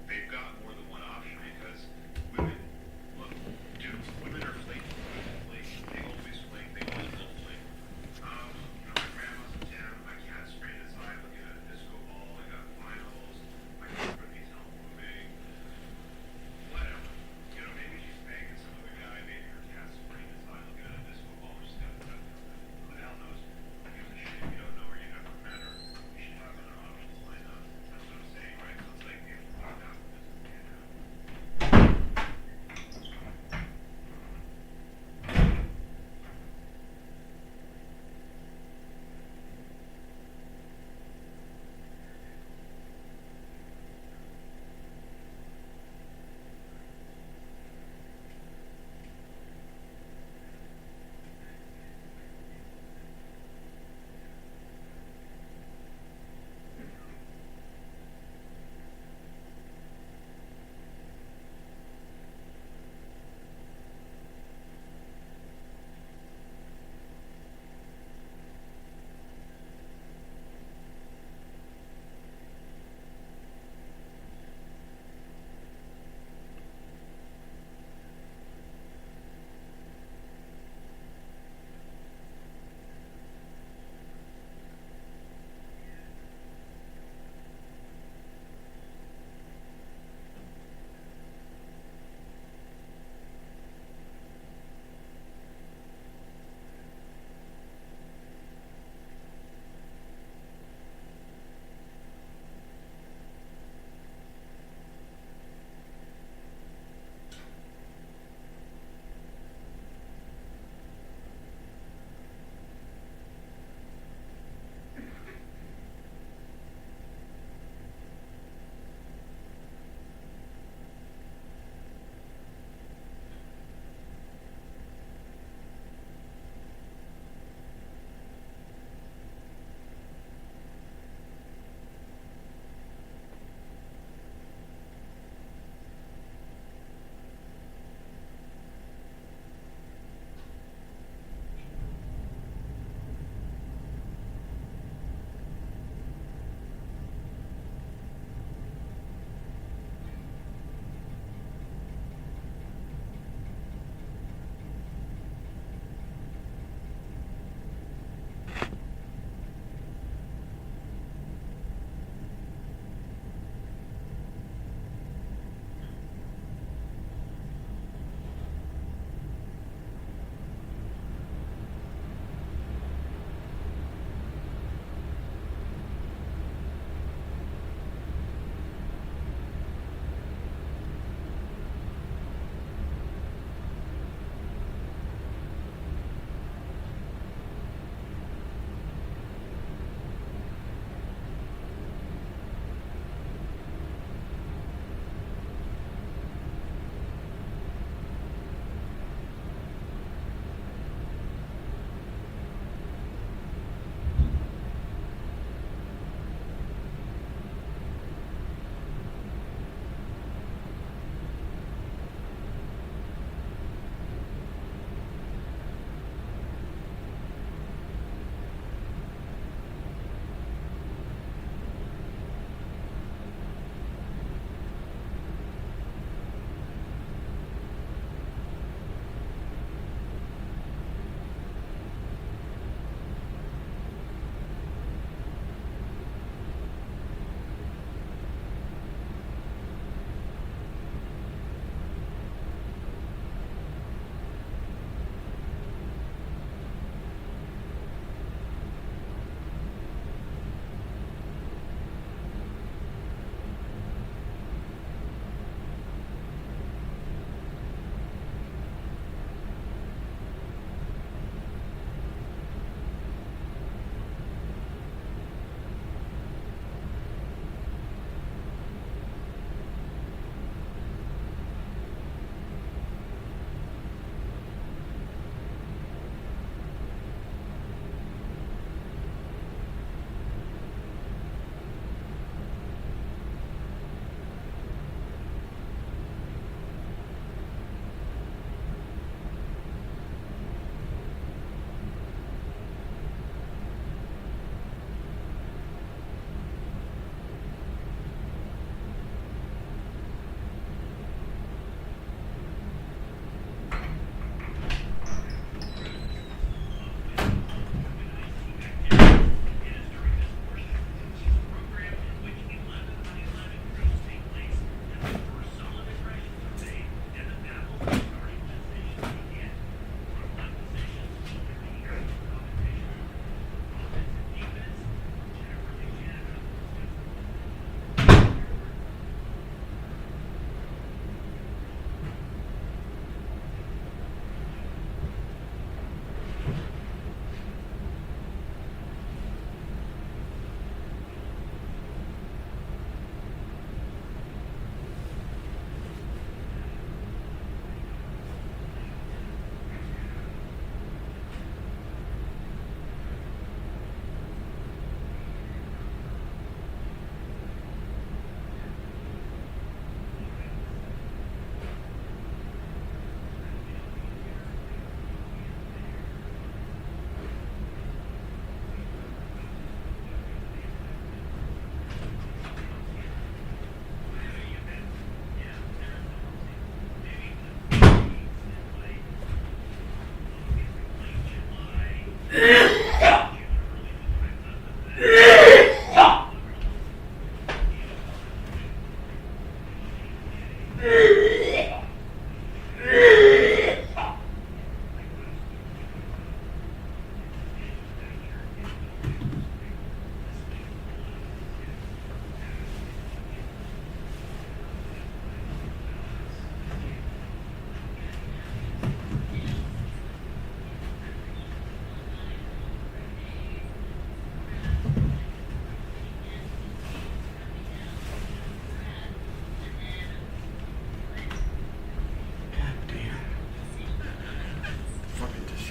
[SPEAKER 12] They've got more than one option, because women are flaky. They always flake. They always will flake. My grandma's in town. My cat's straight inside looking at a disco ball. I got finals. My girlfriend needs help moving. Whatever. Maybe she's banging some other guy. Maybe her cat's free.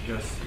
[SPEAKER 17] just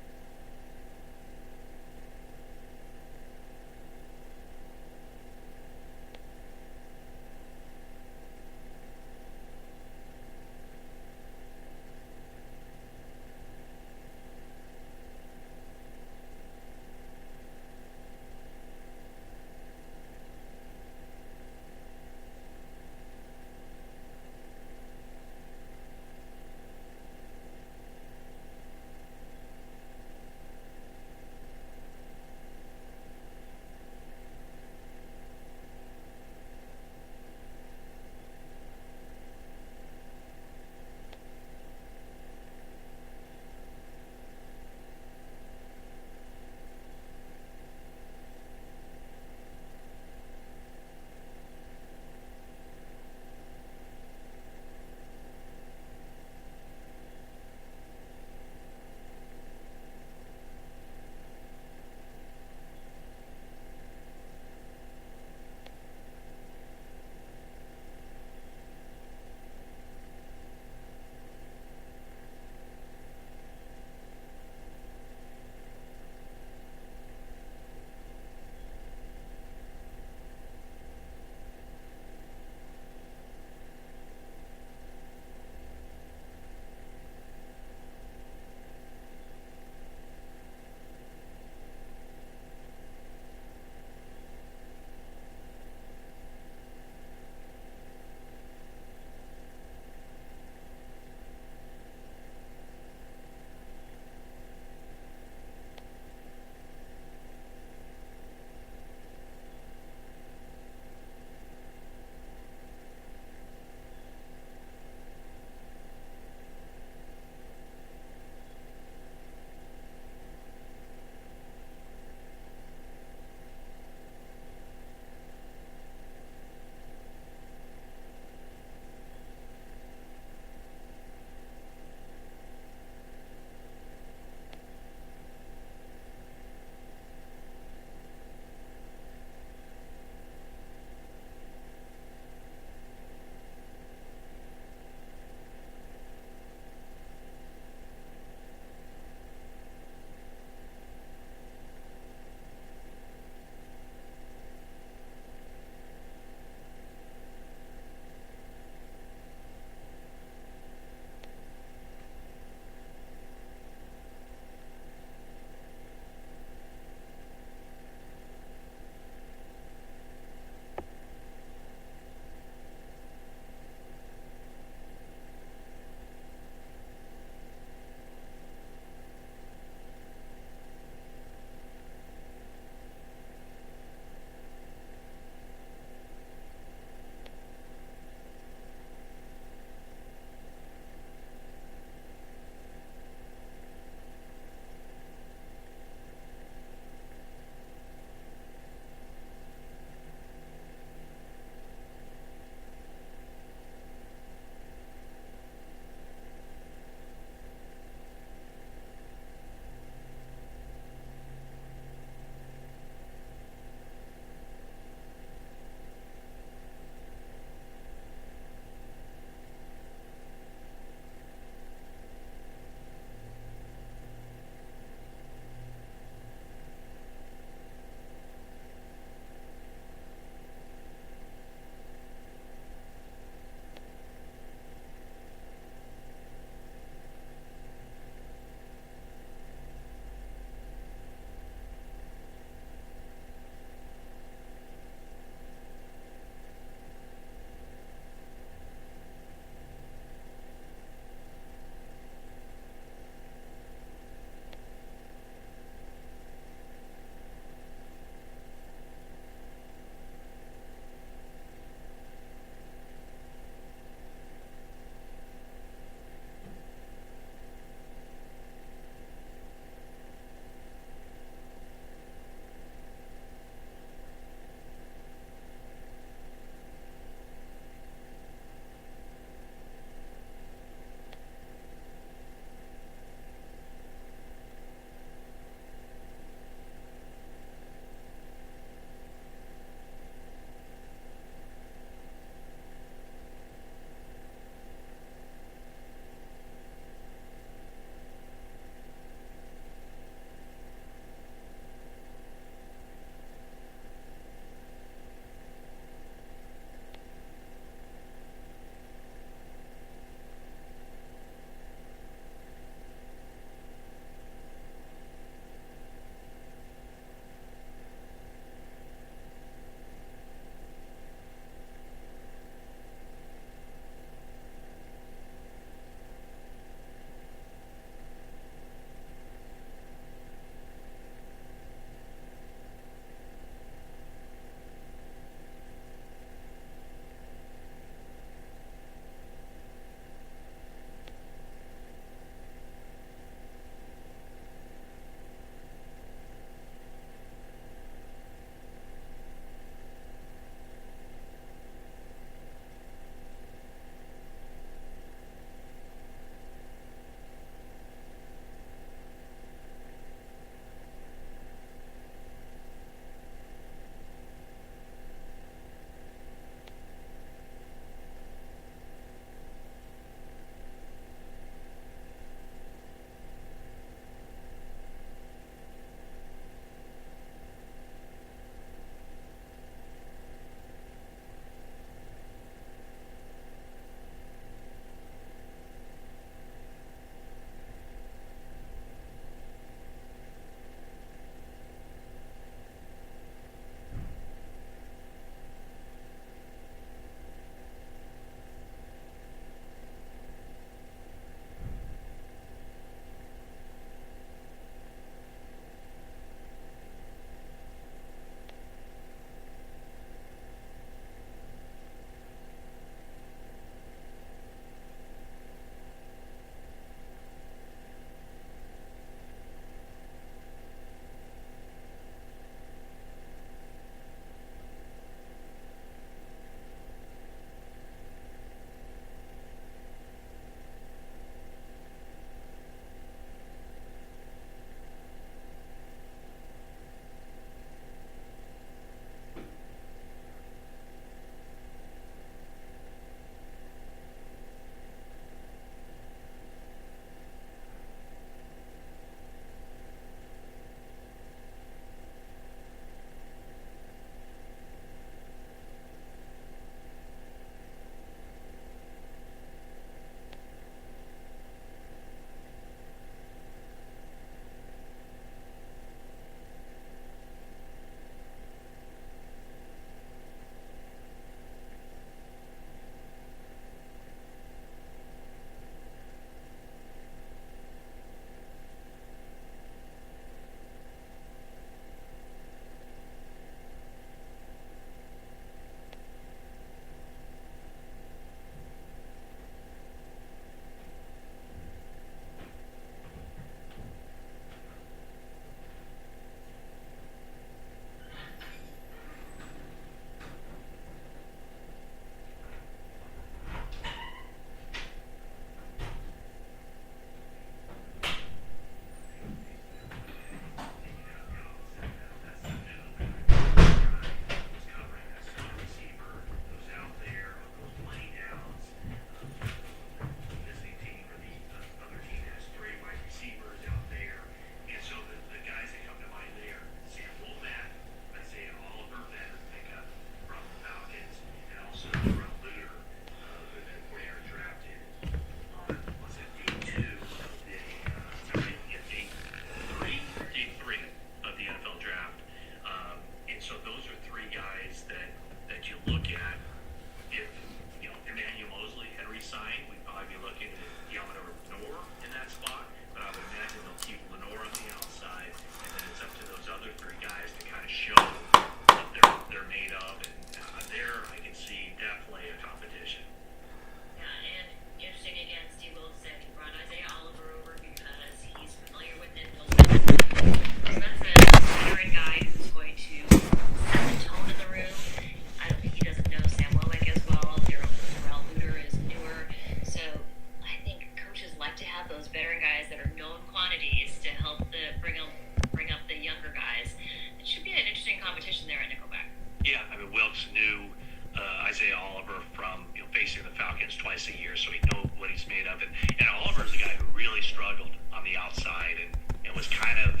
[SPEAKER 17] twice a year, so he knows what he's made of. And Oliver's a guy who really struggled on the outside and was kind of,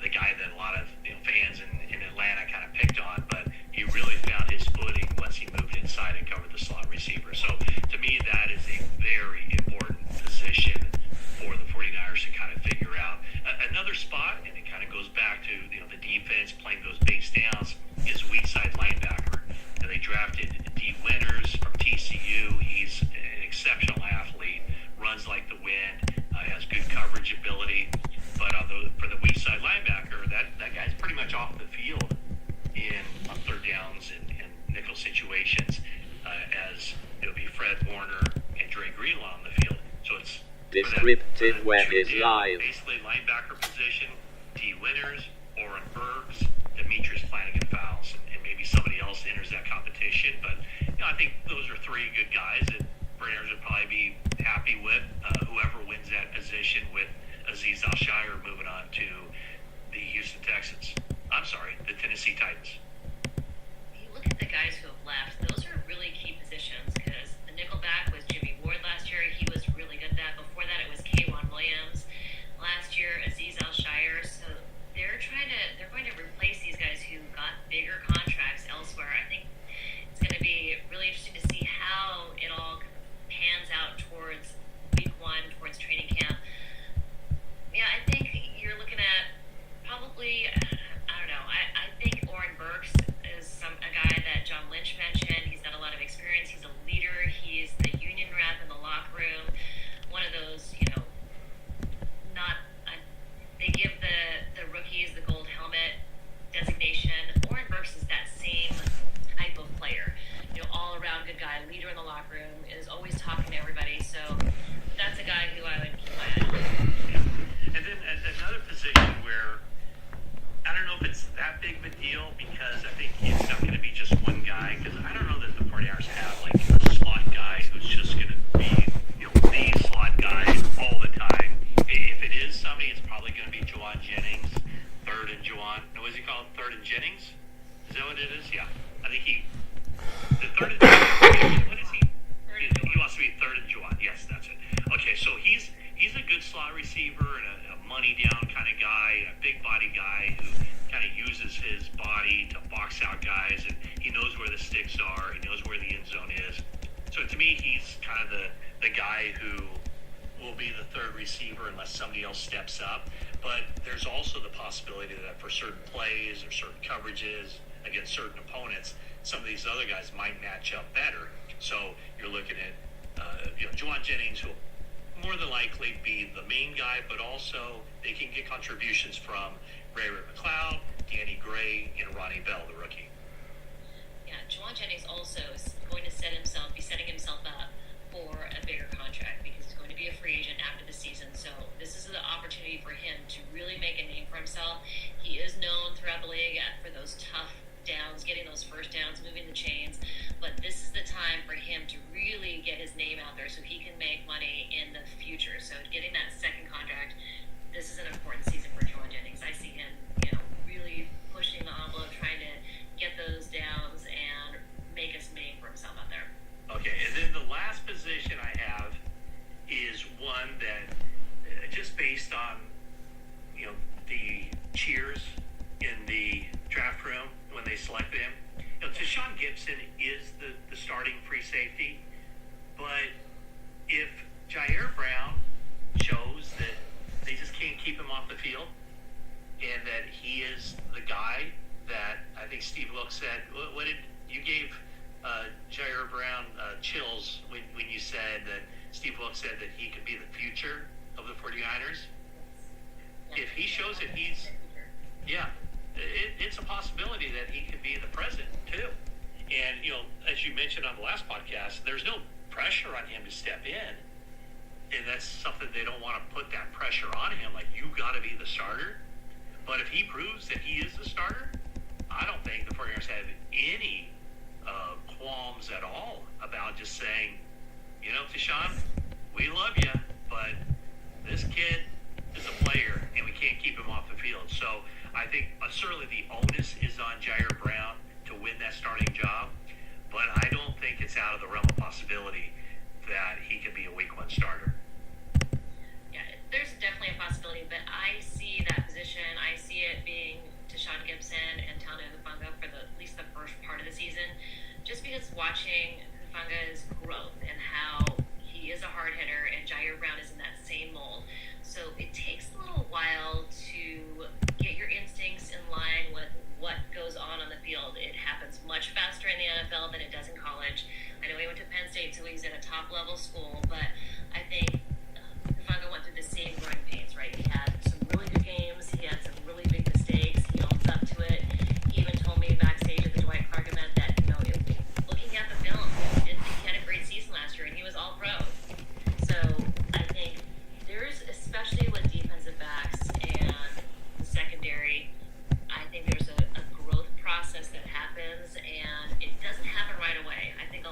[SPEAKER 17] the guy that a lot of fans in Atlanta kind of picked on, but he really found his footing once he moved inside and covered the slot receiver. So to me, that is a very important position for the 49ers to kind of figure out. Another spot, and it kind of goes back to the defense playing those base downs, is weak side linebacker. They drafted D. Winters from TCU. He's an exceptional athlete, runs like the wind, has good coverage ability. But for the weak side linebacker, that guy's pretty much off the field on third downs and nickel situations, as it'll be Fred Warner and Dre Greenlaw on the field. So it's
[SPEAKER 8] Descriptive Web is live.
[SPEAKER 17] Basically, linebacker position, T. Winters, Oren Burks, Demetrius Flanagan-Fowles, and maybe somebody else enters that competition. But I think those are three good guys that 49ers would probably be happy with. Whoever wins that position, with Azeez Al-Shaair moving on to the Houston Texans. The Tennessee Titans.
[SPEAKER 4] You look at the guys who have left, those are really key positions, because the nickelback was Jimmy Ward last year. He was really good at that. Before that, it was K'Wan Williams. Last year, Azeez Al-Shaair. So they're going to replace these guys who got bigger contracts elsewhere. I think it's going to be really interesting to see how it all pans out towards week one, towards training camp. Yeah, I think you're looking at probably, I don't know, I think Oren Burks is a guy that John Lynch mentioned. He's got a lot of experience. He's a leader. He's the union rep in the locker room. One of those, they give the rookies the gold helmet designation. Oren Burks is that same type of player. All-around good guy, leader in the locker room, is always talking to everybody. So that's a guy who I would keep my eye on.
[SPEAKER 17] And then another position where I don't know if it's that big of a deal, because I think it's not going to be just one guy, because I don't know that the 49ers have like a slot guy who's just going to be the slot guy all the time. If it is somebody, it's probably going to be Juwan Jennings, third and Juwan. No, what is he called? Third and Jennings? Is that what it is? Yeah. I think the third and Jennings. What is he? He wants to be third and Juwan. Yes, that's it. Okay, so he's a good slot receiver and a money down kind of guy, and a big body guy who kind of uses his body to box out guys, and he knows where the sticks are, he knows where the end zone is. So to me, he's kind of the guy who will be the third receiver unless somebody else steps up. But there's also the possibility that for certain plays or certain coverages against certain opponents, some of these other guys might match up better. So you're looking at Juwan Jennings, who will more than likely be the main guy, but also they can get contributions from Ray McLeod, Danny Gray, and Ronnie Bell, the rookie.
[SPEAKER 4] Yeah, Juwan Jennings also is going to be setting himself up for a bigger contract, because he's going to be a free agent after the season. So this is the opportunity for him to really make a name for himself. He is known throughout the league for those tough downs, getting those first downs, moving the chains. But this is the time for him to really get his name out there so he can make money in the future. So getting that second contract, this is an important season for Juwan Jennings. I see him, really pushing the envelope, trying to get those downs and make a name for himself out there.
[SPEAKER 17] Okay, and then the last position I have is one that, just based on, the cheers in the draft room when they selected him, Tashawn Gibson is the starting free safety, but if Jair Brown shows that they just can't keep him off the field, and that he is the guy that I think Steve Wilkes said, what did you gave Jair Brown chills when you said that Steve Wilkes said that he could be the future of the 49ers? If he shows that he's, it's a possibility that he could be the president too. And as you mentioned on the last podcast, there's no pressure on him to step in, and that's something they don't want to put that pressure on him. Like, you got to be the starter. But if he proves that he is the starter, I don't think the 49ers have any qualms at all about just saying, Tashawn, we love you, but this kid is a player, and we can't keep him off the field. So I think certainly the onus is on Jair Brown to win that starting job, but I don't think it's it's out of the realm of possibility that he could be a week 1 starter.
[SPEAKER 4] Yeah, there's definitely a possibility, but I see that position. I see it being Deshaun Gibson and Talanoa Hufanga for at least the first part of the season, just because watching Hufanga's growth and how he is a hard hitter and Jair Brown is in that same mold. So it takes a little while to get your instincts in line with what goes on the field. It happens much faster in the NFL than it does in college. I know he went to Penn State, so he's in a top-level school, but I think Hufanga went through the same growing pains, right? He had some really good games. He had some really big mistakes. He owns up to it. He even told me backstage at the Dwight Clark event that, looking at the film, he didn't think he had a great season last year, and he was all pro. So I think there's, especially with defensive backs and the secondary, I think there's a growth process that happens, and it doesn't happen right away. I think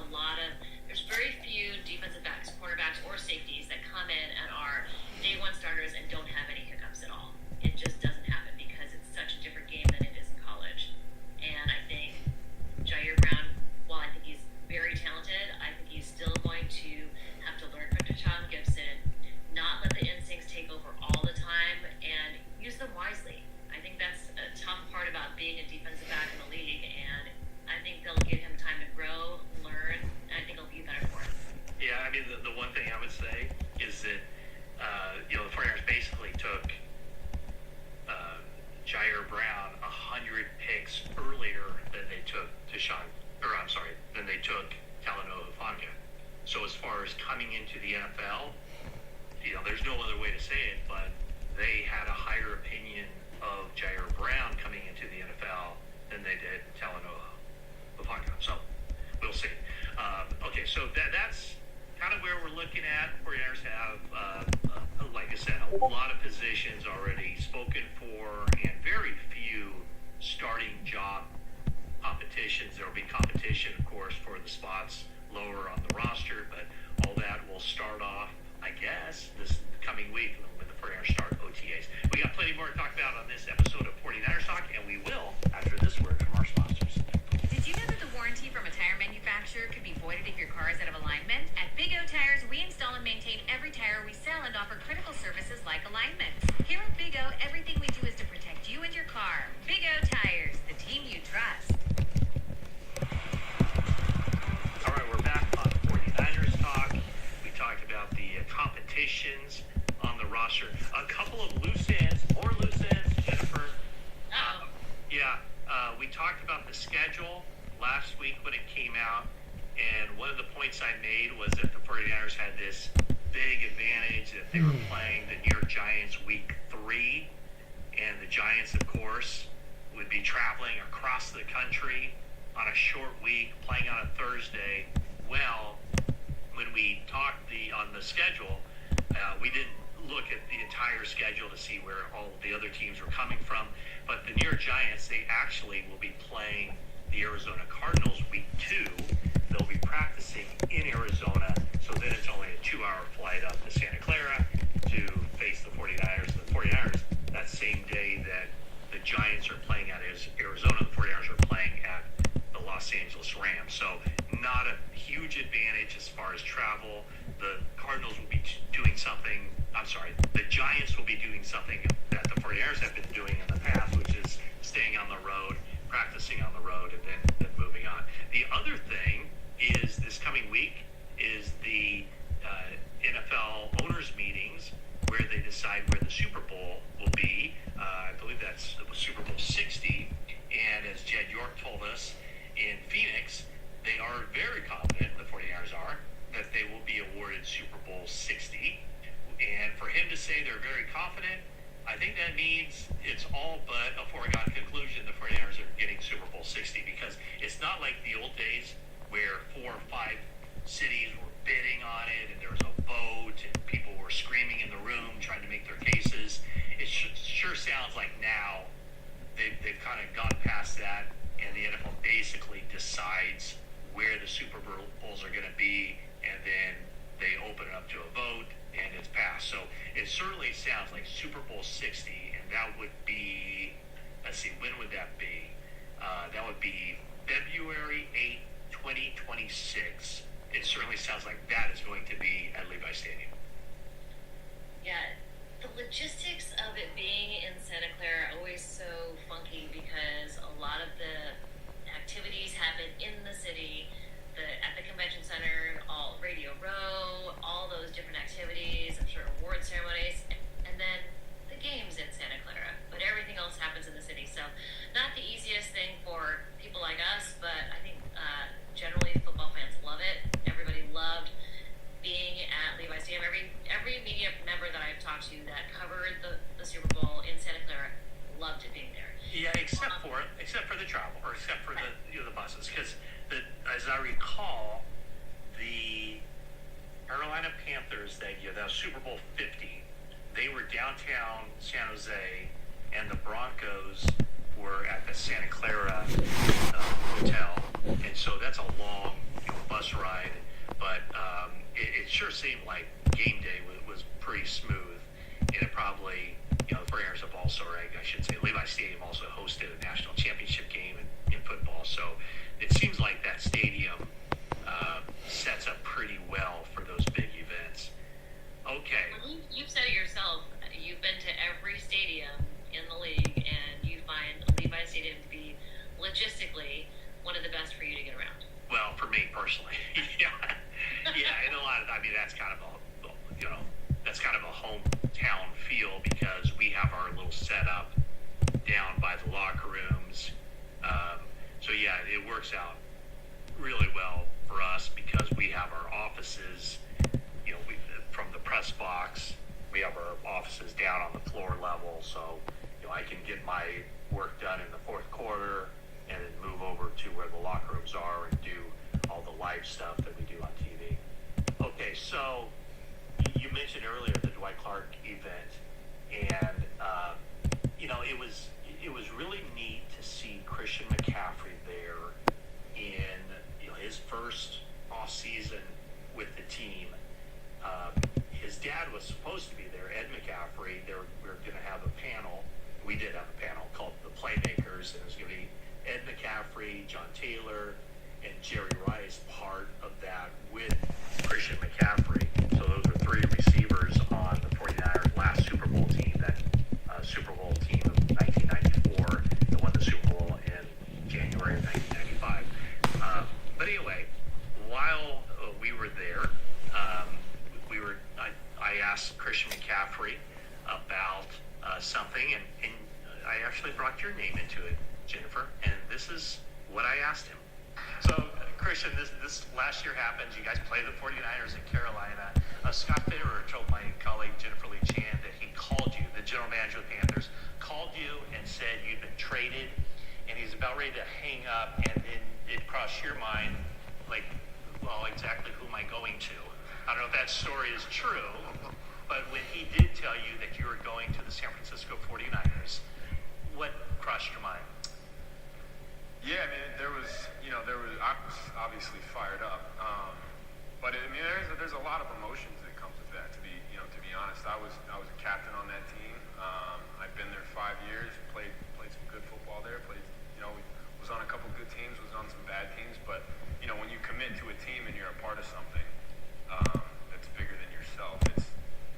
[SPEAKER 4] there's very few defensive backs, cornerbacks, or safeties that come in and are day 1 starters and don't have any hiccups at all. It just doesn't happen because it's such a different game than it is in college. And I think Jair Brown, while I think he's very talented, I think he's still going to have to learn from Deshaun Gibson, not let the instincts take over all the time, and use them wisely. I think that's a tough part about being a defensive back in the league, and I think they'll give him time to grow, learn, and I think it'll be better for him.
[SPEAKER 17] Yeah, I mean, the one thing I would say is that, the 49ers basically took Jair Brown 100 picks earlier than they took than they took Talanoa Hufanga. So as far as coming into the NFL, there's no other way to say it, but they had a higher opinion of Jair Brown coming into the NFL than they did Talanoa Hufanga. So we'll see. Okay, so that's kind of where we're looking at. 49ers have, like I said, a lot of positions already spoken for and very few starting job competitions. There will be competition, of course, for the spots lower on the roster, but all that will start off, I guess, this coming week when the 49ers start OTAs. We got plenty more to talk about on this episode of 49ers Talk, and we will after this word from our sponsors.
[SPEAKER 18] Did you know that the warranty from a tire manufacturer could be voided if your car is out of alignment? At Big O Tires, we install and maintain every tire we sell and offer critical services like alignment. Here at Big O, everything we do is to protect you and your car. Big O Tires, the team you trust.
[SPEAKER 17] All right, we're back on 49ers Talk. We talked about the competitions on the roster. A couple of loose ends, Jennifer. We talked about the schedule last week when it came out, and one of the points I made was that the 49ers had this big advantage that they were playing the New York Giants week 3, and the Giants, of course, would be traveling across the country on a short week, playing on a Thursday. Well, when we talked on the schedule, we didn't look at the entire schedule to see where all the other teams were coming from. But the New York Giants, they actually will be playing the Arizona Cardinals week 2. They'll be practicing in Arizona, so then it's only a 2-hour flight up to Santa Clara to face the 49ers. The 49ers, that same day that the Giants are playing at Arizona, the 49ers are playing at the Los Angeles Rams. So not a huge advantage as far as travel. The Cardinals will be doing something, the Giants will be doing something that the 49ers have been doing in the past, which is staying on the road, practicing on the road, and then moving on. The other thing is this coming week is the NFL owners meetings where they decide where the Super Bowl will be. I believe that's Super Bowl 60, and as Jed York told us in Phoenix, they are very confident, the 49ers are, that they will be awarded Super Bowl 60. And for him to say they're very confident, I think that means it's all but a foregone conclusion the 49ers are getting Super Bowl 60, because it's not like the old days where 4 or 5 cities were bidding on it and there was a vote and people were screaming in the room trying to make their cases. It sure sounds like now they've kind of gone past that, and the NFL basically decides where the Super Bowls are going to be, and then they open it up to a vote, and it's passed. So it certainly sounds like Super Bowl 60, and that would be, let's see, when would that be? That would be February 8th, 2026, it certainly sounds like that is going to be at Levi Stadium.
[SPEAKER 4] Yeah, the logistics of it being in Santa Clara are always so funky because a lot of the activities happen in the city, at the convention center, all Radio Row, all those different activities, I'm sure award ceremonies, and then the games in Santa Clara. But everything else happens in the city, so not the easiest thing for people like us, but I think generally football fans love it. Everybody loved being at Levi Stadium. Every media member that I've talked to that covered the Super Bowl in Santa Clara loved it being there.
[SPEAKER 17] Yeah, except for the travel, or except for the buses, because as I recall, the Carolina Panthers that year, that was Super Bowl 50, they were downtown San Jose, and the Broncos were at the Santa Clara hotel, and so that's a long bus ride, but it sure seemed like game day was pretty smooth, and it probably, the 49ers have also, or I should say, Levi Stadium also hosted a national championship game in football, so it seems like that stadium sets up pretty well for those big events. Okay.
[SPEAKER 4] Well, you've said it yourself. You've been to every stadium in the league, and you find Levi Stadium to be logistically one of the best for you to get around.
[SPEAKER 17] Well, for me personally, yeah, and a lot of, that's kind of a hometown feel because we have our little setup down by the locker rooms. So yeah, it works out really well for us because we have our offices, from the press box, we have our offices down on the floor level, so I can get my work done in the fourth quarter and then move over to where the locker rooms are and do all the live stuff that we do on TV. Okay, so you mentioned earlier the Dwight Clark event, and it was really neat to see Christian McCaffrey there in his first off season with the team. His dad was supposed to be there, Ed McCaffrey. We were going to have a panel. We did have a panel called the Playmakers, and it was going to be Ed McCaffrey, John Taylor, and Jerry Rice part of that with Christian McCaffrey. So those are three receivers on the 49ers last Super Bowl team, that Super Bowl team of 1994 that won the Super Bowl in January of 1995. But anyway, while we were there, I asked Christian McCaffrey about something, and I actually brought your name into it, Jennifer, and this is what I asked him. So, Christian, this last year happened. You guys played the 49ers in Carolina. Scott Fitterer told my colleague Jennifer Lee Chan that he called you, the general manager of the Panthers, called you and said you'd been traded, and he's about ready to hang up, and then it crossed your mind, like, well, exactly who am I going to? I don't know if that story is true, but when he did tell you that you were going to the San Francisco 49ers, what crossed your mind?
[SPEAKER 19] Yeah, I was obviously fired up, but there's a lot of emotions that comes with that. To be honest, I was a captain on that team. I've been there 5 years, played some good football there. Was on a couple good teams, was on some bad teams, but when you commit to a team and you're a part of something that's bigger than yourself, it's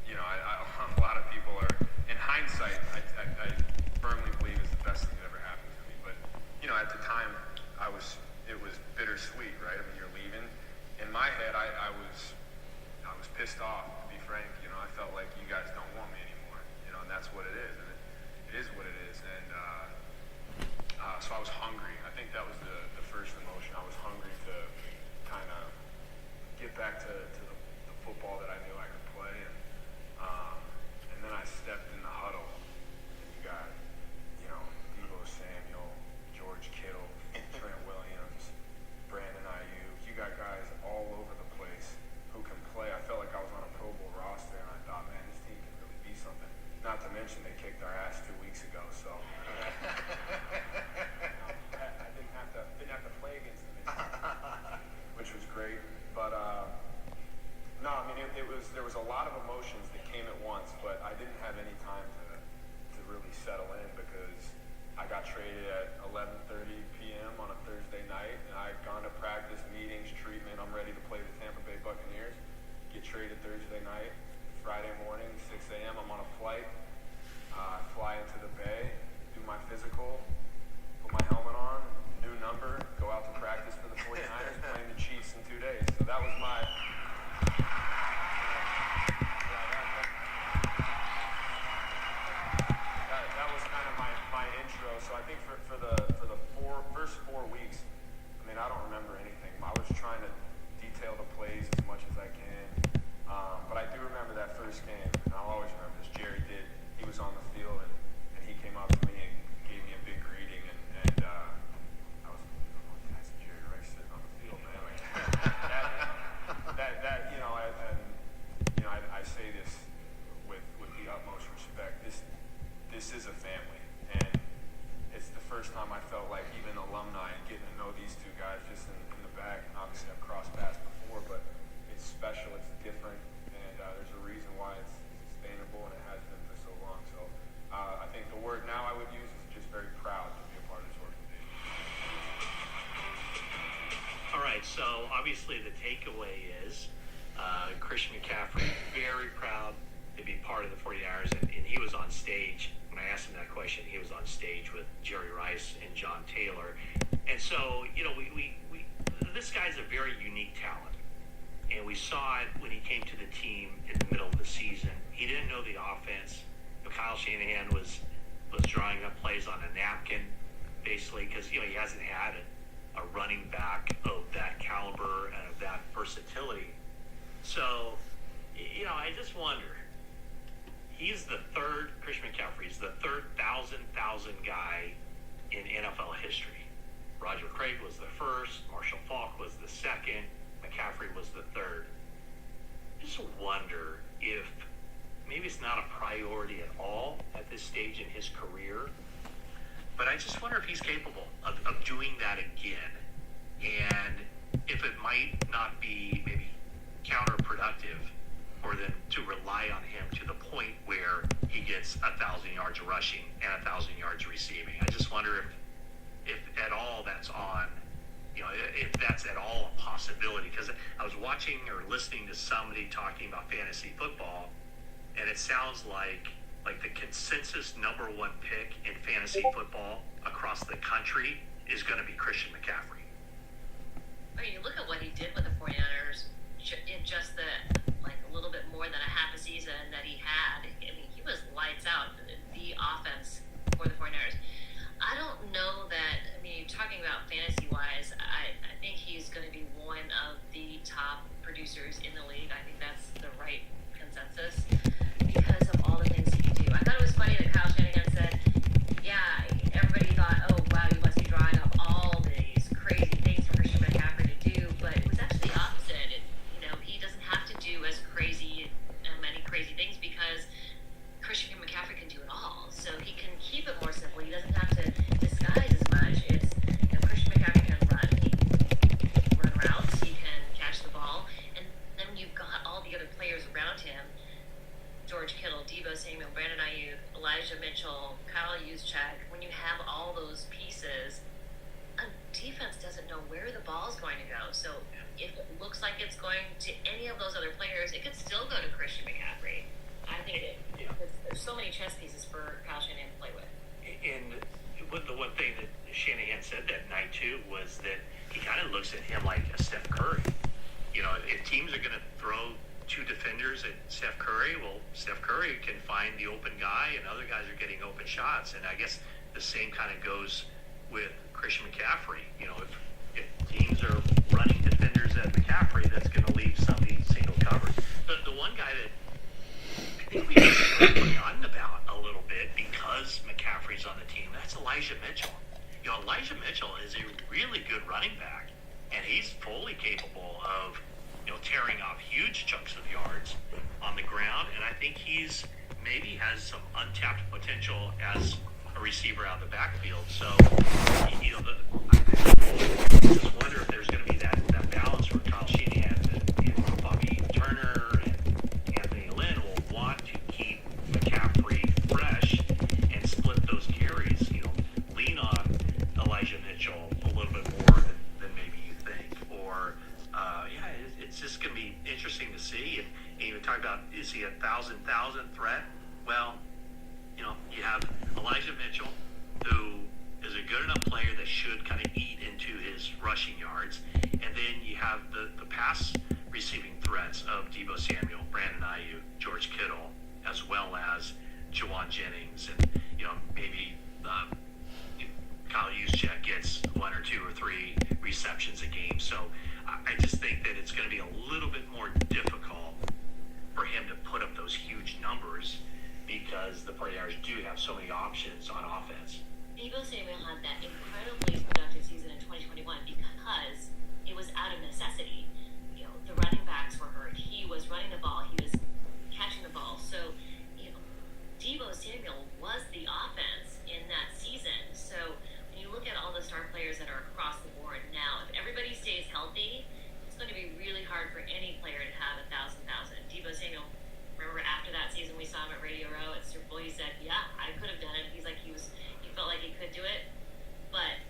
[SPEAKER 19] a lot of people are, in hindsight, I firmly believe it's the best thing that ever happened to me. But at the time, it was bittersweet, right? You're leaving. In my head, I was pissed off, to be frank. I felt like you guys don't want me anymore. And that's what it is, and it is what it is. And so I was hungry. I think that was the first emotion. I was hungry to kind of get back to the football that I knew I could play, and then I stepped in the huddle, and you got Deebo Samuel, George Kittle, Trent Williams, Brandon Ayuk. You got guys all over the place who can play. I felt like I was on a Pro Bowl roster, and I thought, man, this team can really be something. Not to mention they kicked our ass 2 weeks ago, so I didn't have to play against them Thursday night. Friday morning, 6 a.m., I'm on a flight. Fly into the Bay, do my physical, put my helmet on, new number, go out to practice for the 49ers, playing the Chiefs in 2 days. So that was my... That was kind of my intro. So I think for the first 4 weeks, I mean, I don't remember anything. I was trying to detail the plays as much as I can. But I do remember that first game, and I'll always remember this. Jerry did. He was on the field, and he came up to me and gave me a big greeting, and I was, oh, that's Jerry Rice sitting on the field, man. Like, that you know, and you know, I say this with the utmost respect. This is a family, and it's the first time I felt like even alumni and getting to know these two guys just in the back. And obviously, I've crossed paths before, but it's special. It's different, and there's a reason why it's sustainable, and it has been for so long. So I think the word now I would use is just very proud to be a part of this organization.
[SPEAKER 17] All right, so obviously the takeaway is Christian McCaffrey, very proud to be part of the 49ers, and he was on stage. When I asked him that question, he was on stage with Jerry Rice and John Taylor. And so, you know, we this guy's a very unique talent. And we saw it when he came to the team in the middle of the season. He didn't know the offense. Kyle Shanahan was drawing up plays on a napkin, basically, because, you know, he hasn't had a running back of that caliber and of that versatility. So, you know, I just wonder. He's the third, Christian McCaffrey's the third 1,000 guy in NFL history. Roger Craig was the first, Marshall Faulk was the second, McCaffrey was the third. Just wonder if maybe it's not a priority at all at this stage in his career, but I just wonder if he's capable of doing that again, and if it might not be maybe counterproductive for them to rely on him to the point where he gets 1,000 yards rushing and 1,000 yards receiving. I just wonder if at all that's on, you know, if that's at all a possibility. Because I was watching or listening to somebody talking about fantasy football, and it sounds like the consensus number one pick in fantasy football across the country is going to be Christian McCaffrey.
[SPEAKER 4] I mean, you look at what he did with the 49ers in just a little bit more than a half a season that he had. I mean, he was lights out, the offense for the 49ers. I don't know that, I mean, talking about fantasy-wise, I think he's going to be one of the top producers in the league. I think that's the right consensus because of all the things he can do. I thought it was funny that Kyle Shanahan said, yeah, everybody thought, oh, wow, you must be drawing up all these crazy things for Christian McCaffrey to do, but it was actually the opposite. He doesn't have to do as many crazy things because Christian McCaffrey can do it all. So he can keep it more simple. He doesn't have to disguise as much. It's Christian McCaffrey can run. He can run routes. He can catch the ball. And then you've got all the other players around him. George Kittle, Deebo Samuel, Brandon Ayuk, Elijah Mitchell, Kyle Juszczyk. When you have all those pieces, a defense doesn't know where the ball's going to go. So if it looks like it's going to any of those other players, it could still go to Christian McCaffrey. I think there's so many chess pieces for Kyle Shanahan to play with.
[SPEAKER 17] And the one thing that Shanahan said that night, too, was that he kind of looks at him like a Steph Curry. You know, if teams are going to throw two defenders at Steph Curry, well, Steph Curry can find the open guy, and other guys are getting open shots. And I guess the same kind of goes with Christian McCaffrey. You know, if teams are running defenders at McCaffrey, that's going to leave somebody single covered. But the one guy that I think we've forgotten about a little bit because McCaffrey's on the team, that's Elijah Mitchell. You know, Elijah Mitchell is a really good running back, and he's fully capable of, you know, tearing off huge chunks of yards on the ground, and I think he's maybe has some untapped potential as a receiver out of the backfield. So, you know, I just wonder if there's going to be that balance where Kyle Shanahan and Bobby Turner and Anthony Lynn will want to keep McCaffrey fresh and split those carries, you know, lean on Elijah Mitchell a little bit more than maybe you think. Or, it's just going to be interesting to see. And you see a thousand threat? Well, you know, you have Elijah Mitchell, who is a good enough player that should kind of eat into his rushing yards. And then you have the pass receiving threats of Deebo Samuel, Brandon Ayuk, George Kittle, as well as Jawan Jennings. And, you know, maybe Kyle Juszczyk gets 1 or 2 or 3 receptions a game. So I just think that it's going to be a little bit more difficult for him to put up those huge numbers because the 49ers do have so many options on offense.
[SPEAKER 4] Deebo Samuel had that incredibly productive season in 2021 because it was out of necessity. You know, the running backs were hurt. He was running the ball. He was catching the ball. So, you know, Deebo Samuel was the offense in that season. So when you look at all the star players that are across the board now, if everybody stays healthy, it's going to be really hard for any player to have 1,000. Deebo Samuel, remember after that season we saw him at Radio Row at Super Bowl, he said, yeah, I could have done it. He's like, he felt like he could do it. But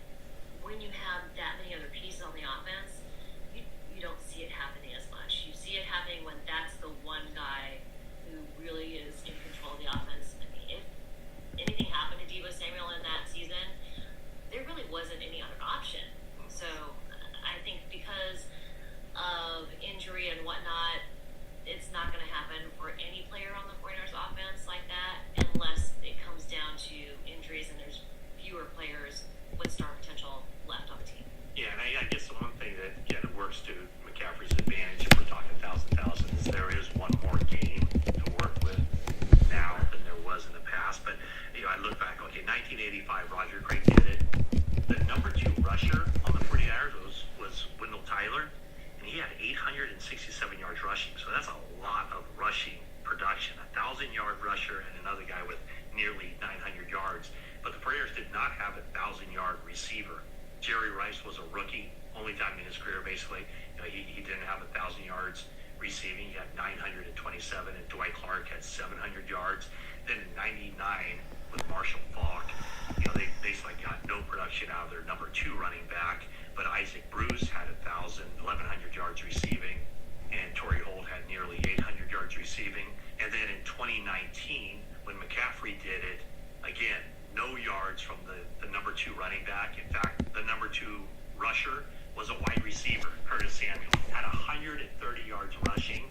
[SPEAKER 4] when you have that many other pieces on the offense, you don't see it happening as much. You see it happening when that's the one guy who really is in control of the offense. I mean, if anything happened to Deebo Samuel in that season, there really wasn't any other option. So I think because of injury and whatnot, it's not going to happen for any player on the 49ers offense like that unless it comes down to injuries and there's fewer players with star potential left on the team.
[SPEAKER 17] Yeah, and I guess the one thing that, again, works to McCaffrey's advantage, if we're talking 1,000, is there is one more game to work with now than there was in the past. But, you know, I look back, okay, 1985, Roger Craig did it. The number 2 rusher on the 49ers was Wendell Tyler, and he had 867 yards rushing. So that's a lot of rushing production. 1,000-yard rusher and another guy with nearly 900 yards. But the 49ers did not have a 1,000-yard receiver. Jerry Rice was a rookie, only time in his career basically. You know, he didn't have 1,000 yards receiving. He had 927, and Dwight Clark had 700 yards. Then in '99 with Marshall Faulk, you know, they basically got no production out of their number 2 running back. But Isaac Bruce had 1,100 yards receiving, and Torrey Holt had nearly 800 yards receiving. And then in 2019, when McCaffrey did it, again, no yards from the number 2 running back. In fact, the number 2 rusher was a wide receiver, Curtis Samuel, had 130 yards rushing,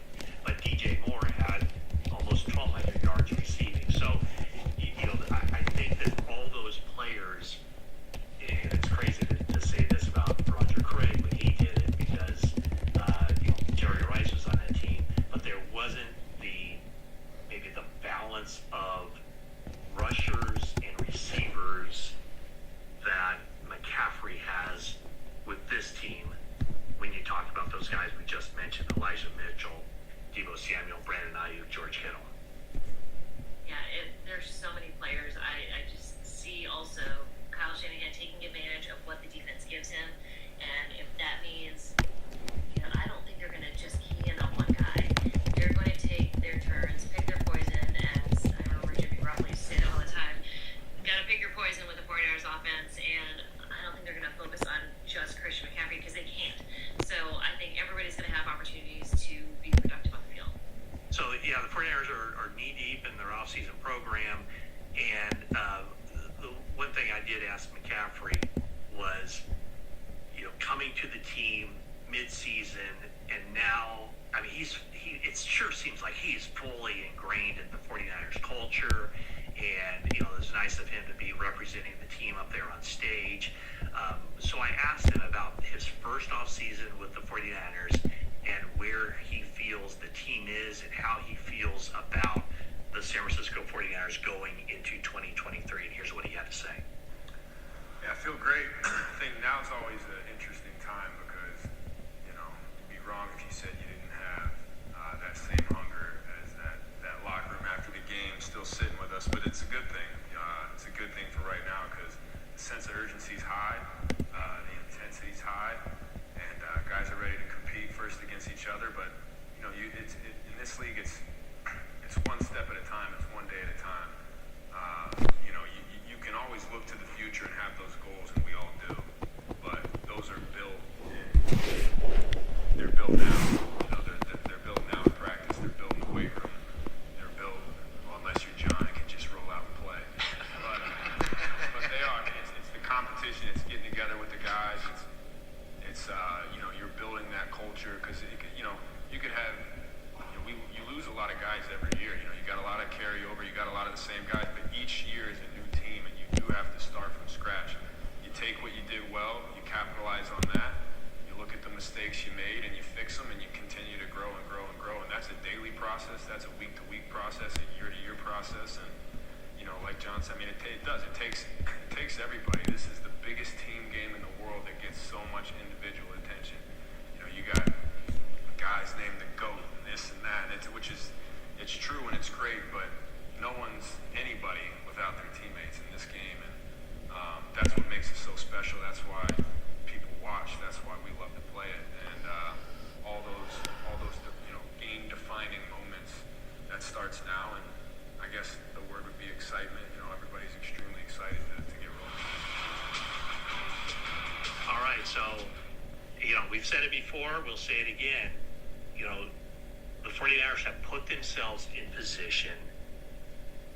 [SPEAKER 17] but DJ Moore had almost 1,200 yards receiving. So, you know, I think that all those players, and it's crazy to say this about Roger Craig when he did it because, you know, Jerry Rice was on that team, but there wasn't maybe the balance of rushers and receivers that McCaffrey has with this team when you talk about those guys we just mentioned, Elijah Mitchell, Deebo Samuel, Brandon Ayuk, George Kittle.
[SPEAKER 4] Yeah, there's so many players. I just see also Kyle Shanahan taking advantage of what the defense gives him. And if that means, you know, I don't think they're going to just key in on one guy. They're going to take their turns, pick their poison, as I remember Jimmy Garoppolo used to say that all the time. Got to pick your poison with the 49ers offense, and I don't think they're going to focus on just Christian McCaffrey because they can't. So I think everybody's going to have opportunities to be productive on the field.
[SPEAKER 17] So, yeah, the 49ers are knee-deep in their offseason program, and the one thing I did ask McCaffrey was, you know, coming to the team mid-season, and now, I mean, it sure seems like he's fully ingrained in the 49ers culture, and, you know, it's nice of him to be representing the team up there on stage. So I asked him about his first offseason with the 49ers and where he feels the team is and how he feels about the San Francisco 49ers going into 2023. And here's what he had to say.
[SPEAKER 19] Yeah, I feel great. I think now is always an interesting time because, you know, you'd be wrong if you said you didn't have that same hunger as that locker room after the game still sitting with us. But it's a good thing. It's a good thing for right now because the sense of urgency is high, the intensity is high, and guys are ready to compete first against each other. But, you know, in this league, it's one step at a time. It's one day at a time. You know, you can always look to the future and have those goals, and we all do. But those are built. They're built now. You know, they're built now in practice. They're built in the weight room. that culture, because you could have, you lose a lot of guys every year. You got a lot of carryover, you got a lot of the same guys, but each year is a new team, and you do have to start from scratch. You take what you did well, you capitalize on that, you look at the mistakes you made, and you fix them, and you continue to grow and grow and grow. And that's a daily process, that's a week-to-week process, a year-to-year process, and like John said, I mean, it does. It takes everybody. This is the biggest team game in the world that gets so much individual attention. You got guys named the GOAT and this and that, and it's true and it's great, but no one's anybody without their teammates in this game, and that's what makes it so special. That's why people watch. That's why we love to play it, and all those game-defining moments, that starts now, and I guess the word would be excitement. Everybody's extremely excited to get rolling.
[SPEAKER 17] All right, so, we've said it before, we'll say it again. The 49ers have put themselves in position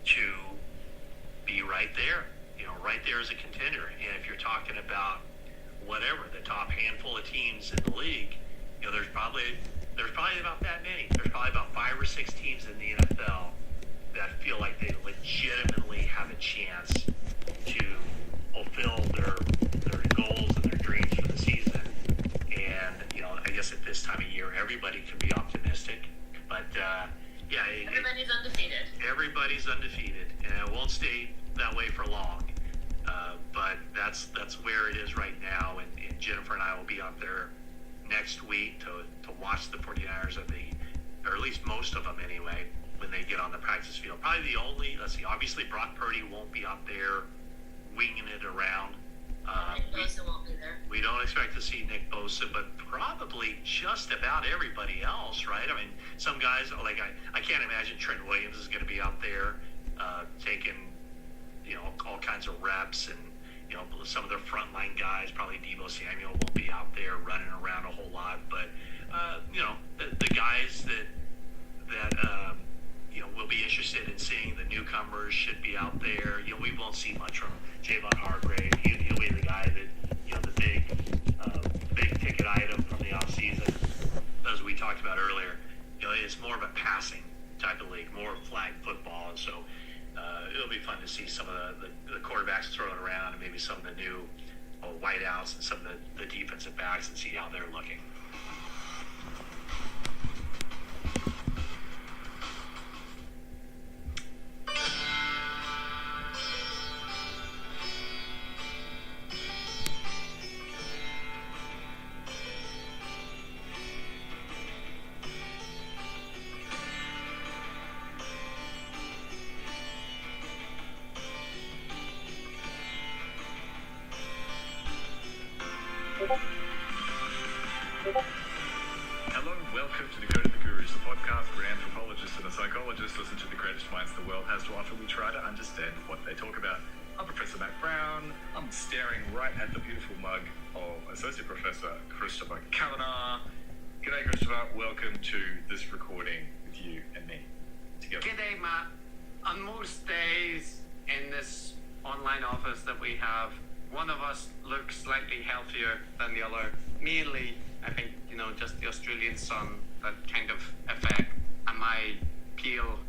[SPEAKER 17] to be right there, right there as a contender. And if you're talking about whatever, the top handful of teams in the league, there's probably about that many. There's probably about 5 or 6 teams in the NFL that feel like they legitimately have a chance to fulfill their goals and their dreams for the season. And, I guess at this time of year, everybody can be optimistic. But,
[SPEAKER 18] Everybody's undefeated.
[SPEAKER 17] Everybody's undefeated, and it won't stay that way for long. But that's where it is right now, and Jennifer and I will be out there next week to watch the 49ers, or at least most of them anyway, when they get on the practice field. Probably the only, obviously Brock Purdy won't be out there winging it around.
[SPEAKER 18] Nick Bosa won't be there.
[SPEAKER 17] We don't expect to see Nick Bosa, but probably just about everybody else, right? I mean, some guys, I can't imagine Trent Williams is going to be out there taking, all kinds of reps, and, some of their frontline guys, probably Deebo Samuel won't be out there running around a whole lot, but, the guys that we'll be interested in seeing, the newcomers should be out there. We won't see much from Javon Hargrave. He'll be the guy that, the big ticket item from the offseason, as we talked about earlier. It's more of a passing type of league, more flag football, and so it'll be fun to see some of the quarterbacks throw it around, and maybe some of the new wideouts and some of the defensive backs, and see how they're looking.
[SPEAKER 3] Hello and welcome to Decoding the Gurus, the podcast where an anthropologist and a psychologist listen to the greatest minds the world has to offer. We try to understand what they talk about. I'm Professor Matt Brown. I'm staring right at the beautiful mug of Associate Professor Christopher Kavanagh. G'day, Christopher. Welcome to this recording with you and me together.
[SPEAKER 20] G'day, Matt. On most days in this online office that we have, one of us looks slightly healthier than the other. Mainly, I think, just the Australian sun, that kind of effect, and my pale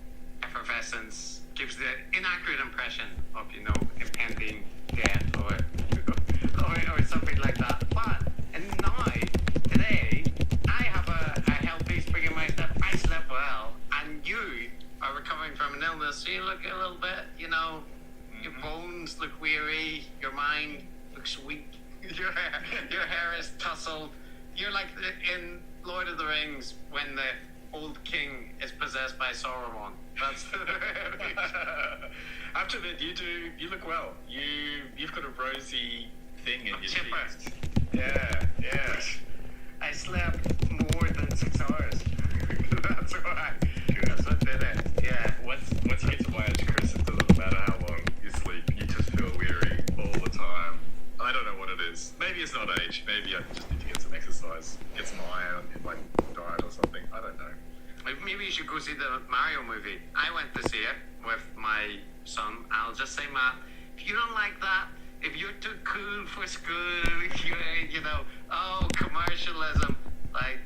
[SPEAKER 20] effervescence gives the inaccurate impression of, impending death or something like that. But, and now, today, I have a healthy spring in my step. I slept well, and you are recovering from an illness, so you look a little bit, your bones look weary, your mind looks weak, your hair is tousled. You're like in Lord of the Rings when the old king is possessed by Sauron. That's
[SPEAKER 3] I have to admit, you look well. You've got a rosy thing in your cheeks. Yeah.
[SPEAKER 20] I slept more than 6 hours. That's why. That's what did it. Yeah.
[SPEAKER 3] Once you get to my age, Chris, it doesn't matter how long you sleep. You just feel weary all the time. I don't know what it is. Maybe it's not age. Maybe I just need to get some exercise, get some iron in my diet or something. I don't know.
[SPEAKER 20] Maybe you should go see the Mario movie. I went to see it with my son. I'll just say, Matt, if you don't like that, if you're too cool for school, commercialism, like,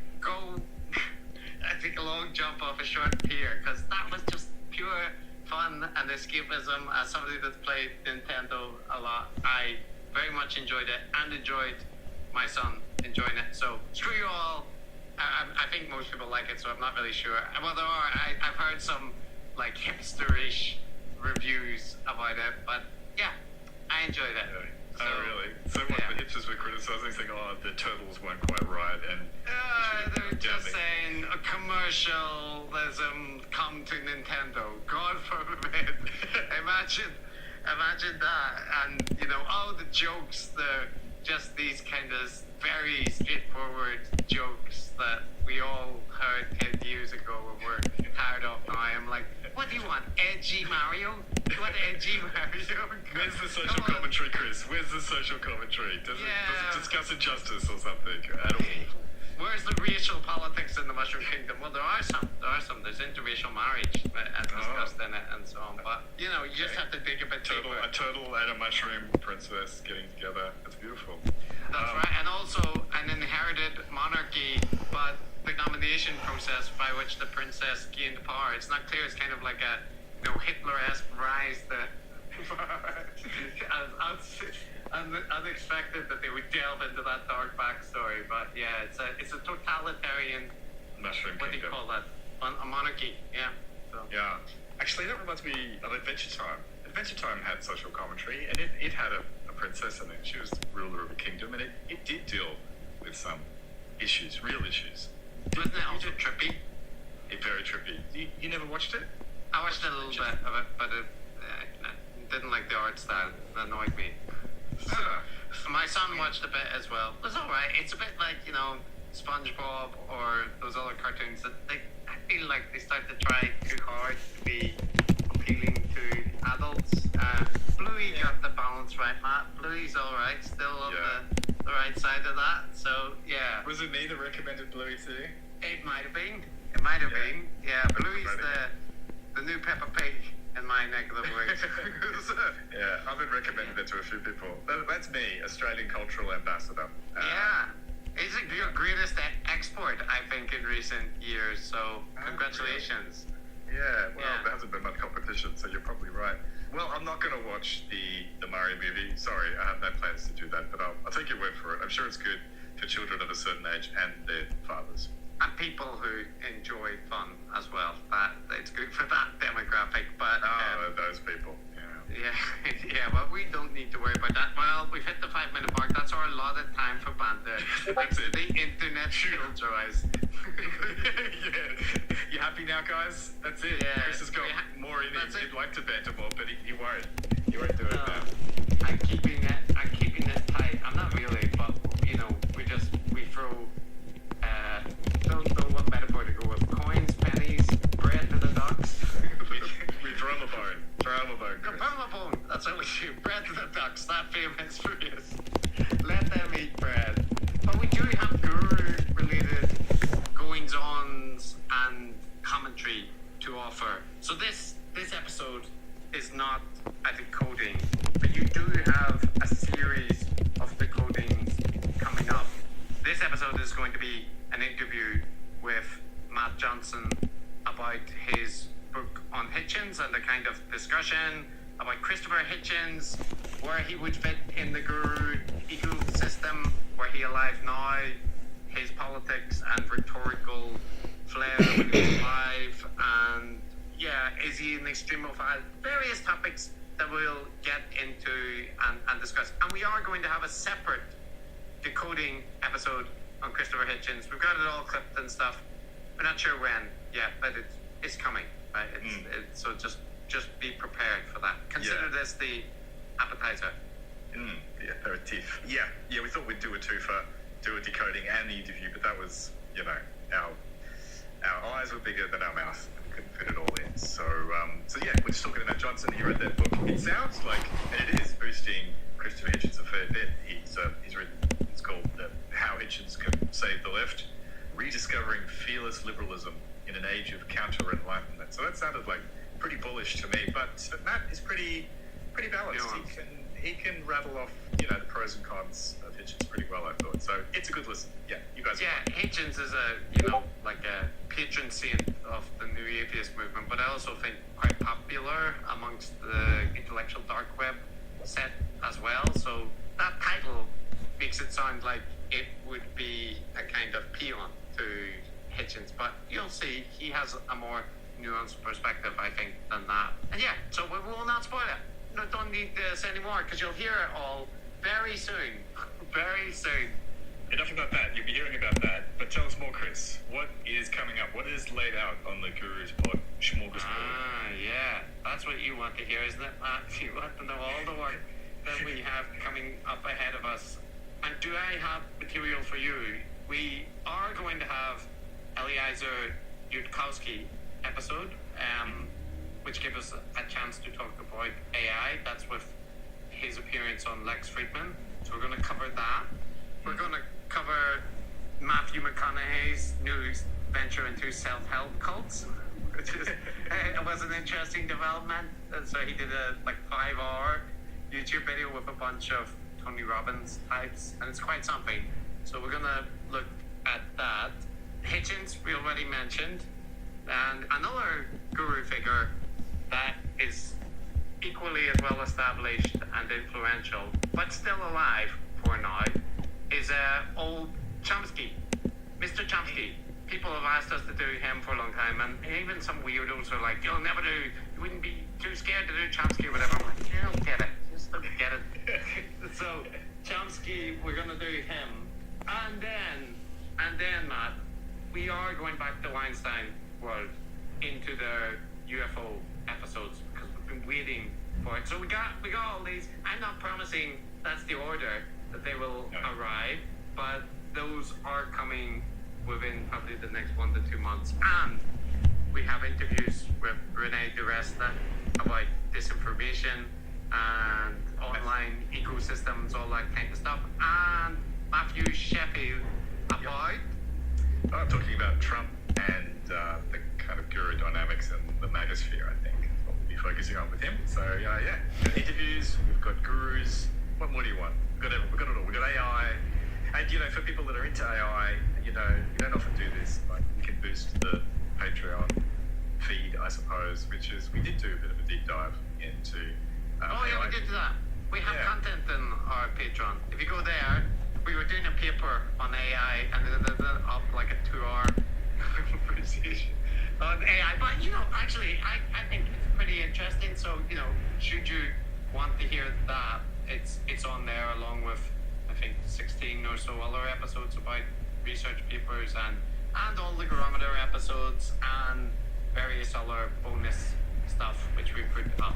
[SPEAKER 20] jump off a short pier because that was just pure fun and escapism. As somebody that's played Nintendo a lot, I very much enjoyed it and enjoyed my son enjoying it. So screw you all. I think most people like it, so I'm not really sure. Well, there are. I've heard some like hipsterish reviews about it, but yeah, I enjoyed it.
[SPEAKER 12] Oh, really? So what, the hipsters were criticizing, saying, oh, the turtles weren't quite right, and...
[SPEAKER 20] they're just saying commercialism come to Nintendo. God forbid. Imagine that. And, you know, all the jokes, just these kind of very straightforward jokes that we all heard 10 years ago and we're tired of now. I'm like, what do you want? Edgy Mario? You want edgy Mario?
[SPEAKER 12] Where's the social commentary, Chris? Where's the social commentary? Does it discuss injustice or something at all?
[SPEAKER 20] Where's the racial politics in the Mushroom Kingdom? Well, there are some. There's interracial marriage discussed in it and so on. But, you know, you just have to dig a bit deeper.
[SPEAKER 12] A turtle and a mushroom princess getting together. That's beautiful.
[SPEAKER 20] That's right. And also an inherited monarchy, but the nomination process by which the princess gained power. It's not clear. It's kind of like a, you know, Hitler-esque rise that unexpected that they would delve into that dark backstory. But yeah, it's a totalitarian
[SPEAKER 12] mushroom
[SPEAKER 20] what
[SPEAKER 12] kingdom.
[SPEAKER 20] do you call that? A monarchy. Yeah. So.
[SPEAKER 12] Yeah. Actually, that reminds me of Adventure Time. Adventure Time had social commentary, and it had a princess in it. She was the ruler of a kingdom, and it did deal with some issues, real issues.
[SPEAKER 20] Wasn't it also trippy?
[SPEAKER 12] Very trippy. You never watched it?
[SPEAKER 20] I watched a little bit of it, but it didn't like the art style. It annoyed me. My son watched a bit as well. It was alright. It's a bit like, you know, SpongeBob or those other cartoons that I feel like they start to try too hard to be appealing to adults. Bluey got the balance right, Matt. Bluey's alright, still on the right side of that. So, yeah.
[SPEAKER 12] Was it me that recommended Bluey too?
[SPEAKER 20] It might have been. It might have been. Yeah, Bluey's the new Peppa Pig in my neck of the woods.
[SPEAKER 12] Yeah, I've been recommending it to a few people. That's me, Australian cultural ambassador.
[SPEAKER 20] Yeah. It's your greatest export, I think, in recent years. So, congratulations.
[SPEAKER 12] Yeah, well, there hasn't been much competition, so you're probably right. Well, I'm not going to watch the Mario movie. Sorry, I have no plans to do that, but I'll take your word for it. I'm sure it's good for children of a certain age and their fathers.
[SPEAKER 20] And people who enjoy fun as well. It's good for that demographic. But
[SPEAKER 12] those people.
[SPEAKER 20] Yeah, well, we don't need to worry about that. Well, we've hit the 5-minute mark. That's our allotted time for banter. Thanks to the internet filters.
[SPEAKER 12] Yeah. You happy now, guys? That's it.
[SPEAKER 20] Yeah.
[SPEAKER 12] Chris has got more in him. He'd like to banter more, but he won't. He won't do it now.
[SPEAKER 20] I'm keeping it tight. I'm not really, but, you know, we throw, don't know what metaphor to go with. Coins, pennies, bread to the ducks.
[SPEAKER 12] We drum a bone.
[SPEAKER 20] That's what we do. Bread to the ducks. That famous phrase. Let them eat bread. But we do have guru-related goings-ons and commentary to offer. So this episode is not a decoding, but you do have a series of decodings coming up. This episode is going to be an interview with Matt Johnson about his book on Hitchens and the kind of discussion about Christopher Hitchens, where he would fit in the guru ecosystem, where he alive now, his politics and rhetorical flair when he was alive, and is he an extremophile? Various topics that we'll get into and discuss. And we are going to have a separate decoding episode on Christopher Hitchens. We've got it all clipped and stuff. We're not sure when yet, but it's coming. Right? So just be prepared for that. Consider this the appetizer.
[SPEAKER 12] The aperitif. Yeah, we thought we'd do a twofer, do a decoding and the interview, but that was, you know, our eyes were bigger than our mouth. We couldn't fit it all in. So yeah, we're just talking about Johnson. He wrote that book. It sounds like, and it is boosting Christopher Hitchens a fair bit. He's written, it's called How Hitchens Can Save the Left, Rediscovering Fearless Liberalism in an Age of Counter-Enlightenment. So that sounded like pretty bullish to me, but Matt is pretty balanced. He can rattle off, you know, the pros and cons of Hitchens pretty well, I thought. So it's a good listen. Yeah, you guys.
[SPEAKER 20] Yeah, Hitchens is like a patron saint of the new atheist movement, but I also think quite popular amongst the intellectual dark web set as well. So that title makes it sound like it would be a kind of peon to Hitchens, but you'll see he has a more nuanced perspective, I think, than that. And yeah, so we will not spoil it. No, don't need this anymore because you'll hear it all very soon. Very soon.
[SPEAKER 12] Enough about that. You'll be hearing about that. But tell us more, Chris. What is coming up? What is laid out on the Guru's Pod smorgasbord?
[SPEAKER 20] Yeah. That's what you want to hear, isn't it, Matt? You want to know all the work that we have coming up ahead of us. And do I have material for you? We are going to have Eliezer Yudkowsky episode, which gives us a chance to talk about AI. That's with his appearance on Lex Friedman. So we're going to cover that. We're going to cover Matthew McConaughey's new venture into self-help cults, which is it was an interesting development. And so he did a 5-hour YouTube video with a bunch of Tony Robbins types, and it's quite something. So we're going to look at that. Hitchens, we already mentioned, and another guru figure that is equally as well established and influential, but still alive for now, is old Chomsky, Mr. Chomsky. People have asked us to do him for a long time, and even some weirdos are like, "You'll never do. You wouldn't be too scared to do Chomsky or whatever." I'm like, "You don't get it. Just don't get it." So Chomsky, we're gonna do him, and then Matt, we are going back to Weinstein World into the UFO episodes because we've been waiting for it. So we got all these. I'm not promising that's the order that they will arrive, but those are coming within probably the next 1 to 2 months. And we have interviews with Renee DeResta about disinformation and online ecosystems, all that kind of stuff. And Matthew Sheffield about...
[SPEAKER 12] I'm talking about Trump and the kind of guru dynamics and the magosphere, I think, is what we'll be focusing on with him. So, yeah. We've got interviews, we've got gurus. What more do you want? We've got it all. We've got AI. And, for people that are into AI, you don't often do this, but we can boost the Patreon feed, I suppose, which is, we did do a bit of a deep dive into AI.
[SPEAKER 20] We did that. We have content in our Patreon. If you go there, we were doing a paper on AI, and then up like a 2-hour conversation on AI. But, actually, I think it's pretty interesting. So, should you want to hear that, it's on there along with, I think, 16 or so other episodes about research papers and all the Gurometer episodes and various other bonus stuff which we put up,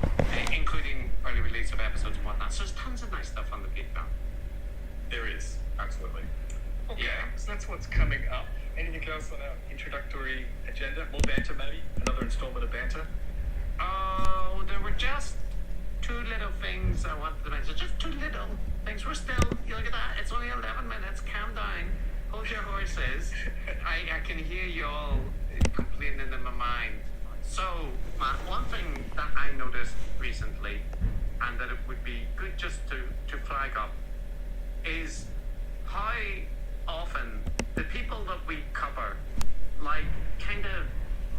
[SPEAKER 20] including early release of episodes and whatnot. So there's tons of nice stuff on the Patreon.
[SPEAKER 12] There is, absolutely.
[SPEAKER 15] Okay, so that's what's coming up. Anything else on our introductory agenda? More banter, maybe? Another installment of banter?
[SPEAKER 20] Oh, there were just 2 little things I wanted to mention. Just 2 little things. We're still, you look at that, it's only 11 minutes. Calm down. Hold your horses. I can hear you all complaining in my mind. So, Matt, one thing that I noticed recently, and that it would be good just to flag up, is how often the people that we cover, like kind of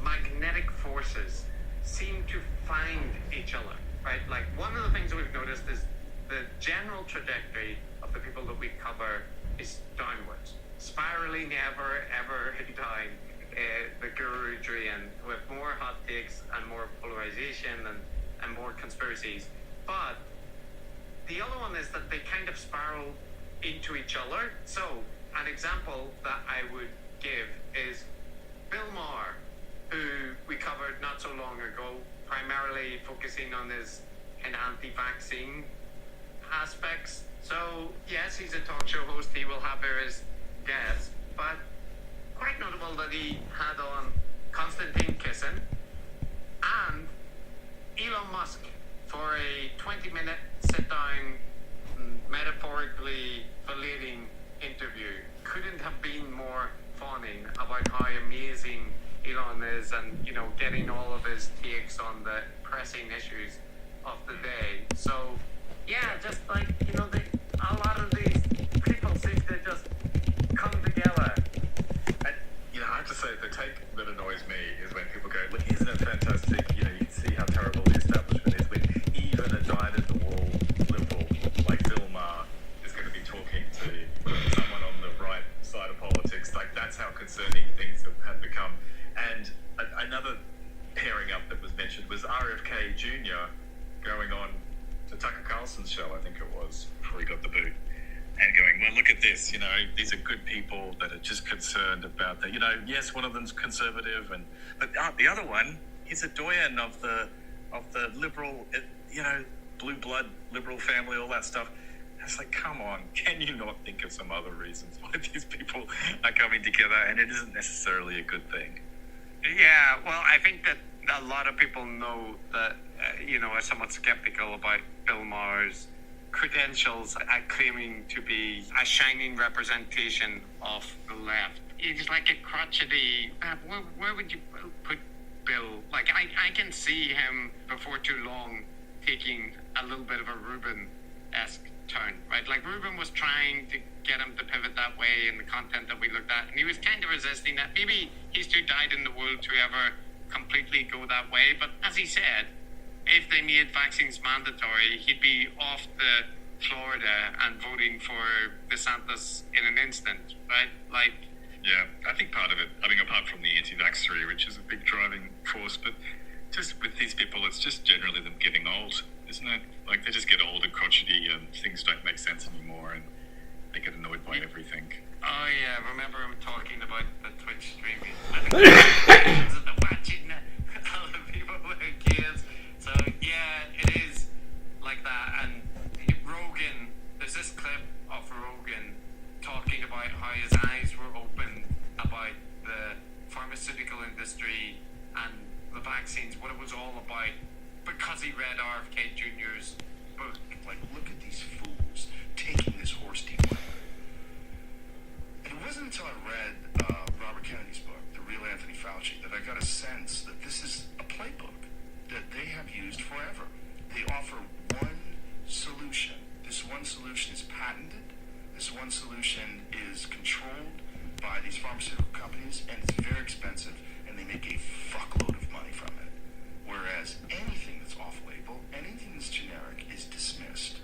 [SPEAKER 20] magnetic forces, seem to find each other, right? Like one of the things that we've noticed is the general trajectory of the people that we cover is downwards, spiraling ever down the guru and with more hot takes and more polarization and more conspiracies. But the other one is that they kind of spiral into each other. So an example that I would give is Bill Maher, who we covered not so long ago, primarily focusing on his kind of anti-vaccine aspects. So yes, he's a talk show host, he will have various guests, but quite notable that he had on Konstantin Kisin and Elon Musk for a 20-minute sit-down, metaphorically filleting interview. Couldn't have been more fawning about how amazing Elon is and, getting all of his takes on the pressing issues of the day. So, yeah, just like, a lot of these people seem to just come together.
[SPEAKER 12] And, you know, I have to say, the take that annoys me is when people go, look, isn't it fantastic? You know, you can see how terrible the establishment is when even a dyed-in-the-wall liberal like Bill Maher is going to be talking to someone on the right side of politics. Like, that's how concerning things have become. And another pairing up that was mentioned was RFK Jr. going on to Tucker Carlson's show, I think it was, before he got the boot, and going, well, look at this, you know, these are good people that are just concerned about that. You know, yes, one of them's conservative, but the other one is a doyen of the liberal, you know, blue blood liberal family, all that stuff. It's like, come on, can you not think of some other reasons why these people are coming together? And it isn't necessarily a good thing.
[SPEAKER 20] Yeah, well, I think that a lot of people know that, you know, are somewhat skeptical about Bill Maher's credentials at claiming to be a shining representation of the left. He's like a crotchety, where would you put Bill? Like, I can see him before too long taking a little bit of a Rubin-esque turn, right? Like, Rubin was trying to get him to pivot that way in the content that we looked at, and he was kind of resisting that. Maybe he's too dyed in the wool to ever completely go that way, but as he said, if they made vaccines mandatory, he'd be off to Florida and voting for DeSantis in an instant, right? Like,
[SPEAKER 12] yeah, I think part of it, I mean, apart from the anti-vax theory, which is a big driving force, but just with these people, it's just generally them getting old, isn't it? Like, they just get old and crotchety and things don't make sense anymore and they get annoyed by everything.
[SPEAKER 20] oh yeah, remember him talking about the Twitch streaming. I think the watching other people with kids. So yeah, it is like that. And Rogan, there's this clip of Rogan talking about how his eyes were opened about the pharmaceutical industry and the vaccines, what it was all about, because he read RFK Jr.'s book.
[SPEAKER 10] Like, look at these fools taking this horse deep way. And it wasn't until I read Robert Kennedy's book, The Real Anthony Fauci, that I got a sense that this is a playbook that they have used forever. They offer one solution. This one solution is patented. This one solution is controlled by these pharmaceutical companies, and it's very expensive, and they make a fuckload of money from it. Whereas anything that's off-label, anything that's generic, is dismissed.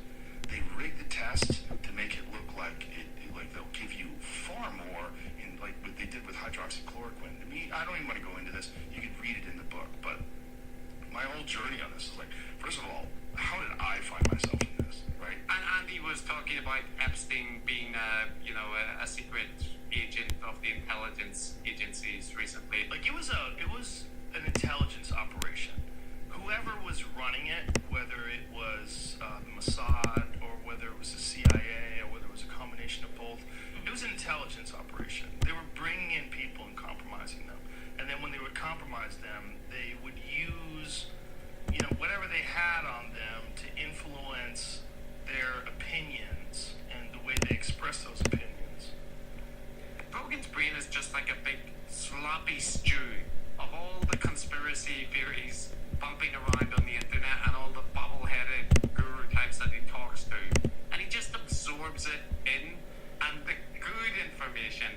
[SPEAKER 10] They rig the test to make it look like like they'll give you far more, in like what they did with hydroxychloroquine. To me, I don't even want to go into this. You can read it in the book, but my whole journey on this is like, first of all, how did I find myself in this, right?
[SPEAKER 20] And Andy was talking about Epstein being a secret agent of the intelligence agencies recently.
[SPEAKER 10] Like, it was an intelligence operation. Whoever was running it, whether it was the Mossad or whether it was the CIA or whether it was a combination of both, it was an intelligence operation. They were bringing in people and compromising them. And then when they would compromise them, they would use, you know, whatever they had on them to influence their opinions and the way they express those opinions.
[SPEAKER 20] Rogan's brain is just like a big sloppy stew of all the conspiracy theories bumping around on the internet and all the bobble-headed guru types that he talks to. And he just absorbs it in, and the good information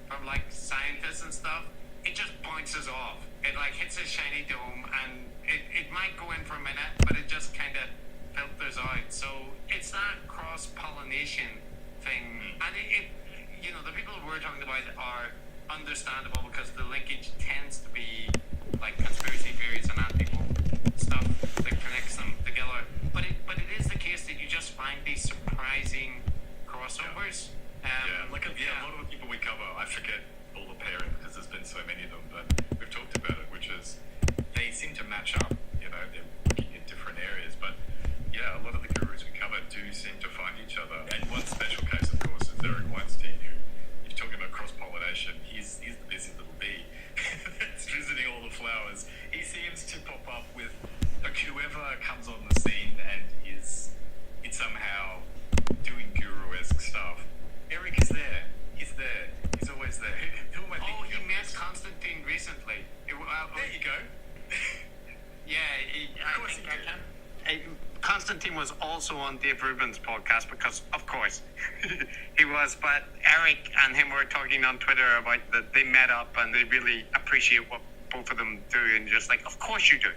[SPEAKER 20] from like scientists and stuff, it just bounces off. It like hits a shiny dome, and it might go in for a minute, but it just kind of filters out. So it's that cross-pollination thing, and it you know, the people we're talking about are understandable because the linkage tends to be like conspiracy theories and anti-woke stuff that connects them together. But it is the case that you just find these surprising crossovers.
[SPEAKER 12] A lot of the people we cover, I forget all the pairing because there's been so many of them, but we've talked about it, which is they seem to match up. You know, they're looking in different areas, but yeah, a lot of the gurus we cover do seem to find each other. And one special case, of course, is Eric Weinstein, who, if you're talking about cross-pollination, he's the busy little bee that's visiting all the flowers. He seems to pop up with like whoever comes on the scene and is somehow doing guru-esque stuff. Eric is there. He's there. He's always there. Who am I thinking of?
[SPEAKER 20] He met Constantine recently.
[SPEAKER 12] There you go.
[SPEAKER 20] Constantine was also on Dave Rubin's podcast because, of course, he was. But Eric and him were talking on Twitter about that they met up and they really appreciate what both of them do. And just like, of course you do.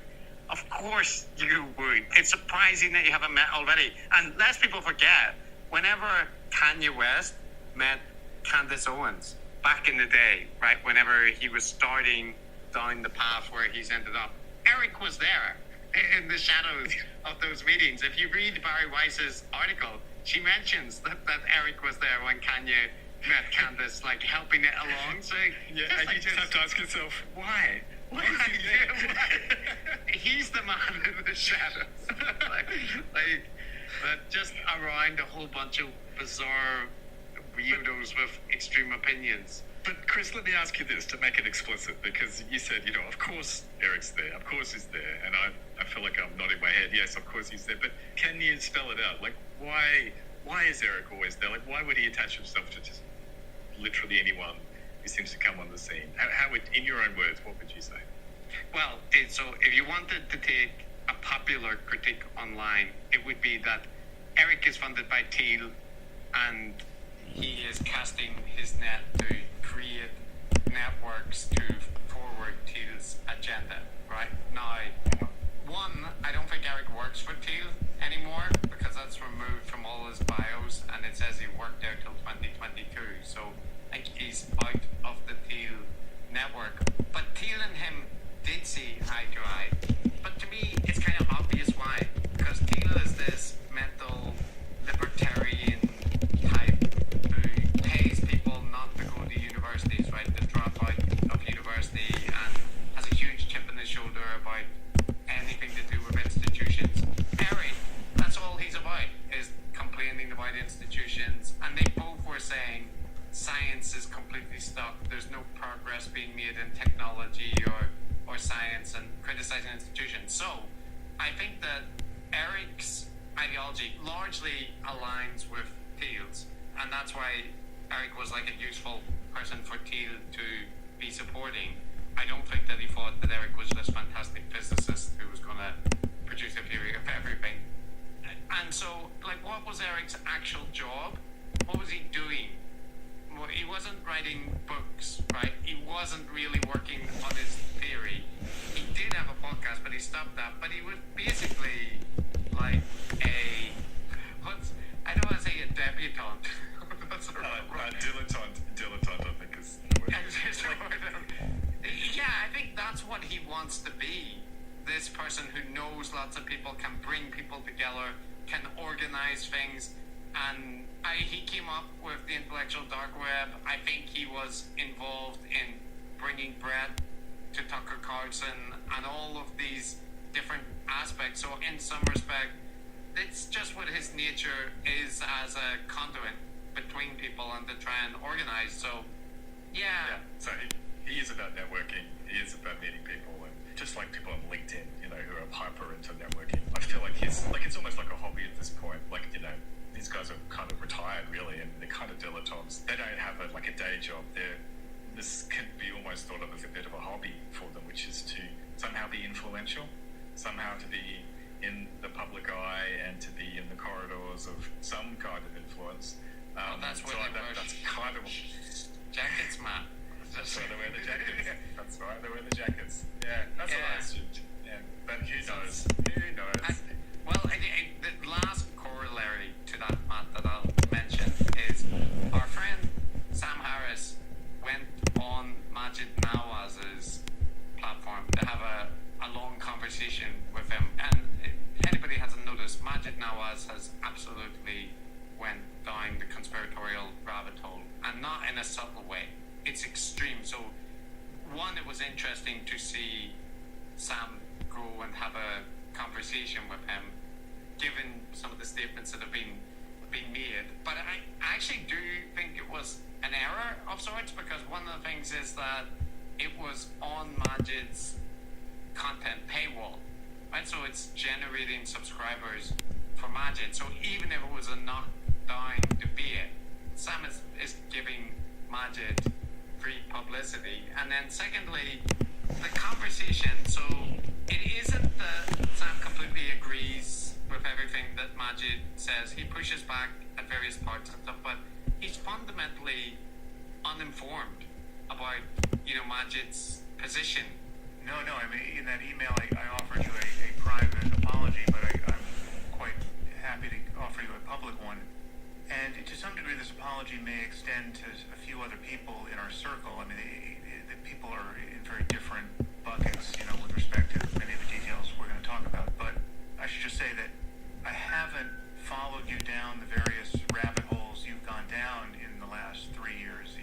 [SPEAKER 20] Of course you would. It's surprising that you haven't met already. And lest people forget, whenever Kanye West met Candace Owens back in the day, right, whenever he was starting down the path where he's ended up, Eric was there in the shadows of those meetings. If you read Barry Weiss's article, she mentions that Eric was there when Kanye met Candace, like helping it along. So
[SPEAKER 12] Yeah, and you just have to ask yourself, why? Why is he there?
[SPEAKER 20] He's the man in the shadows. But just around a whole bunch of bizarre weirdos with extreme opinions.
[SPEAKER 12] But Chris, let me ask you this to make it explicit, because you said, of course Eric's there, of course he's there, and I feel like I'm nodding my head, yes, of course he's there, but can you spell it out? Like, why is Eric always there? Like, why would he attach himself to just literally anyone who seems to come on the scene? How would, in your own words, what would you say?
[SPEAKER 20] Well, so if you wanted to take a popular critique online, it would be that Eric is funded by Teal and he is casting his net to create networks to forward Teal's agenda, right? Now, one, I don't think Eric works for Teal anymore because that's removed from all his bios and it says he worked there till 2022. So I think he's out of the Teal network. But Teal and him did see eye to eye. But to me, it's kind of obvious why. Because Teal is this mental libertarian type who pays people not to go to universities, right? To drop out of university and has a huge chip in his shoulder about anything to do with institutions. Eric, that's all he's about, is complaining about institutions. And they both were saying science is completely stuck. There's no progress being made in technology or science, and criticizing institutions. So I think that Eric's ideology largely aligns with Teal's, and that's why Eric was like a useful person for Teal to be supporting. I don't think that he thought that Eric was this fantastic physicist who was going to produce a theory of everything. And so, like, what was Eric's actual job? What was he doing? Well, he wasn't writing books, right? He wasn't really working on his theory. He did have a podcast, but he stopped that. But he was basically like I don't want to say a debutante. That's the wrong word.
[SPEAKER 12] Dilettante, I think is the word.
[SPEAKER 20] Yeah, I think that's what he wants to be. This person who knows lots of people, can bring people together, can organize things. And he came up with the intellectual dark web. I think he was involved in bringing Brett to Tucker Carlson and all of these different aspects. So in some respect, it's just what his nature is as a conduit between people and to try and organize. So, yeah.
[SPEAKER 12] So he is about networking. He is about meeting people, and just like people on LinkedIn, who are hyper into networking. I feel like it's almost like a hobby at this point. Like, these guys are kind of retired, really, and they're kind of dilettantes. They don't have a day job. This could be almost thought of as a bit of a hobby for them, which is to somehow be influential, somehow to be in the public eye and to be in the corridors of some kind of influence.
[SPEAKER 20] That's where
[SPEAKER 12] that's kind of
[SPEAKER 20] jackets, man.
[SPEAKER 12] That's why they wear the jackets. That's why they wear the jackets. Yeah, that's what I assumed. Yeah, but who knows? Who knows?
[SPEAKER 20] The last corollary to that, Matt, that I'll mention is our friend Sam Harris went on Majid Nawaz's platform to have a long conversation with him. And if anybody hasn't noticed, Majid Nawaz has absolutely went down the conspiratorial rabbit hole, and not in a subtle way. It's extreme. So, one, it was interesting to see Sam go and have a conversation with him, given some of the statements that have been made. But I actually do think it was an error of sorts, because one of the things is that it was on Majid's content paywall, right? So it's generating subscribers for Majid. So even if it was a knockdown debate, Sam is giving Majid free publicity. And then secondly, the conversation, so it isn't that Sam completely agrees with everything that Majid says. He pushes back at various parts and stuff, but he's fundamentally uninformed about, Majid's position.
[SPEAKER 1] No, I mean, in that email, I offered you a private apology, but I'm quite happy to offer you a public one. And to some degree, this apology may extend to a few other people in our circle. I mean, the people are in very different buckets, with respect to many of the details we're going to talk about. But I should just say that I haven't followed you down the various rabbit holes you've gone down in the last 3 years,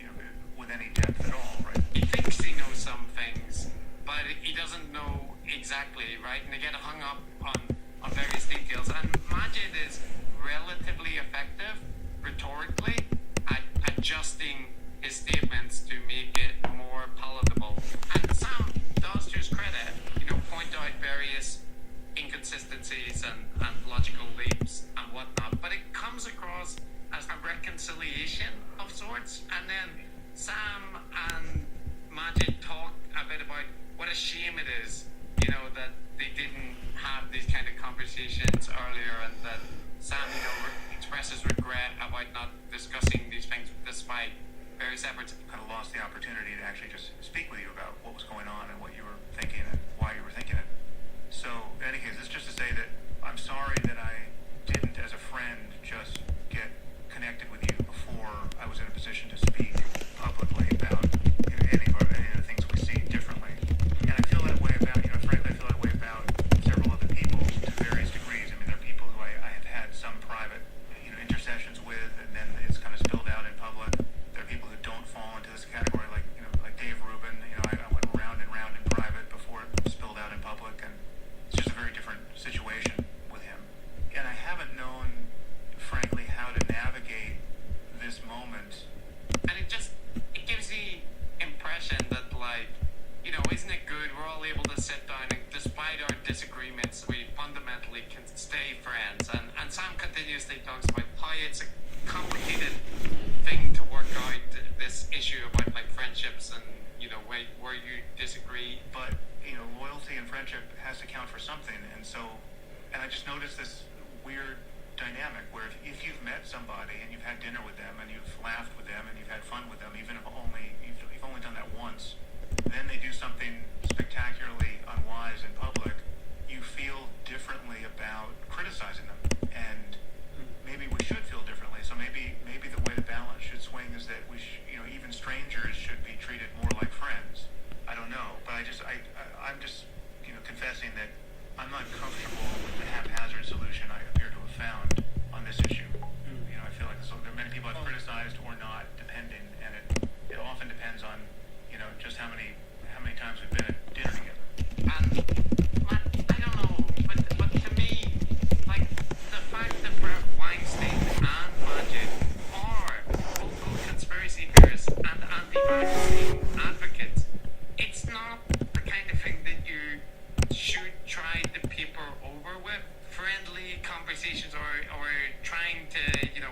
[SPEAKER 1] with any depth at all, right?
[SPEAKER 20] He thinks he knows some things, but he doesn't know exactly, right? And they get hung up on various details. And Majid is relatively effective rhetorically at adjusting his statements to make it more palatable. And Sam does, to his credit, point out various inconsistencies and logical leaps and whatnot, but it comes across as a reconciliation of sorts. And then Sam and Majid talk a bit about what a shame it is, that they didn't have these kind of conversations earlier, and that Sam, expresses regret about not discussing these things despite various efforts.
[SPEAKER 1] Kind of lost the opportunity to actually just speak with you about what was going on and what you were thinking and why you were thinking it. So, in any case, this is just to say that I'm sorry that I didn't, as a friend, just get connected with you before I was in a position to speak publicly about any of the things we see differently. And I feel that way about, frankly, I feel that way about several other people to various degrees. I mean, there are people who I have had some private, intercessions with, and then it's kind of spilled out in public. There are people who don't fall into this category, like Dave Rubin. I went round and round in private before it spilled out in public, and it's just a very different situation with him. And I haven't known, frankly, how to navigate this moment.
[SPEAKER 20] And it gives the impression that, isn't it good? We're all able to sit down, and despite our disagreements, we fundamentally can stay friends. And Sam continuously talks about how it's a complicated thing to work out this issue about friendships and where you disagree.
[SPEAKER 1] But loyalty and friendship has to count for something, and I just noticed this weird dynamic where if you've met somebody and you've had dinner with them and you've laughed with them and you've had fun with them, even if you've only done that once, then they do something spectacularly unwise in public, you feel differently about criticizing them, and maybe we should feel differently. So maybe the way the balance should swing is that even strangers should be treated more like friends. I don't know, but I'm just confessing that I'm not comfortable with the haphazard solution I appear to have found on this issue. I feel like there are many people I've criticized or not, depending, and it often depends on just how many times we've been at dinner together.
[SPEAKER 20] And I don't know, but to me, the fact that Weinstein and Majid are both conspiracy theorists and anti-vaccine advocates, it's not the kind of thing that you should try to paper over with. Friendly conversations or trying to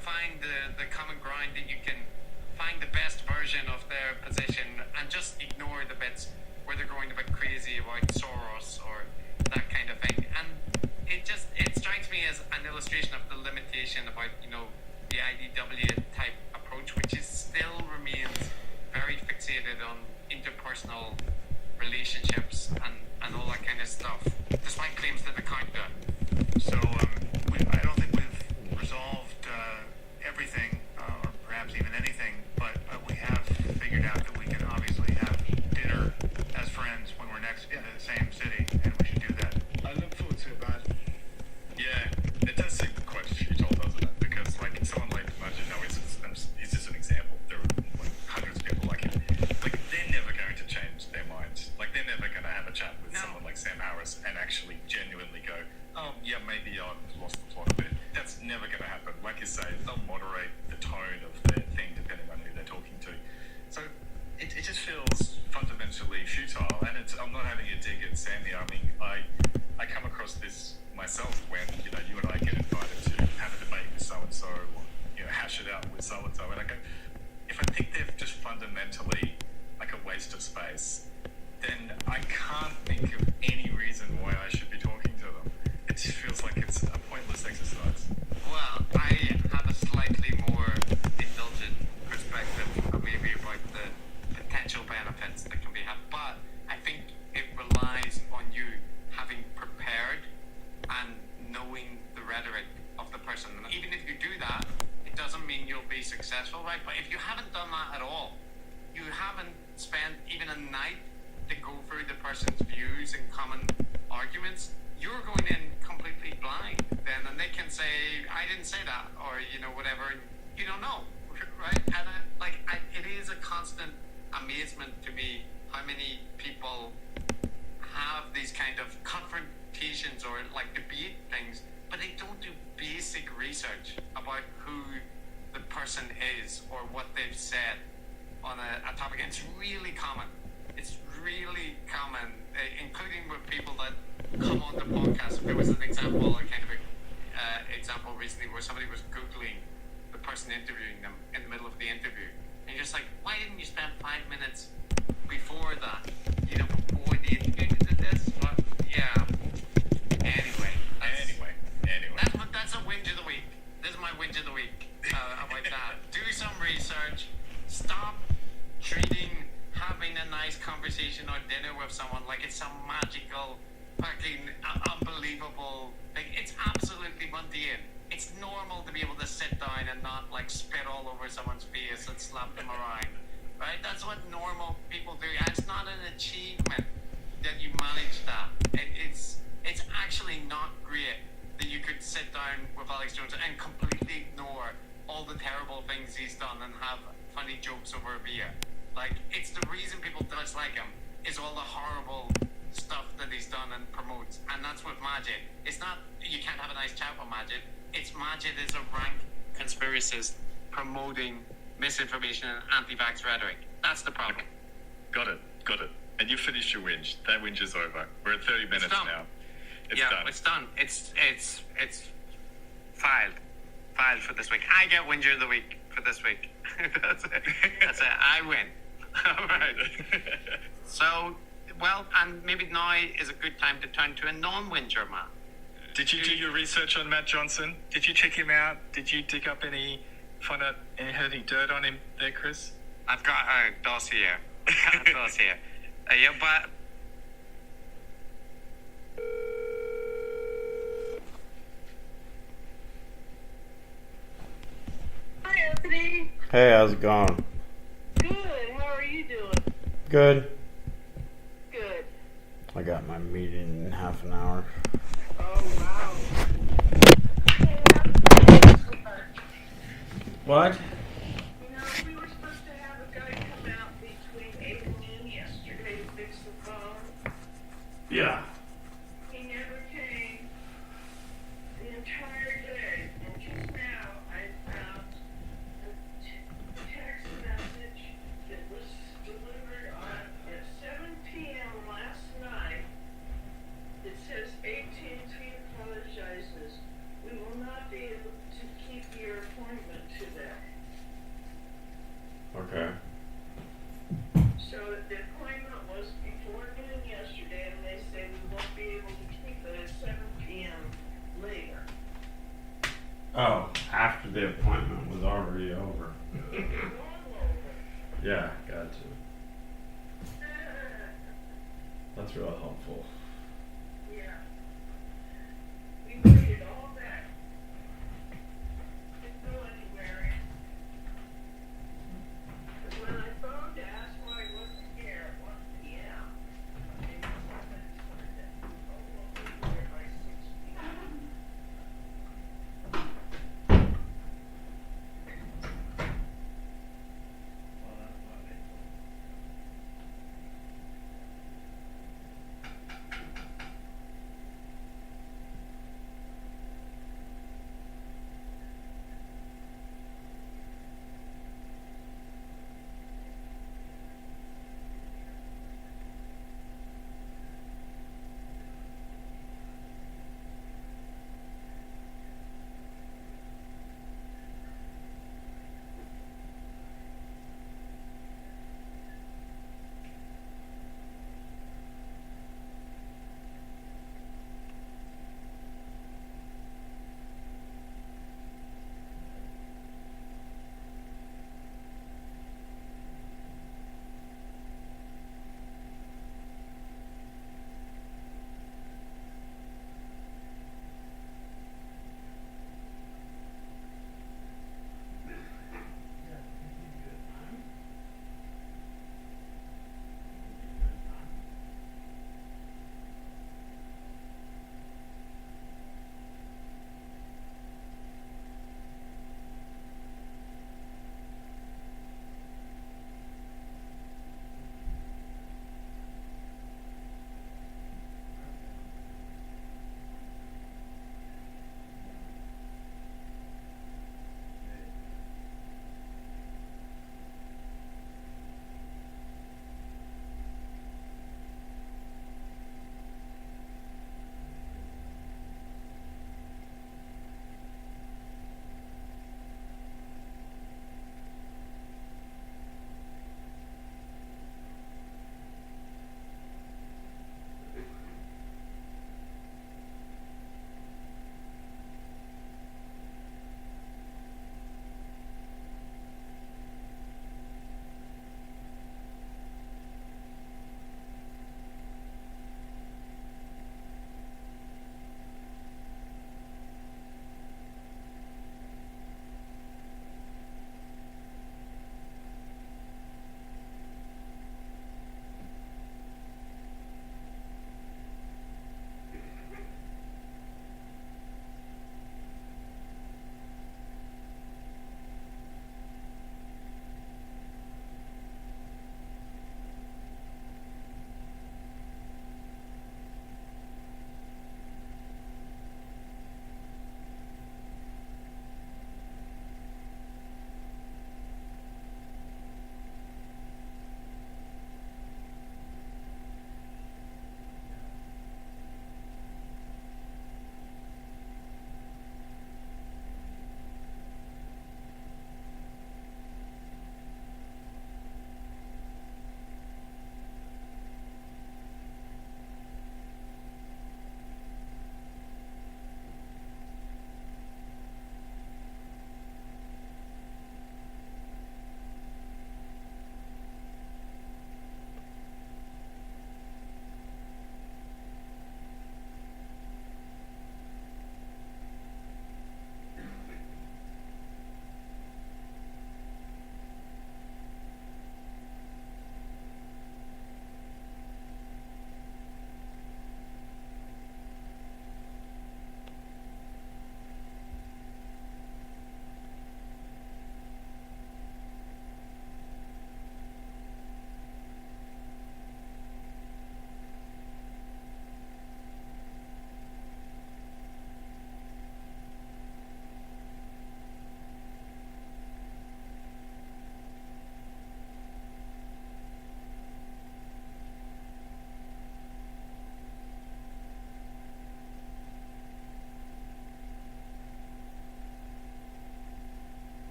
[SPEAKER 20] find the common ground that you can find the best version of their position, and just ignore the bits where they're going a bit crazy about Soros or that kind of thing. And it strikes me as an illustration of the limitation about the IDW type approach, which still remains very fixated on interpersonal relationships and all that kind of stuff, despite claims to the counter.
[SPEAKER 1] So I don't think we've resolved everything, or perhaps even anything, but we have figured out that we can obviously have dinner as friends when we're next in the same city, and we should do that.
[SPEAKER 13] I look forward to it, man.
[SPEAKER 3] Yeah, it does seem quite futile, doesn't it? Because someone like Majid, he's just an example. There are hundreds of people like him. They're never going to change their minds. They're never going to have a chat with someone like Sam Harris and actually genuinely go, oh yeah, maybe I've lost the plot a bit. That's never going to happen. Like you say, they'll moderate the tone of their thing depending on who they're talking to. So it just feels fundamentally futile. And I'm not having a dig at Sam here. I mean, I come across this myself when you and I get invited to have a debate with so and so, or hash it out with so and so, and I go, if I think they're just fundamentally a waste of space, then I can't think of any reason why I should be talking to them. It just feels like it's a pointless
[SPEAKER 20] night to go through the person's views and common arguments, you're going in completely blind then, and they can say, I didn't say that, or, you know, whatever, and you don't know, right? And it is a constant amazement to me how many people have these kind of confrontations or like debate things, but they don't do basic research about who the person is or what they've said on a topic. And it's really common. It's really common, including with people that come on the podcast. There was an example, example recently where somebody was Googling the person interviewing them in the middle of the interview. And you're just like, why didn't you spend 5 minutes before that, you know, before the interview did this? But yeah. Anyway. That's a whinge of the week. This is my whinge of the week about that. Do some research. Stop treating having a nice conversation or dinner with someone like it's some magical, fucking unbelievable thing. It's absolutely mundane. It's normal to be able to sit down and not like spit all over someone's face and slap them around. Right? That's what normal people do. And it's not an achievement that you manage that. It's actually not great that you could sit down with Alex Jones and completely ignore all the terrible things he's done and have funny jokes over a beer. Like, it's the reason people dislike him is all the horrible stuff that he's done and promotes. And that's with Majid. It's not you can't have a nice chat with Majid. It's Majid is a rank conspiracist promoting misinformation and anti-vax rhetoric. That's the problem.
[SPEAKER 12] Got it. And you finished your whinge. That whinge is over. We're at 30 minutes now. It's done.
[SPEAKER 20] It's done. It's filed for this week. I get whinger of the week for this week. That's it. I win. All right. So, well, and maybe now is a good time to turn to a non-whinger man.
[SPEAKER 12] Did you do your research on Matt Johnson? Did you check him out? Did you dig up any dirt on him there, Chris?
[SPEAKER 20] I've got a dossier. Yeah, but...
[SPEAKER 21] Hi, Anthony.
[SPEAKER 22] Hey, how's it going?
[SPEAKER 21] Good. How are you doing?
[SPEAKER 22] Good.
[SPEAKER 21] Good.
[SPEAKER 22] I got my meeting in half an hour.
[SPEAKER 21] Oh, wow.
[SPEAKER 22] What?
[SPEAKER 21] You know, we were supposed to have a guy come out between 8 and noon yesterday to fix the phone.
[SPEAKER 22] Yeah.
[SPEAKER 21] He never came the entire day. And just now, I found a text message that was delivered at 7 p.m. last night. It says, AT&T apologizes. We will not be able to keep your appointment today.
[SPEAKER 22] Okay.
[SPEAKER 21] So the appointment was before noon yesterday, and they say we won't be able to keep it at 7 p.m. later.
[SPEAKER 22] Oh, after the appointment was already over.
[SPEAKER 21] It was all over.
[SPEAKER 22] Yeah, gotcha. That's real helpful.
[SPEAKER 21] Yeah. We waited all day. Didn't go anywhere. But when I phoned to ask why he wasn't here at 1 p.m., they must have been told that, oh, we'll be here by 6 p.m.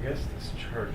[SPEAKER 22] guess this charges